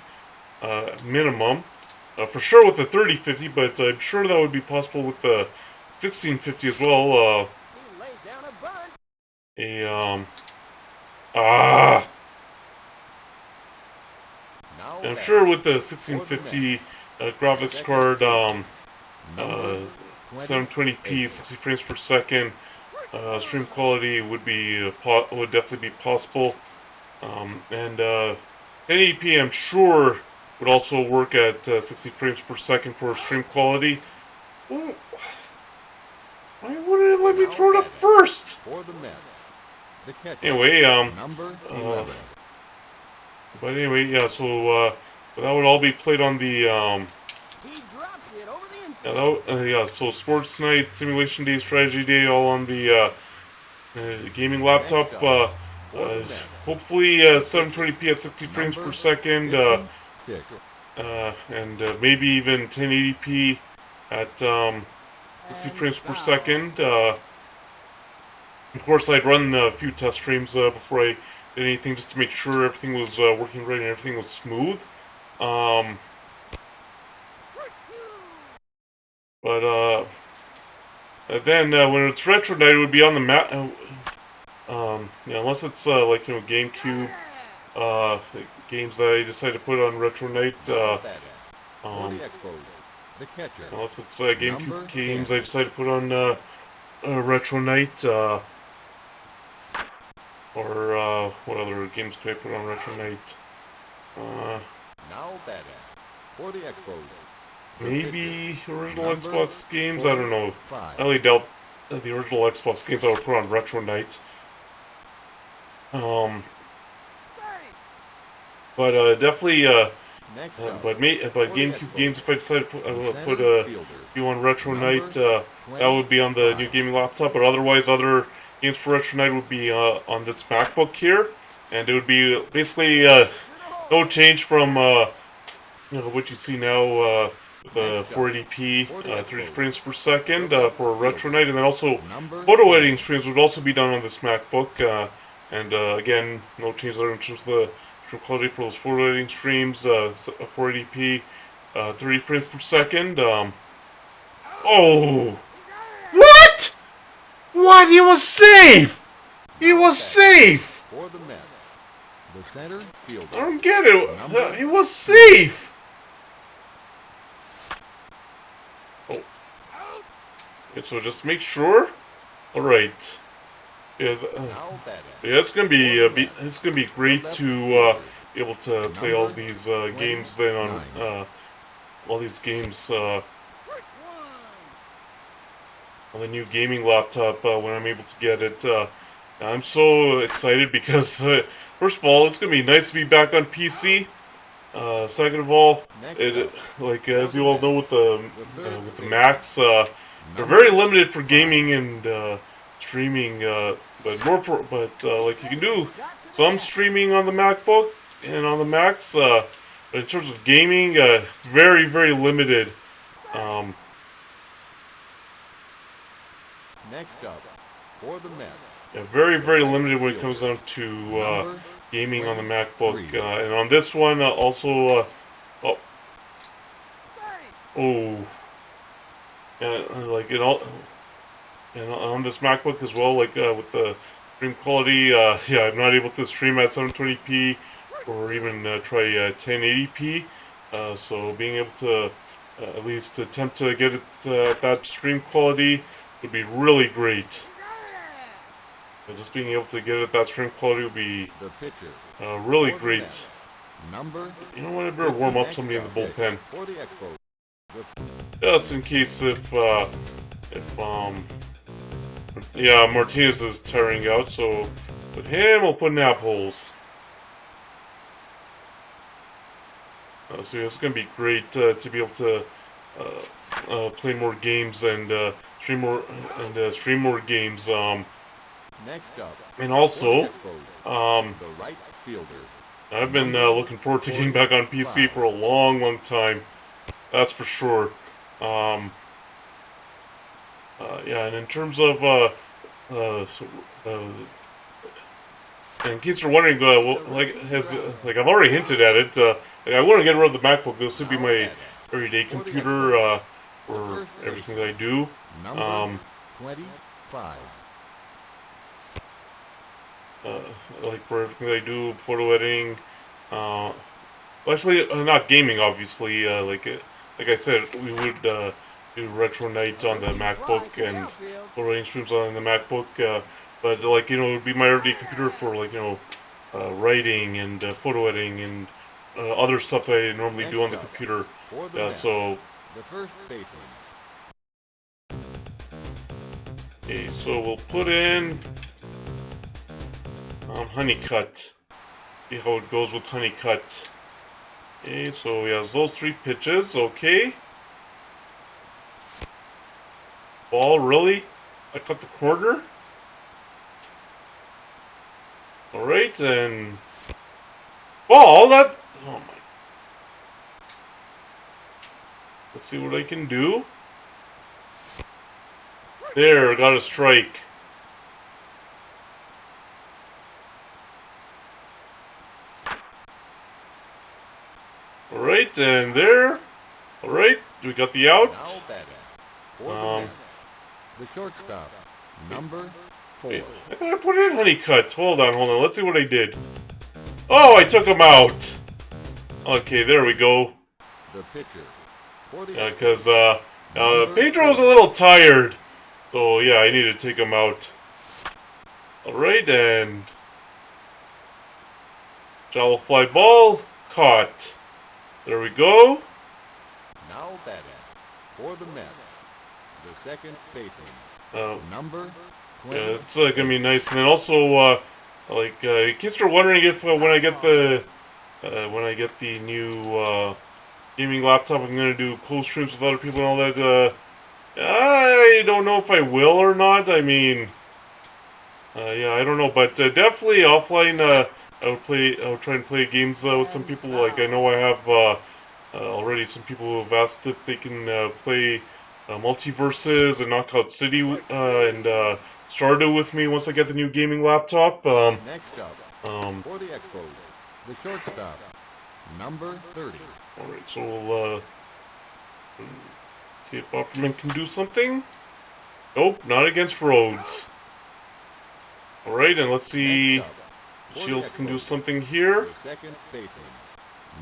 minimum. For sure with the 3050, but I'm sure that would be possible with the 1650 as well. He lays down a bunt. Now I'm batting. sure with the 1650 graphics card, Number 720p, 60 frames per second, stream quality would be would definitely be possible, and 1080p I'm sure would also work at 60 frames per second for stream quality. Well, why wouldn't it let me throw to first? For the Mets. The catcher. Anyway, Number 11. but anyway, yeah. So that would all be played on the He drops it over the infield. yeah. So sports night, simulation day, strategy day, all on the gaming laptop. Hopefully 720p at 60 frames per second, 56. and maybe even 1080p at 60 frames per second. Of course, I'd run a few test streams before I did anything, just to make sure everything was working right and everything was smooth. But then when it's retro night, it would be on the map. Yeah, unless it's like GameCube games that I decide to put on retro night. For the Expos. The catcher. Unless it's Number GameCube games 10. I decide to put on retro night. Or what other games could I put on retro night? Now batting. For the Expos. The Maybe original Number Xbox games. I don't know. 45. I really doubt the original Xbox games I would put on retro night. But definitely, Next up, but for the GameCube games, if I decide to the put center fielder, you on Retro number Night, that would be on the new 25. gaming laptop. But otherwise, other games for Retro Night would be on this MacBook here, and it would be basically no change from what you see now with the Next up, 480p, for the 30 Expos, frames per the second right for Retro fielder, Night, and then also number photo editing 20. streams would also be done on this MacBook. And again, no change there in terms of the stream quality for those photo editing streams. 480p, 30 frames per second. Oh, what? What? He was safe. He Now was batting safe. for the Mets, the center fielder, I don't get it. number He was safe. Oh, okay, so just make sure. All right. Yeah. now batting Yeah, it's gonna for the Mets, it's gonna be the great left to fielder, be able to play all number these games then 29. on all these games on the new gaming laptop when I'm able to get it. I'm so excited because first of all, it's gonna be nice to be back on PC. Second of all, Next it up, like for as the you all Mets, know the third with the baseman, Macs, they're very number limited for 5. gaming and streaming. But more for like you can do some streaming on the MacBook and on the Macs. But in terms of gaming, very limited. Um, Next up, for the Mets, yeah, the very right limited when it comes fielder, down to number gaming on the MacBook. 23. And on this one, also, oh, oh, and like it all, and on this MacBook as well, like with the stream quality, yeah, I'm not able to stream at 720p or even try 1080p. So being able to at least attempt to get it at that stream quality would be really great. Just being able to get it at that stream quality would be The pitcher really for the Mets, great. number You know what? I better 50. warm up Next somebody in the up, bullpen, for the Expos, the just in case if yeah, Martinez is tiring out. So with him, we'll put nap holes. So it's gonna be great to be able to play more games and stream more games. next up, And for the also, Expos, um, the right fielder, I've been number looking forward to getting back on PC 45. for a long time. That's for sure. Um, yeah, and in terms of uh, in case you're wondering, like I've already hinted at it. Like I want to get rid of the MacBook. This would be Now my batting everyday for the computer Expos, the for first everything baseman, that I do. number 25. Uh, like for everything that I do, photo editing. Well, actually, not gaming, obviously. Like I said, we would do retro night A on the routine fly MacBook to the and outfield. photo editing streams on the MacBook. But like it would be my everyday computer for like writing and photo editing and other stuff that I normally do on Next the up, computer. for the Mets, So the first baseman, okay, so we'll put in Honeycut. See how it goes with Honeycut. Okay, so he has those 3 pitches. Okay. Ball, really? I cut the corner? Alright, and... Ball, that... Oh my... Let's see what I can do. There, got a strike. Alright, and there. Alright, we got the out. now batting for the Um, Mets, the shortstop, number 4. Wait, I thought I put in Honeycut. Hold on. Let's see what I did. Oh, I took him out. Okay, there we go. The pitcher for the Because number Pedro's a 4. little tired. So yeah, I need to take him out. Alright, and shallow fly ball caught. There we go. Now batting for the Mets, the second baseman, Uh, number yeah, 20. it's gonna be nice. And then also, in case you're wondering if when I get the when I get the new gaming laptop, I'm gonna do co-streams with other people and all that. I don't know if I will or not. I mean, yeah, I don't know, but definitely offline. I would try and play games with some people. Like I know I have already some people who have asked if they can play Multiverses and Knockout City and Stardew with me once I get the new gaming laptop. Next up, Um, for the Expos, the shortstop, number 30. all right, so we'll see if Opperman can do something. Nope, not against Rhodes. All right, and let's see Next if up, for the Shields can do Expos, something here. the second baseman,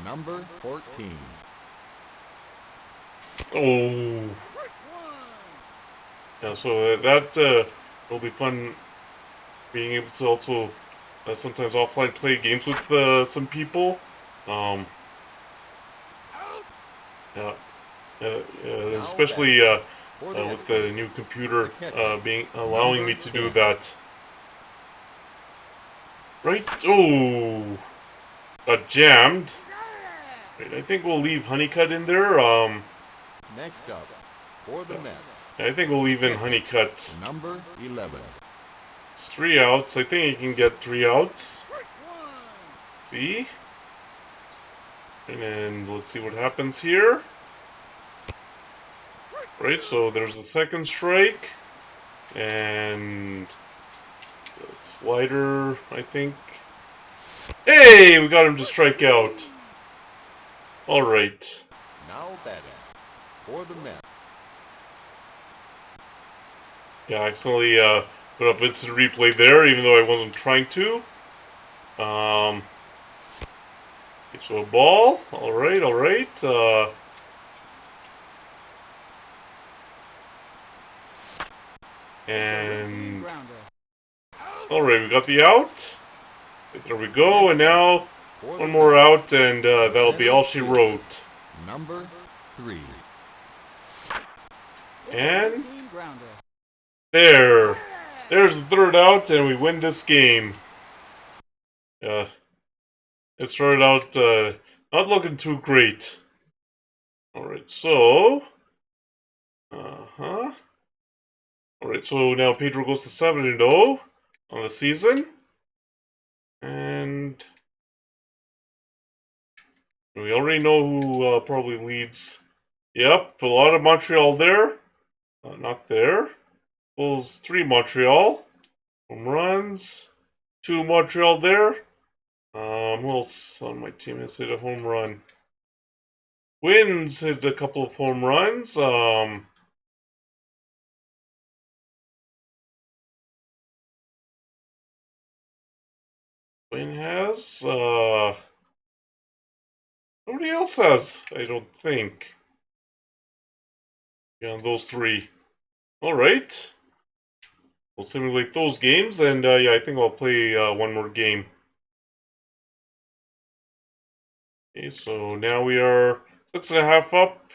number 14. Oh, yeah. So that will be fun. Being able to also sometimes offline play games with some people. Um, yeah, Now especially batting, for the with the Expos, new computer the catcher, being allowing number me to do 10. that. Right? Oh, got jammed. Right, I think we'll leave Honeycut in there. Next up, for the Mets, I think we'll the leave in catcher, Honeycut. number 11. It's 3 outs. I think he can get 3 outs. See? And then let's see what happens here. Right, so there's the second strike. And the slider, I think. Hey, we got him to strike out. Alright. Now batting, for the Mets, Yeah, I accidentally put up instant replay there, even though I wasn't trying to. So a ball. Alright, alright. And alright, we got the out. There we go, and now for one the more Mets, out, and that'll be all she wrote. number 3. And there's the third out, and we win this game. It started out not looking too great. Alright, so alright, so now Pedro goes to 7-0 on the season. And we already know who probably leads. Yep, a lot of Montreal there. Not there. Bulls 3 Montreal. Home runs. 2 Montreal there. Who else on my team has hit a home run? Wins hit a couple of home runs. Wayne has. Nobody else has, I don't think. Yeah, those 3. Alright. We'll simulate those games, and yeah, I think I'll play one more game. Okay, so now we are 6.5 up.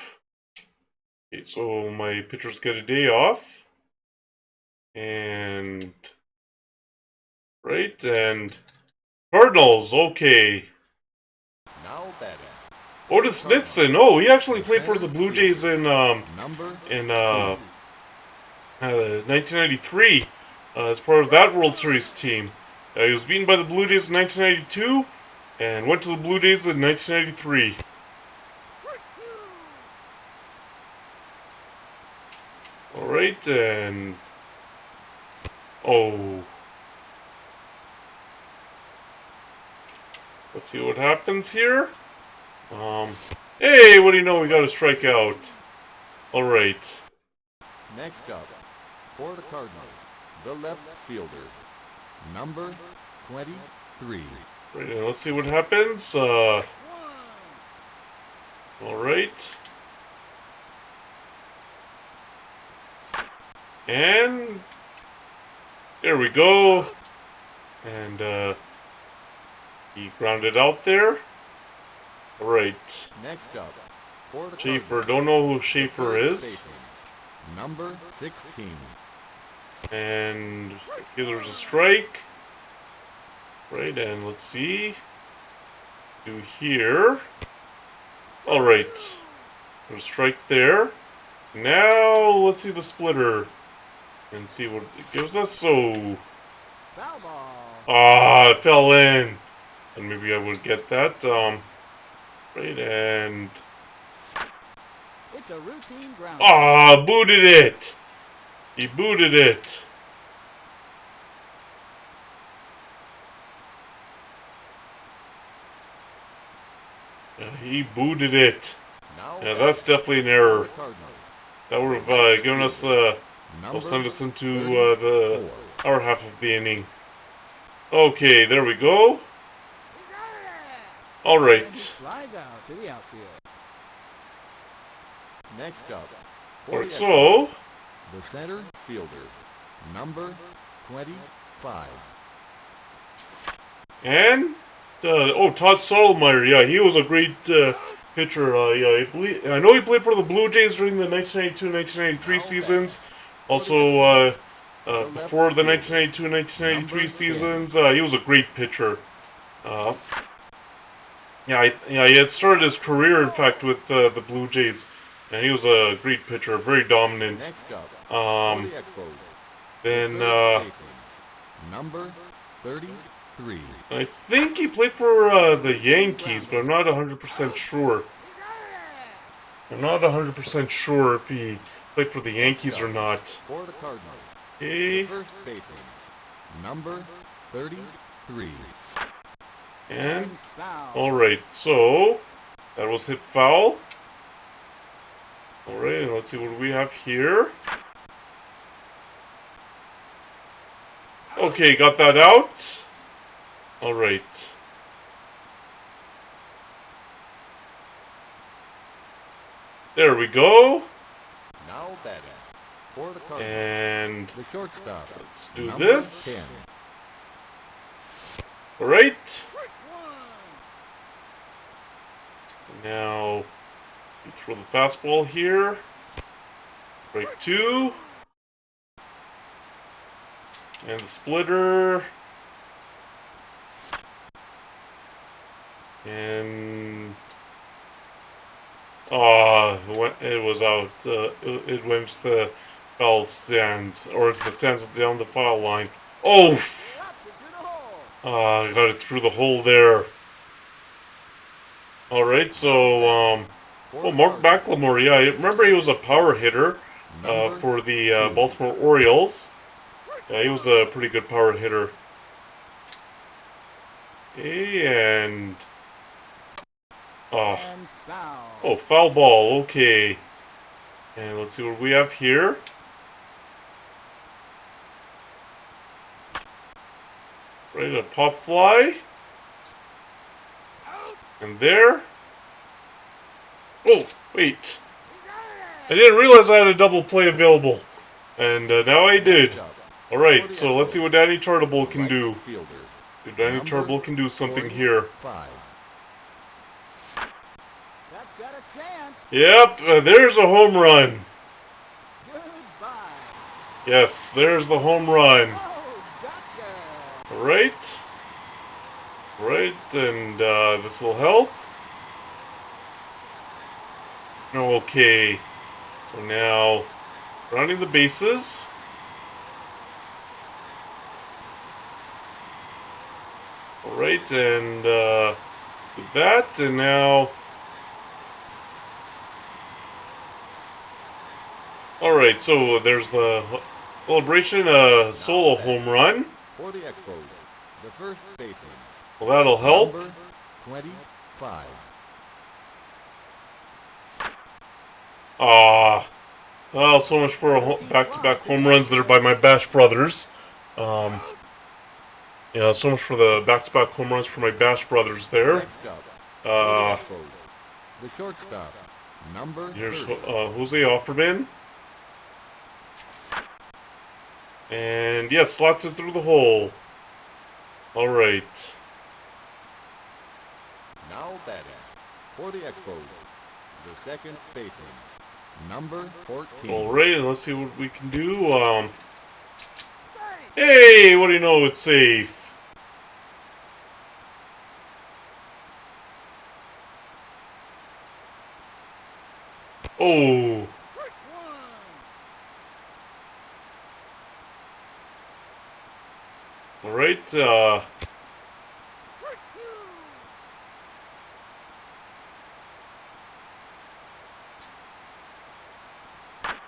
Okay, so my pitchers get a day off. And right, and Cardinals, okay. Now batting, Otis Nixon, oh, he actually played for the Blue Jays in number in 2. 1993 as part of that World Series team. He was beaten by the Blue Jays in 1992 and went to the Blue Jays in 1993. Alright, and oh, let's see what happens here. Hey, what do you know? We got a strikeout. Alright. Next up, for the Cardinals, the left fielder, number 23. Right, and let's see what happens. Alright. And there we go. And he grounded out there. Alright. Next up, for the Schaefer, Cardinals, don't know who the Schaefer third is. baseman, number 16. And here there's a strike. Right, and let's see. do here. Alright. There's a strike there. Now, let's see the splitter. And see what it gives us. So... Foul ball. Ah, it fell in. And maybe I would get that. Right, and... It's a routine ground. Ah, booted it! He booted it. He booted it. Now Yeah, that's definitely an error. Cardinals. That would have given us the... Will Number send us into 34. our half of the inning. Okay, there we go. And he Alright. slides out to the outfield. Next up, for Alright, the so... the center fielder, number 25. And... oh, Todd Stottlemyre. Yeah, he was a great pitcher. Yeah, I know he played for the Blue Jays during the 1992-1993 seasons. Also, before the 1992-1993 seasons, he was a great pitcher. Yeah, he had started his career, in fact, with the Blue Jays, and he was a great pitcher, very dominant. Next up, for Um, the Expos, then, the third baseman, number 33. I think he played for the Yankees, but I'm not 100% sure. I'm not 100% sure if he played for the Yankees or not. For the Cardinals, Okay, the first baseman, number 33. and... Foul. Alright, so... That was hit foul. Alright, and let's see what we have here. Okay, got that out. Alright. There we go. Now batting, for the Cardinals, And... the shortstop, let's do number this. 10. Alright. Now, we throw the fastball here. Strike 2. And the splitter. And... ah, it was out. It went to the foul stands. Or to the stands down the foul line. Oh! Drops it to the hole. I got it through the hole there. Alright, so, For oh, the Mark Cardinals, McLemore, yeah, I remember he was a power hitter number for the 2. Baltimore Orioles. Yeah, he was a pretty good power hitter. And... oh, And foul. oh, foul ball, okay. And let's see what we have here. Right, a pop fly. And there. Oh, wait. I didn't realize I had a double play available. And now I did. Next up, Alright, so let's see what Danny Tartable can right do. fielder, If Danny number Tartable can do something here. 45. That's got a chance. Yep, there's a home run. Goodbye. Yes, there's the home run. Oh, gotcha. Alright. Right, and this will help. Okay. So now, rounding the bases. Alright, and with that, and now... Alright, so there's the celebration, solo home run. For the Expos, the first baseman, Well, that'll help. number 25. Ah, well, so much for back-to-back home runs there by my Bash brothers. Yeah, so much for the back-to-back home runs for my Bash brothers there. Next up, for the Uh, Expos, the shortstop, number here's 30. Jose Offerman. And yes, slapped it through the hole. Alright. Now batting, for the Expos, the second baseman, number 14. Alright, and let's see what we can do. Hey, what do you know, it's safe. Oh. Alright,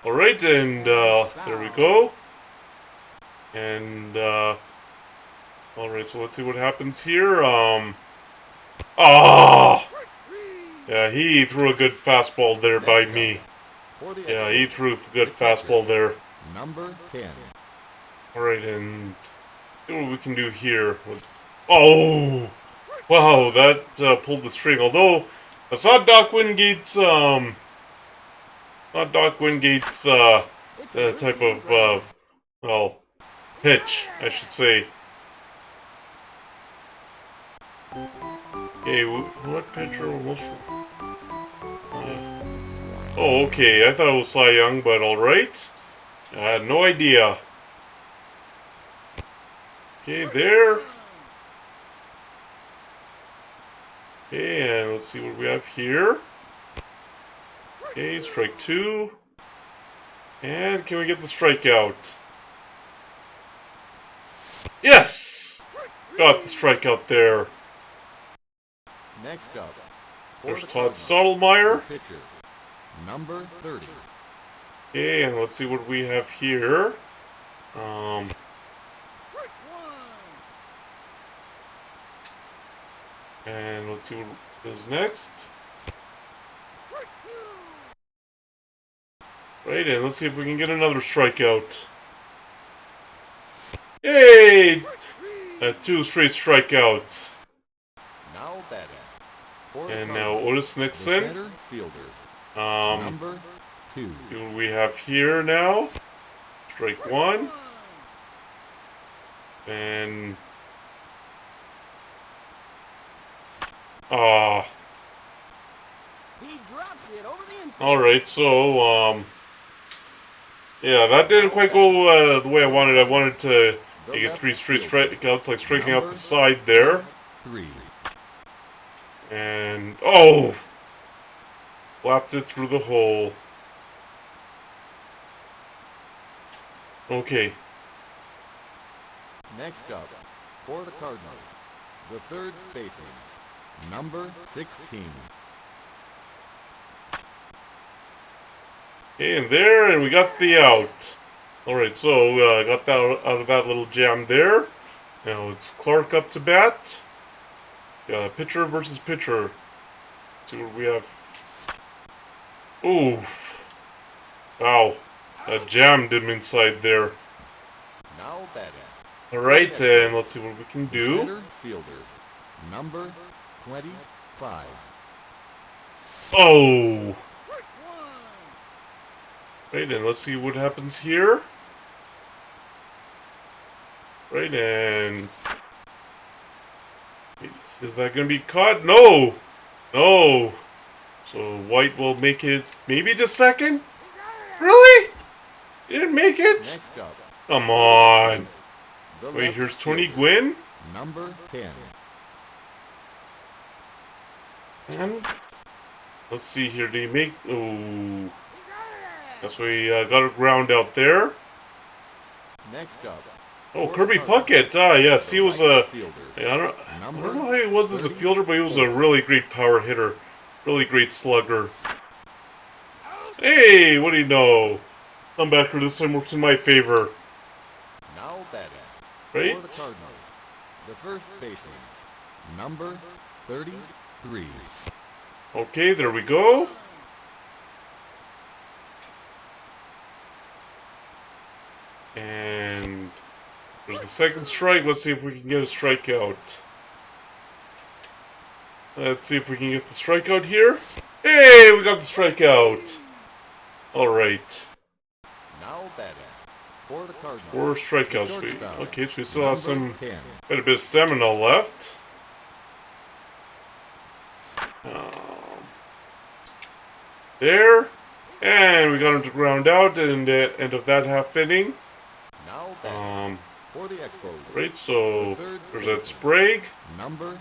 alright, and, there we go. And, alright, so let's see what happens here. Ah! Yeah, he threw a good fastball there by me. Yeah, he threw a good fastball there. Number 10. Alright, and see what we can do here. Oh! Wow, that pulled the string. Although, that's not Doc Wingate's, type of, well, pitch, I should say. Okay, what pitcher almost... oh, okay, I thought it was Cy Young, but alright. I had no idea. Okay, there. Okay, and let's see what we have here. Okay, strike 2. And can we get the strikeout? Yes! Got the strikeout there. Next up, There's Todd Stottlemyre. pitcher, number 30. Okay, and let's see what we have here. And let's see what is next. Right, and let's see if we can get another strikeout. Yay! 2 straight strikeouts. Now batting. For the And now Cardinals, Otis the Nixon. center fielder, number 2. See what we have here now. Strike 1. And... ah. He drops it over the infield. Alright, so, yeah, that didn't quite go the way I wanted. I wanted to get 3 straight strikeouts, like striking out the side there. 3. And, oh! Flapped it through the hole. Okay. Next up, for the Cardinals, the third baseman, number 16. Okay, and there, and we got the out. Alright, so, got that out of that little jam there. Now it's Clark up to bat. Pitcher versus pitcher. Let's see what we have. Oof. Wow. That jammed him inside there. Now batting. Alright, and let's see what we can do. Center fielder, number 25. Oh! Right, and let's see what happens here. Right, and... is that going to be caught? No! No! So White will make it maybe to second? Really? You didn't make it? Next up, Come on. the Wait, left here's Tony fielder, Gwynn. number 10. And let's see here. Did he make... oh... that's why he got a ground out there. Next up, Oh, Kirby Puckett. Ah, yes, he was a... fielder, I don't know how he was as a fielder, but he was a really great power hitter. Really great slugger. Hey, what do you know? Comebacker this time works in my favor. now batting. Right? For the Cardinals, the first baseman, number 33. Okay, there we go. And there's the second strike. Let's see if we can get a strikeout. Let's see if we can get the strikeout here. Hey, we got the strikeout. Alright. Now batting. For the Cardinals, 4 strikeouts. shortstop, Okay, so we still have some... number 10. quite a bit of stamina left. There. And we got him to ground out in the end of that half inning. Now batting. For the Expos, Right, so there's that Sprague. number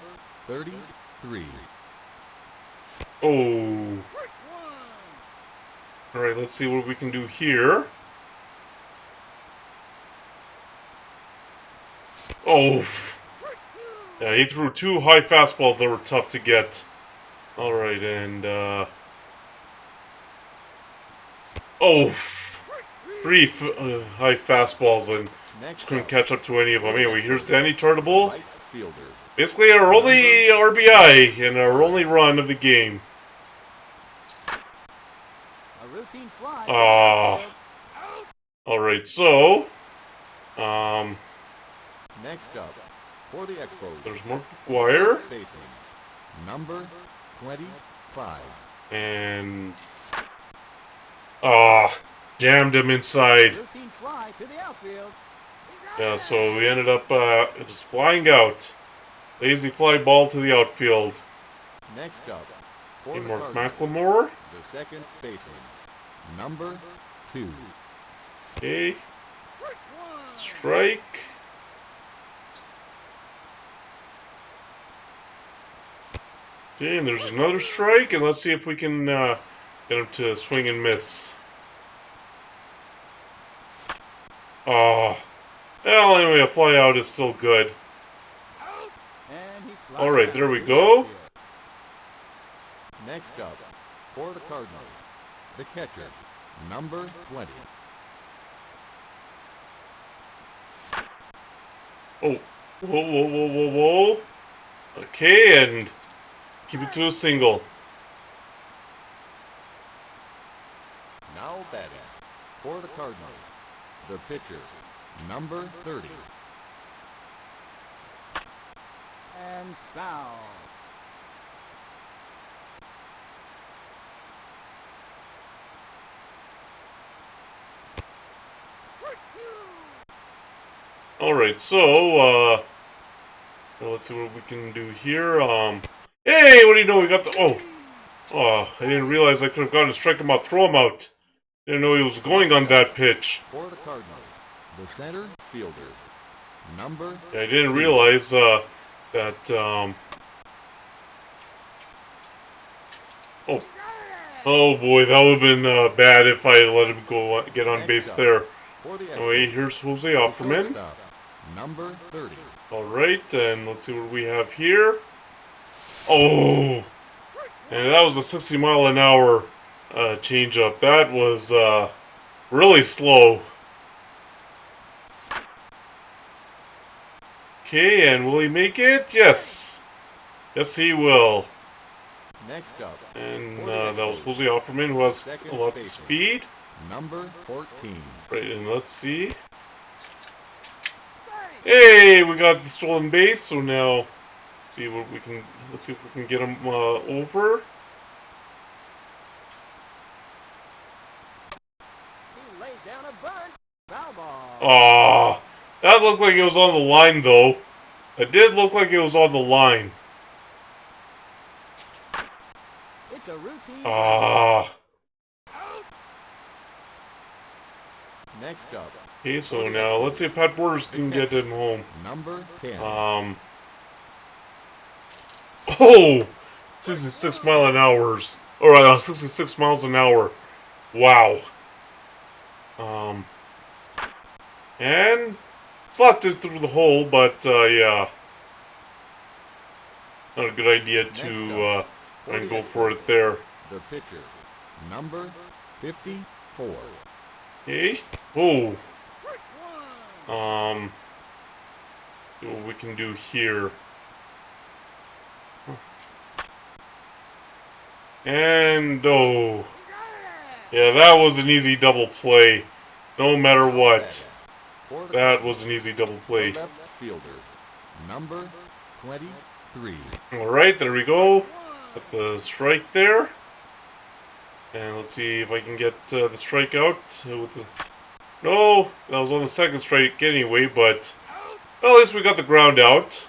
33. Oh. Alright, let's see what we can do here. Oh! Yeah, he threw two high fastballs that were tough to get. Alright, and, oh! Three high fastballs, and just couldn't catch up to any of them. Anyway, here's Danny Tartable. Basically, our only RBI and our only run of the game. A routine fly to the Ah. outfield. Alright, so, Next up, for the Expos, there's Mark McGuire, baseman, number 25. and, jammed him inside. Routine fly to the outfield. Yeah, so we ended up, just flying out. Lazy fly ball to the outfield. Next up, for Okay, the Mark Cardinals, McLemore. the second baseman, number 2. Okay. Strike. Okay, and there's another strike, and let's see if we can get him to swing and miss. Oh. Well, anyway, a fly out is still good. And he flies Alright, out there we to the go. outfield. Next up, for the Cardinals, the catcher, number 20. Oh. Whoa, whoa, whoa, whoa, whoa. Okay, and keep it to a single. Now batting, for the Cardinals, the pitcher, number 30. And foul. Alright, so, let's see what we can do here. Hey, what do you know? We got the, oh, I didn't realize I could have gotten to strike him out, throw him out. Didn't know he was going on that pitch. For the Cardinals, the center fielder, number Yeah, I didn't realize, that, oh boy, that would have been, bad if I had let him go, get on base there. for the Anyway, Expos, here's Jose the Offerman. shortstop, number 30. Alright, and let's see what we have here. Oh! And that was a 60-mile-an-hour changeup. That was really slow. Okay, and will he make it? Yes! Yes, he will. Next up, And for the that was Expos, Jose Offerman, who has second lots of baseman, speed. number 14. Right, and let's see. Hey, we got the stolen base, so now see what we can. Let's see if we can get him over. He laid down a bunt. Foul ball. Ah, that looked like it was on the line, though. It did look like it was on the line. It's a routine. Ah. Next up, Okay, so now let's see if Pat Borders can get him home. number 10. Oh, 66 mile an hour, or 66 miles an hour. Wow. And slapped it through the hole, but yeah, not a good idea to try and go for it there. The pitcher, number 54. Okay. Oh. See what we can do here. And oh. Yeah, that was an easy double play. No matter what. For the That was an easy double play. left fielder, number 23. Alright, there we go. Got the strike there. And let's see if I can get the strikeout with the... No, that was on the second strike anyway, but... Well, at least we got the ground out.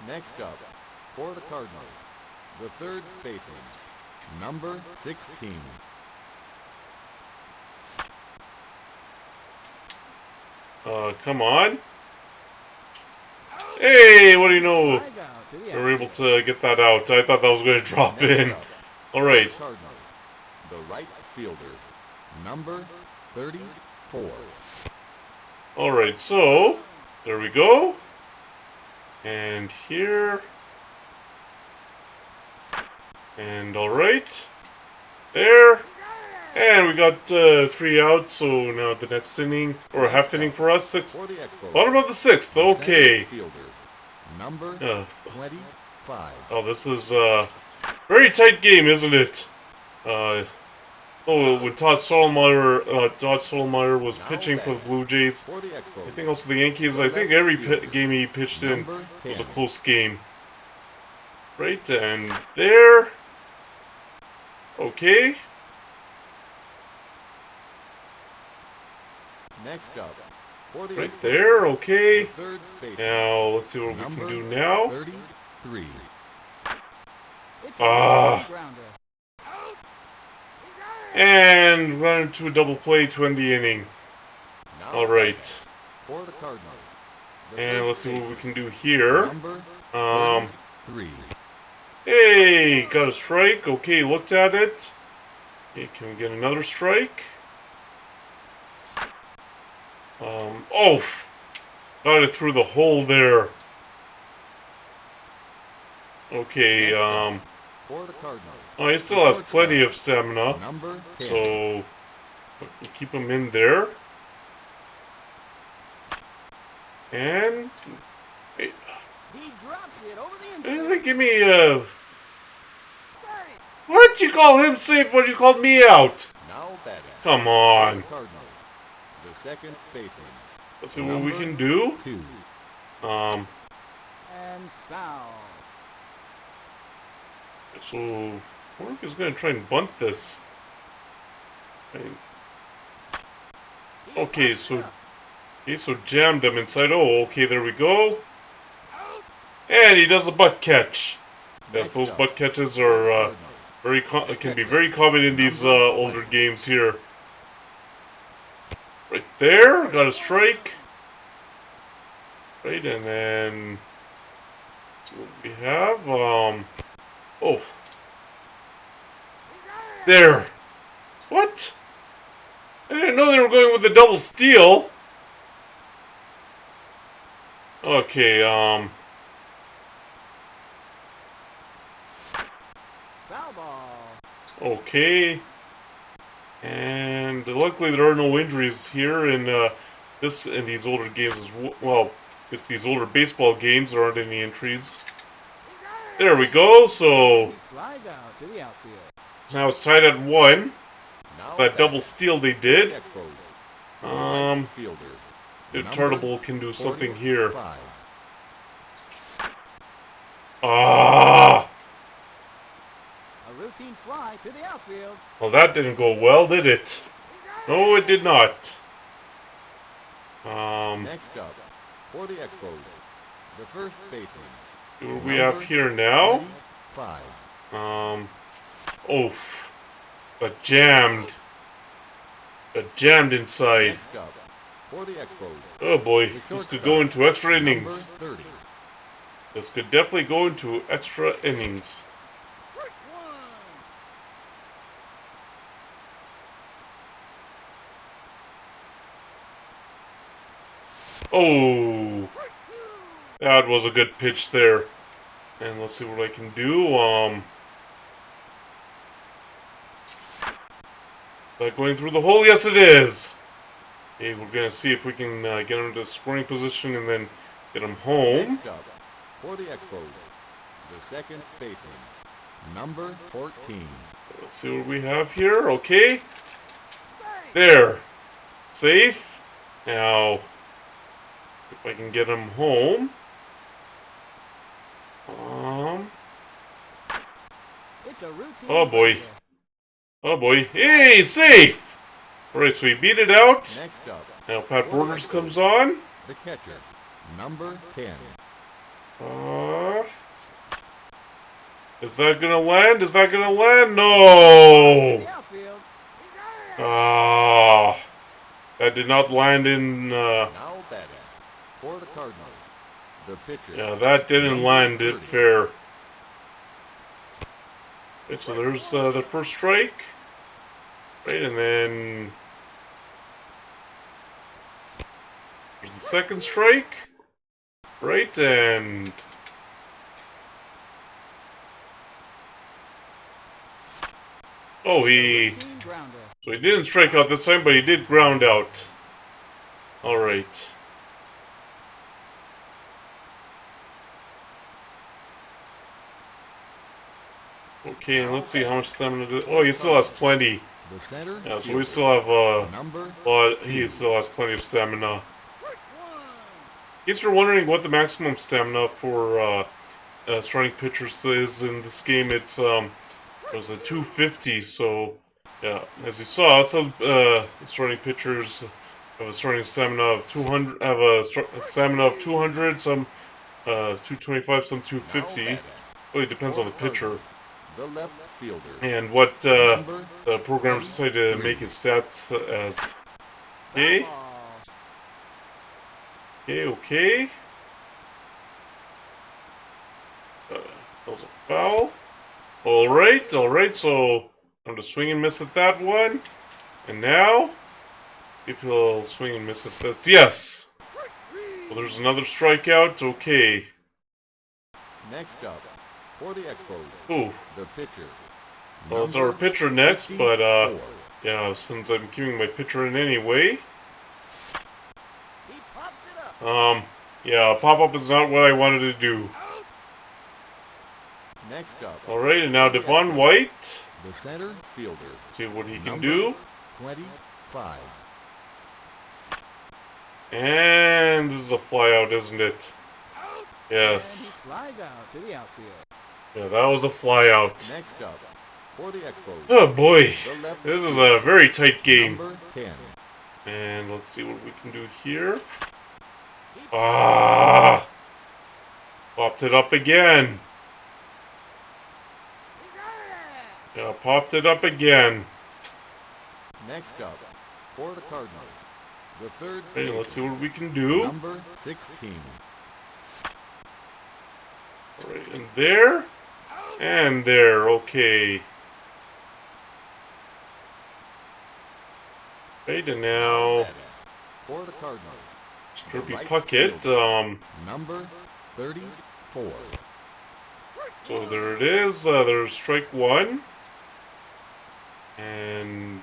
Next up, for the Cardinals, the third baseman, number 16. Come on. Hey, what do you know? Flies out to to the we were able outfield. to get that out. I thought that was going to drop in. Next up, All for the right. Cardinals, the right fielder, number 34. All right. So there we go. And here. And all right. There. And we got 3 outs, so now the next inning, or half inning for us, 6th. For the Expos, Bottom of the 6th, okay. center fielder, number Uh, 25. oh, this is a very tight game, isn't it? When Todd Stottlemyre was Now pitching for the batting Blue Jays, for the I Expos, think also the Yankees, the I think left every fielder, game he pitched in number was a 10. close game. Right, and there. Okay. Next up, for the Right Expos, there, the okay. third baseman, Now, let's see what we number can do now. 33. It's a Ah. routine grounder. And run into a double play to end the inning. Now Alright. for the Cardinals, the And first let's see what we baseman, can do here. number Um, 33. hey, got a strike. Okay, looked at it. Okay, can we get another strike? Oh! Got it through the hole there. Okay, For the Cardinals, oh, he still has plenty of stamina. number 10. So, we'll keep him in there. And, hey, He drops it over the infield. they give me what? You call him safe when you called me out? Now batting Come for on. the Cardinals, the second baseman, Let's see what we can do. 2. Um, And foul. so Warwick is going to try and bunt this. And- He okay, pops so up. jammed him inside. Oh, okay, there we go. And he does a butt catch. Yes, Next those up, butt catches for the are Cardinals, can be very common in these Number older 20. games here. Right there, got a strike. Right, and then see what we have. Oh, there. What? I didn't know they were going with the double steal. Okay, Foul ball. okay. And luckily there are no injuries here in these older games as well. It's these older baseball games, there aren't any injuries. There we go, so He slides out to the outfield. now it's tied at 1. now That double batting steal they for the did. Expos, the right Um, fielder, if number Tartable can do something here. 45. Ah! A routine fly to the outfield. Well, that didn't go well, did it? No, it did not. Next up, for the Expos, the first baseman, What do we have here now? 25. Oof. Got jammed. Got jammed inside. Next up, for the Expos, Oh boy, the this could shortstop, go into extra number innings. 30. This could definitely go into extra innings. Oh, that was a good pitch there. And let's see what I can do. That going through the hole? Yes, it is. Okay, we're gonna see if we can get him to scoring position and then get him home. Next up, for the Expos, the second baseman, number 14. Let's see what we have here. Okay, there, safe. Now, if I can get him home. It's a routine Oh boy. grounder. Oh boy. Hey, safe! Alright, so he beat it out. Next up, Now Pat for the Borders Expos, comes on. the catcher, number 10. Is that gonna land? Is that gonna land? To No! the outfield. That did not land in, Now batting, for the Cardinals, The pitcher. Yeah, that didn't Number land it 30. fair. Okay, so there's the first strike. Right, and then there's the second strike. Right, and oh, Routine grounder. so he didn't strike out this time, but he did ground out. All right. Okay, and let's see how much stamina does. Oh, he still has plenty. The center. Yeah, so we fielder. still have Number. but he still has plenty of stamina. In case you're wondering what the maximum stamina for starting pitchers is in this game, it was a 250. So yeah, as you saw, some starting pitchers have a starting stamina of 200. Have a stamina of 200. Some 225. Some 250. Really depends on the pitcher The left fielder. and what Number the programmers decide to make his stats as. Okay. Ball. Okay. That was a foul. Alright, so I'm to swing and miss at that one. And now, if he'll swing and miss at this. Yes! Well, there's another strikeout. Okay. Next up, for the Expos, Ooh. the pitcher. Well, it's our pitcher next, but, yeah, since I'm keeping my pitcher in anyway. He pops it up. Yeah, pop-up is not what I wanted to do. Next up, Alright, and now Devon White. the center fielder. Let's see what he can Number do. 25. And this is a flyout, isn't it? And Yes. he flies out to the outfield. Yeah, that was a flyout. Next up, for the Expos, Oh boy. the left This is fielder. a very tight game. Number 10. And let's see what we can do here. Ah! Popped it up again. Yeah, popped it up again. Next up, for the Cardinals, the third Hey, baseman, let's see what we can do. number 16. Alright, and there. And there, okay. Right, and now For the Cardinals, Kirby right Puckett. fielder. Number 34. So there it is. There's strike one. And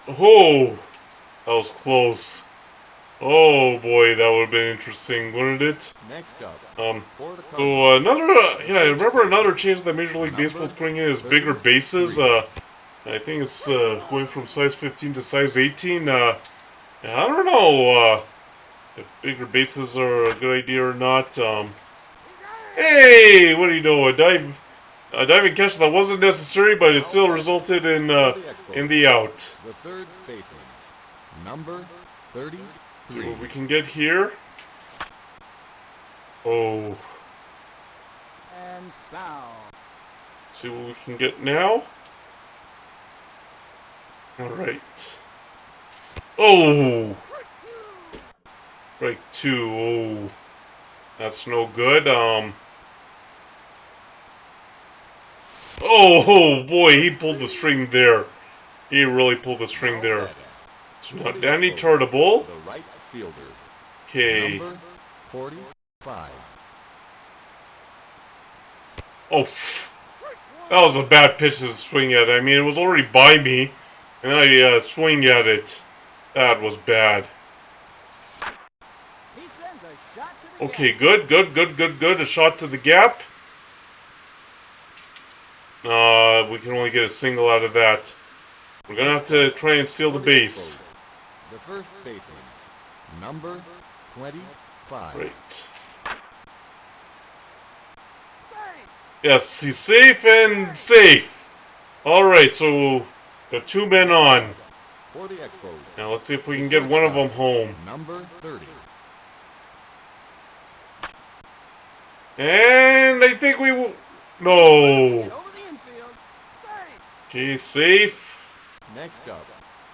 oh, that was close. Oh boy, that would have been interesting, wouldn't it? Next up, for the Cardinals, So another, yeah, I remember another change that Major League Baseball's bringing in is bigger bases. I think it's going from size 15 to size 18. Yeah, I don't know if bigger bases are a good idea or not. Hey, what do you know? A diving catch that wasn't necessary, but it still resulted in the out. the third baseman, number 33. See what we can get here. Oh, And foul. see what we can get now. All right. Oh, strike two. Oh, that's no good. Oh boy, he pulled the string there. He really pulled the string there. So now Danny Tartable. The right fielder, Okay. number 45. Oh, that was a bad pitch to swing at. I mean, it was already by me, and then I swing at it. That was bad. He sends a shot to the Okay, gap. good. A shot to the gap. We can only get a single out of that. We're gonna have to try and steal the base. The first baseman, number 25. Right. Yes, he's safe and safe. Alright, so got two men on. For the Expos, Now let's see if we can get one of them home. number 30. And I think we will. No. Over the infield. Safe. Okay, safe. Next up,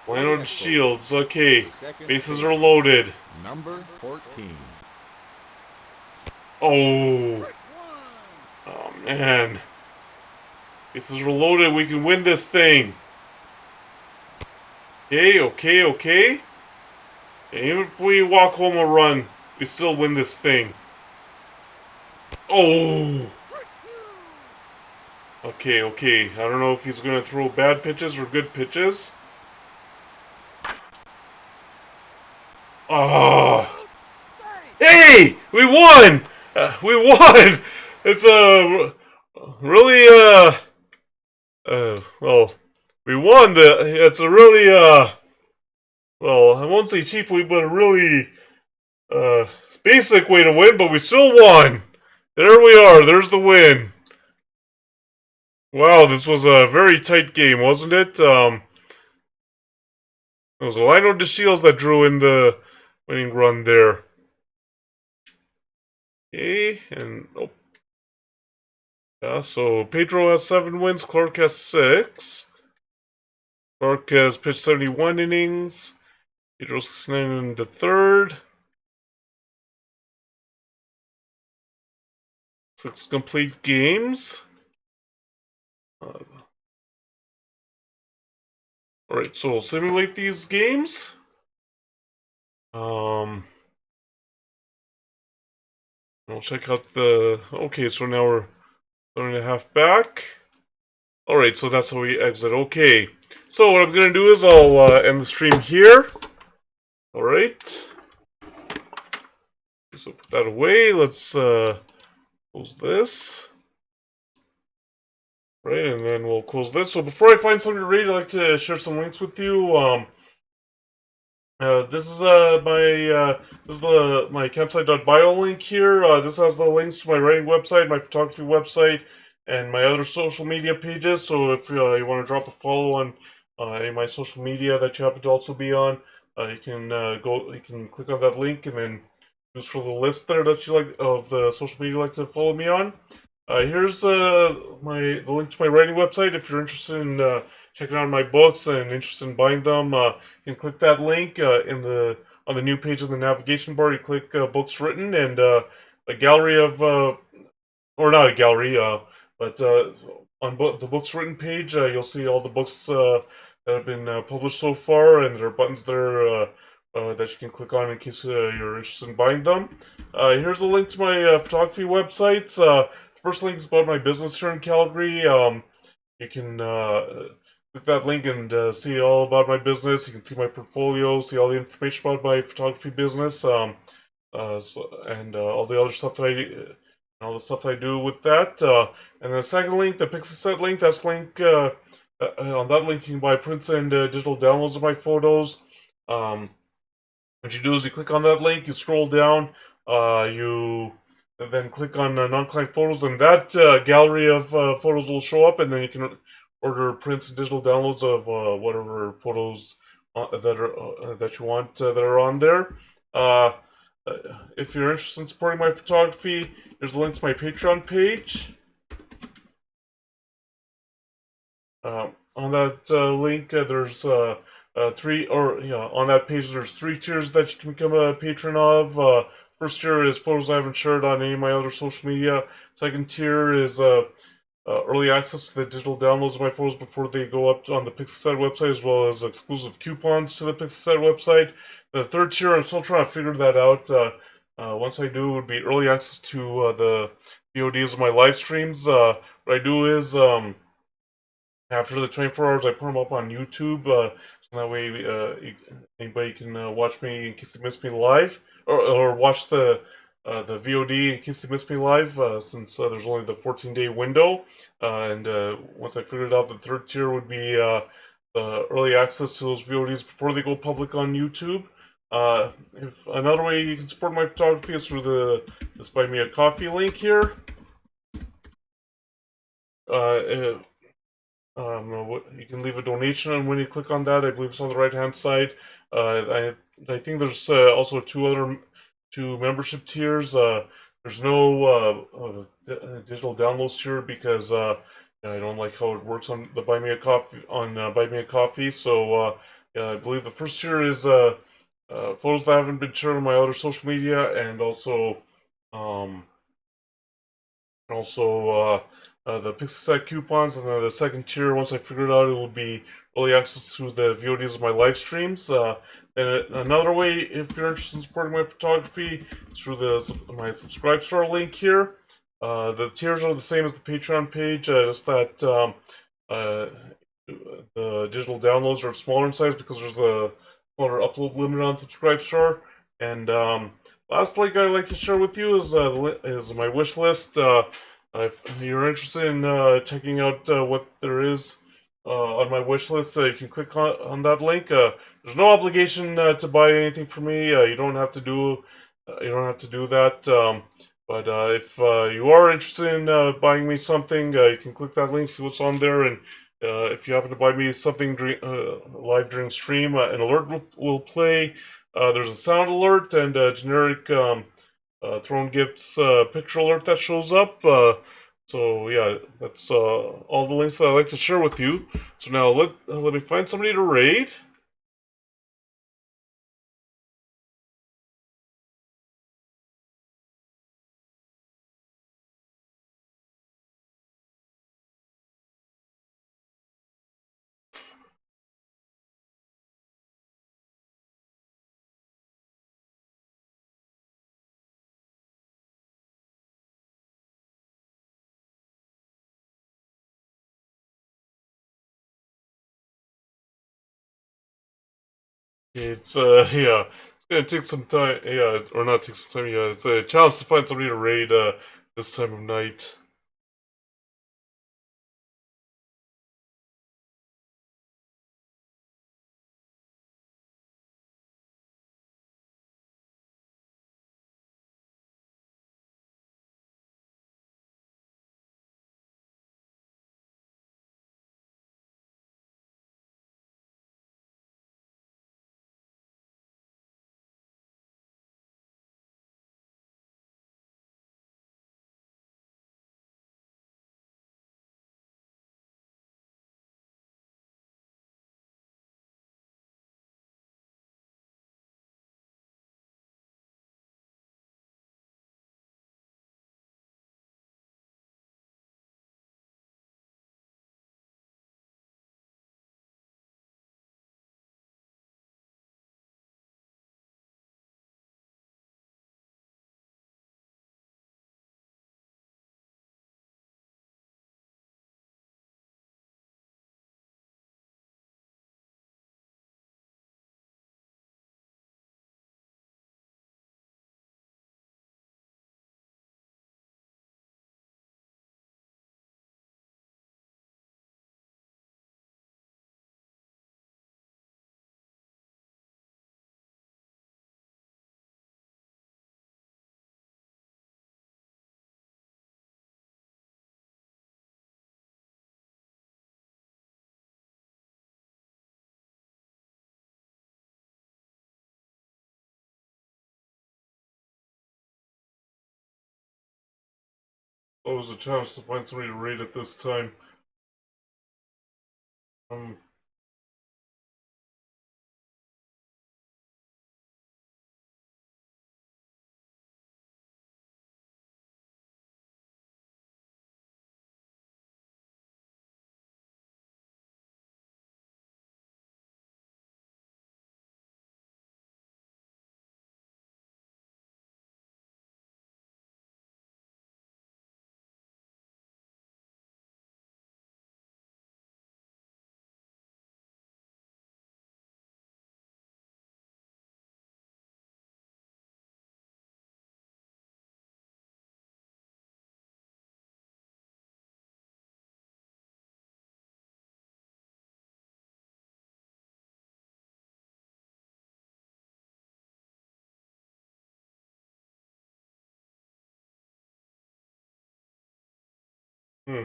Line on shields. Okay. Second Bases base, are loaded. number 14. Oh. Oh, man. Bases are loaded. We can win this thing. Okay. Even if we walk home a run, we still win this thing. Oh. Okay. I don't know if he's going to throw bad pitches or good pitches. Oh. Hey! We won! We won! It's really, well, we won it's a really, well, I won't say cheap way, but a really, basic way to win, but we still won! There we are, there's the win. Wow, this was a very tight game, wasn't it? It was Lino DeShields that drew in the winning run there. Okay, and, oh. Yeah, so Pedro has 7 wins, Clark has 6. Clark has pitched 71 innings. Pedro 69 in the third. 6 complete games. Alright, so we'll simulate these games. We'll check out the... Okay, so now we're 1.5 back. Alright, so that's how we exit. Okay, so what I'm going to do is I'll end the stream here. Alright. So put that away. Let's close this. Right, and then we'll close this. So before I find something to read, I'd like to share some links with you. This is my campsite.bio link here. This has the links to my writing website, my photography website, and my other social media pages. So if you want to drop a follow on any of my social media that you happen to also be on, you can click on that link and then choose for the list there that you like of the social media you like to follow me on. Here's the link to my writing website. If you're interested in checking out my books and interested in buying them, you can click that link on the new page of the navigation bar. You click books written, and a gallery of or not a gallery, but on the books written page, you'll see all the books that have been published so far, and there are buttons there that you can click on in case you're interested in buying them. Here's the link to my photography websites. First link is about my business here in Calgary. You can click that link and see all about my business. You can see my portfolio, see all the information about my photography business, and all the other stuff that I do with that. And the second link, the Pixie Set link, that's link on that link you can buy prints and digital downloads of my photos. What you do is you click on that link, you scroll down, you then click on non-client photos, and that gallery of photos will show up, and then you can order prints and digital downloads of whatever photos that you want that are on there. If you're interested in supporting my photography, there's a link to my Patreon page. On that link, there's on that page, there's 3 tiers that you can become a patron of. First tier is photos I haven't shared on any of my other social media. Second tier is early access to the digital downloads of my photos before they go up on the Pixelset website, as well as exclusive coupons to the Pixelset website. The third tier, I'm still trying to figure that out. Once I do, would be early access to the VODs of my live streams. What I do is after the 24 hours, I put them up on YouTube, so that way anybody can watch me in case they miss me live, or watch the VOD in case they miss me live, since there's only the 14-day window. And once I figured out, the third tier would be early access to those VODs before they go public on YouTube. If another way you can support my photography is through this Buy Me a Coffee link here. You can leave a donation, and when you click on that, I believe it's on the right-hand side. I think there's also two membership tiers. There's no digital downloads tier because I don't like how it works on the Buy Me a Coffee So I believe the first tier is photos that haven't been shared on my other social media, and um, the Pixie Site coupons, and then the second tier, once I figure it out, it will be early access to the VODs of my live streams. And another way, if you're interested in supporting my photography, is through my subscribe star link here. The tiers are the same as the Patreon page, just that uh, the digital downloads are smaller in size because there's a smaller upload limit on subscribe star. And last link I'd like to share with you is my wish list. If you're interested in checking out what there is on my wish list, you can click on that link. There's no obligation to buy anything from me. You don't have to do that. But if you are interested in buying me something, you can click that link, see what's on there, and if you happen to buy me something live during stream, an alert will play. There's a sound alert and a generic Throne Gifts picture alert that shows up. So yeah, that's all the links that I like to share with you. So now let me find somebody to raid. It's yeah, it's gonna take some time. Yeah, or not take some time. Yeah, it's a challenge to find somebody to raid this time of night. Oh, it was a challenge to find somebody to raid at this time. Um, hmm.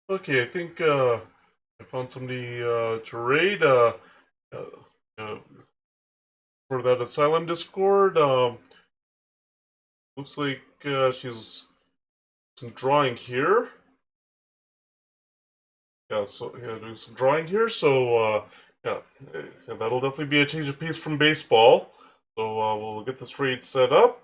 Okay, I think I found somebody to raid uh, uh, for that Asylum Discord. Looks like she's some drawing here. Yeah, so yeah, doing some drawing here. So yeah, that'll definitely be a change of pace from baseball. So we'll get this raid set up.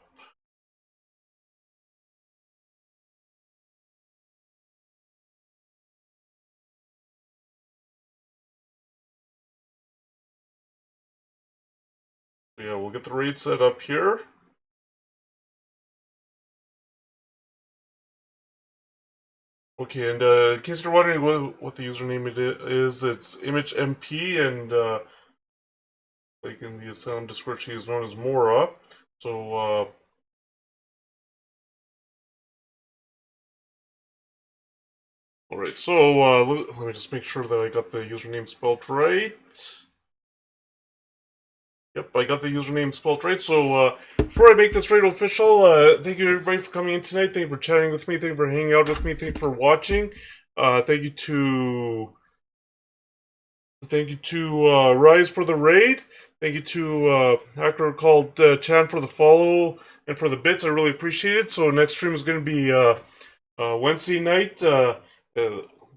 Yeah, we'll get the raid set up here. Okay, and in case you're wondering what the username it is, it's ImageMP, and like in the Asylum Discord, she is known as Mora. So all right, so let me just make sure that I got the username spelled right. Yep, I got the username spelled right. So before I make this raid official, thank you everybody for coming in tonight. Thank you for chatting with me. Thank you for hanging out with me. Thank you for watching. Thank you to Rise for the raid. Thank you to Hacker called Chan for the follow and for the bits. I really appreciate it. So next stream is going to be Wednesday night. Uh,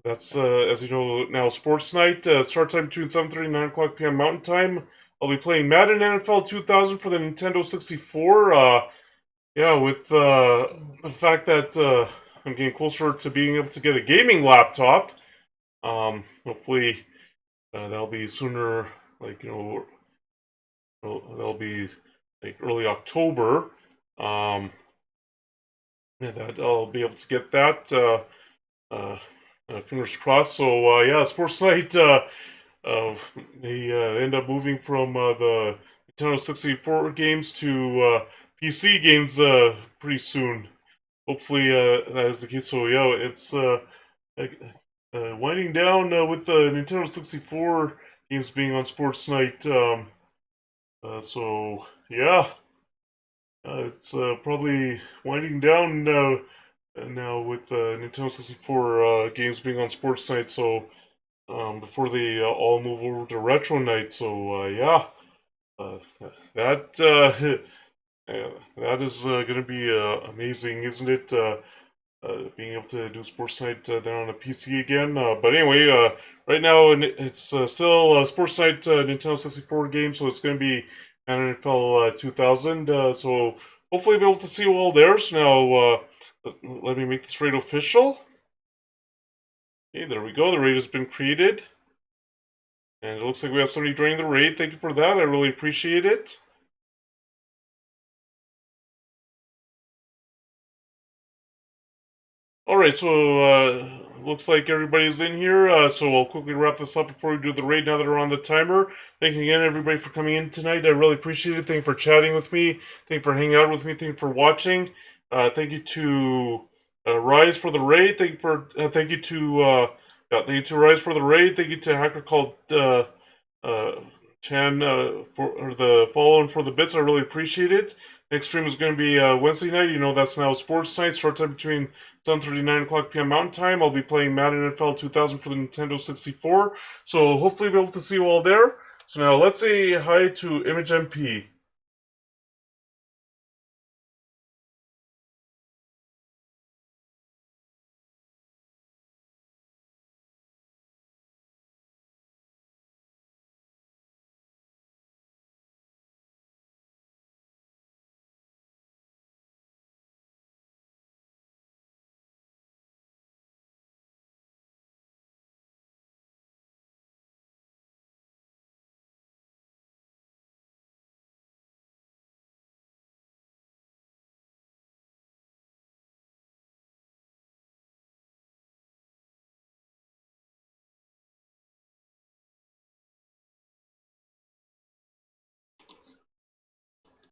that's as you know now sports night. Start time between 7:30 and 9 o'clock p.m. Mountain Time. I'll be playing Madden NFL 2000 for the Nintendo 64. Yeah, with the fact that I'm getting closer to being able to get a gaming laptop. Hopefully that'll be sooner. Like that'll be like early October. Um, and that I'll be able to get that. Uh, Fingers crossed. So yeah, Sports Night. Uh, they end up moving from the Nintendo 64 games to PC games pretty soon. Hopefully that is the case. So yeah, it's winding down with the Nintendo 64 games being on Sports Night. So yeah, it's probably winding down now with Nintendo 64 games being on Sports Night. So before they all move over to Retro Night. So yeah, uh, that that is going to be amazing, isn't it? Being able to do Sports Night then on a PC again. But anyway, right now it's still Sports Night Nintendo 64 game, so it's going to be NFL 2000. So hopefully I'll be able to see you all there. So now let me make this raid official. Okay, there we go. The raid has been created. And it looks like we have somebody joining the raid. Thank you for that. I really appreciate it. Alright, so looks like everybody's in here. So I'll quickly wrap this up before we do the raid now that we're on the timer. Thank you again, everybody, for coming in tonight. I really appreciate it. Thank you for chatting with me. Thank you for hanging out with me. Thank you for watching. Thank you to Rise for the raid. Thank you to Rise for the raid. Thank you to Hacker called uh, Chan for the follow and for the bits. I really appreciate it. Next stream is going to be Wednesday night. You know that's now sports night. Start time between 7:30 9 o'clock p.m. Mountain Time. I'll be playing Madden NFL 2000 for the Nintendo 64. So hopefully, be able to see you all there. So now let's say hi to ImageMP.